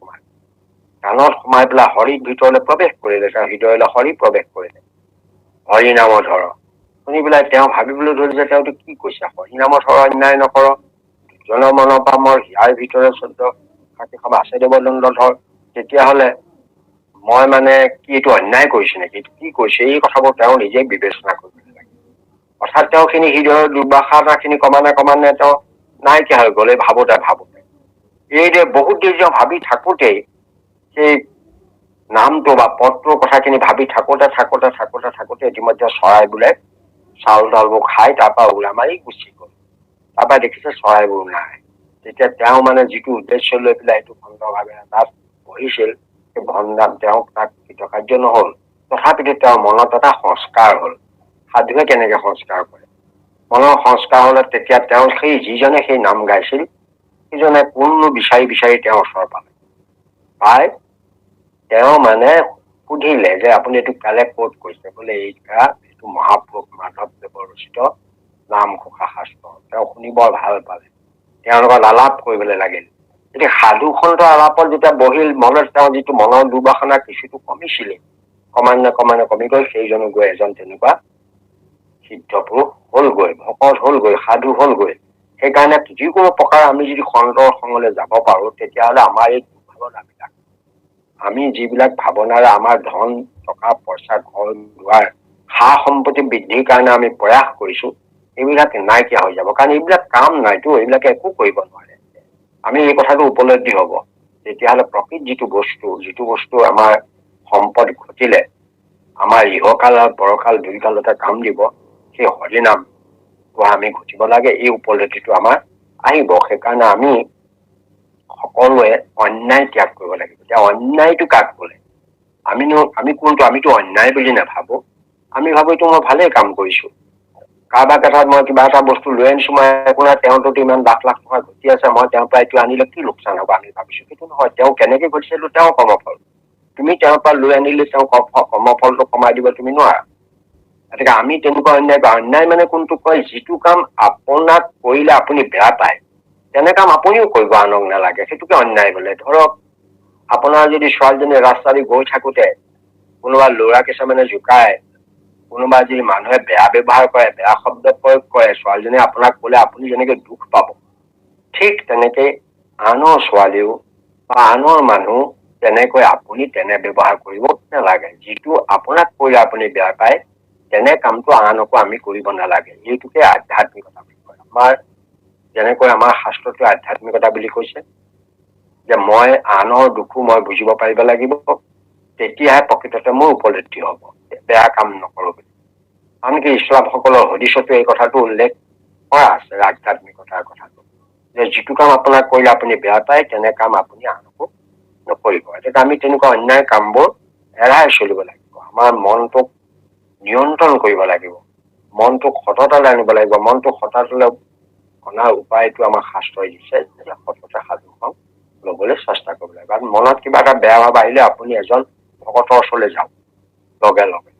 সোমাই পেলাই হৰিৰ ভিতৰলৈ প্ৰৱেশ কৰিলে। তেওঁ হৃদয়লৈ হৰি প্ৰৱেশ কৰিলে। হৰি নামৰ ধৰ শুনি পেলাই তেওঁ ভাবিবলৈ ধৰিলে তেওঁতো কি কৈছে, হৰি নামৰ ধৰ অন্যায় নকৰ, দুজনৰ মনৰ পৰা মোৰ হিয়াৰ ভিতৰে 14 আছে দেৱদণ্ড ধৰ, তেতিয়াহ'লে মই মানে কি এইটো অন্যায় কৰিছো নেকি, এইটো কি কৈছে, এই কথাবোৰ তেওঁ নিজে বিবেচনা কৰিব লাগে। অৰ্থাৎ তেওঁ খিনি হৃদয়ৰ দুৰ্বাসা ক্ৰমান্বয়ে তেওঁ নাইকিয়া হৈ গ'ল। এই ভাবোতে এই যে বহুত দেৰি তেওঁ ভাবি থাকোতেই সেই নামটো বা পদটোৰ কথাখিনি ভাবি থাকোতে ইতিমধ্যে চৰাইবোৰে চাউল তাউলবোৰ খাই তাৰ পৰা উৰা মাৰি গুচি গ'ল। তাৰপৰা দেখিছে চৰাইবোৰ নাই। তেতিয়া তেওঁ মানে যিটো উদ্দেশ্য লৈ পেলাই এইটো ভণ্ডভাৱে তাত পঢ়িছিল, সেই ভণ্ডাম তেওঁক তাক কৃতকাৰ্য নহল। তথাপিতো তেওঁৰ মনত এটা সংস্কাৰ হল। সাধুৱে কেনেকে সংস্কাৰ কৰে, মনৰ সংস্কাৰ হলে তেতিয়া তেওঁ সেই যিজনে সেই নাম গাইছিল সিজনে কোনো বিচাৰি তেওঁৰ ওচৰ পাই তেওঁ মানে সুধিলে যে আপুনি এইটো কালে ক'ত কৈছে, বোলে এইটো মহাপুৰুষ মাধৱদেৱৰ ৰচিত নামঘোষা শাস্ত্ৰ। তেওঁ শুনি বৰ ভাল পালে, তেওঁৰ লগত আলাপ কৰিবলৈ লাগিল। এতিয়া সাধুখনটো আলাপত যেতিয়া বহিল, মনত তেওঁ যিটো মনৰ দুৰ্বাসনা কিছুটো কমিছিলে, ক্ৰমান্বয়ে কমি গৈ সেইজনো গৈ এজন তেনেকুৱা সিদ্ধ পুৰুষ হলগৈ, ভকত হলগৈ, সাধু হলগৈ। সেইকাৰণে যিকোনো প্ৰকাৰ আমি যদি সন্তৰ সংগলৈ যাব পাৰো, তেতিয়াহ'লে আমাৰ এই দুৰ্ভাৱনাবিলাক, আমি যিবিলাক ভাৱনাৰে আমাৰ ধন টকা পইচা ঘৰ দুৱাৰ সা সম্পত্তি বৃদ্ধিৰ কাৰণে আমি প্ৰয়াস কৰিছো, এইবিলাক নাইকিয়া হৈ যাব। কাৰণ এইবিলাক কাম নাইতো, এইবিলাকে একো কৰিব নোৱাৰে। আমি এই কথাটো উপলব্ধি হব। তেতিয়াহ'লে প্ৰকৃত যিটো বস্তু আমাৰ সম্পদ ঘটিলে আমাৰ ইহকাল আৰু পৰকাল দুইকালতে কাম দিব, সেই হৰিনামটো আমি ঘটিব লাগে। এই উপলব্ধিটো আমাৰ আহিব। সেইকাৰণে আমি সকলোৱে অন্যায় ত্যাগ কৰিব লাগিব। এতিয়া অন্যায়টো কাক বোলে, আমিতো অন্যায় বুলি নাভাবো। আমি ভাবো এইটো মই ভালেই কাম কৰিছো। কাৰোবাৰ কথাত মই কিবা এটা বস্তু লৈ আনিছো, মই একো নাই, তেওঁতো ইমান লাখ টকা ঘটি আছে, মই তেওঁৰ পৰা এইটো আনিলে কি লোকচান হ'ব আমি ভাবিছো। সেইটো নহয়, তেওঁ কেনেকে ঘটিছে তেওঁৰ কৰ্মফল। তুমি তেওঁৰ পৰা লৈ আনিলে তেওঁ কৰ্মফলটো কমাই দিব তুমি নোৱাৰা। গতিকে আমি তেনেকুৱা অন্যায় মানে কোনটো কয়, যিটো কাম আপোনাক কৰিলে আপুনি বেয়া পায়, তেনে কাম আপুনিও কৰিব, আনক নালাগে, সেইটোকে অন্যায় বোলে। ধৰক আপোনাৰ যদি ছোৱালীজনী ৰাস্তা দি গৈ থাকোতে কোনোবা ল'ৰা কিছুমানে জোকায়, কোনোবা যদি মানুহে বেয়া ব্যৱহাৰ কৰে, বেয়া শব্দ প্ৰয়োগ কৰে, ছোৱালীজনী আপোনাক কলে আপুনি যেনেকে দুখ পাব, ঠিক তেনেকে আনৰ ছোৱালীও বা আনৰ মানুহ তেনেকৈ আপুনি তেনে ব্যৱহাৰ কৰিব নালাগে। যিটো আপোনাক কৰিলে আপুনি বেয়া পায়, তেনে কামটো আনকো আমি কৰিব নালাগে। এইটোকে আধ্যাত্মিকতা বুলি কয়। যেনেকৈ আমাৰ শাস্ত্ৰটোৱে আধ্যাত্মিকতা বুলি কৈছে, যে মই আনৰ দুখো মই বুজিব পাৰিব লাগিব, তেতিয়াহে প্ৰকৃততে মোৰ উপলব্ধি হব, বেয়া কাম নকৰো বুলি। আনকি ইছলামসকলৰ হদিছতো এই কথাটো উল্লেখ কৰা আছে, আধ্যাত্মিকতাৰ কথাটো, যে যিটো কাম আপোনাক কৰিলে আপুনি বেয়া পায়, তেনে কাম আপুনি আনকো নকৰিব। এতিয়া আমি তেনেকুৱা অন্যায় কামবোৰ এৰাই চলিব লাগিব। আমাৰ মনটোক নিয়ন্ত্ৰণ কৰিব লাগিব, মনটোক সততালৈ আনিব লাগিব। মনটোক সততালৈ অনাৰ উপায়টো আমাৰ শাস্ত্ৰই দিছে, যে সততে সাধুখন লবলৈ চেষ্টা কৰিব লাগিব। কাৰণ মনত কিবা এটা বেয়া ভাৱ আহিলে আপুনি এজন ভকতৰ ওচৰলৈ যাওক লগে লগে,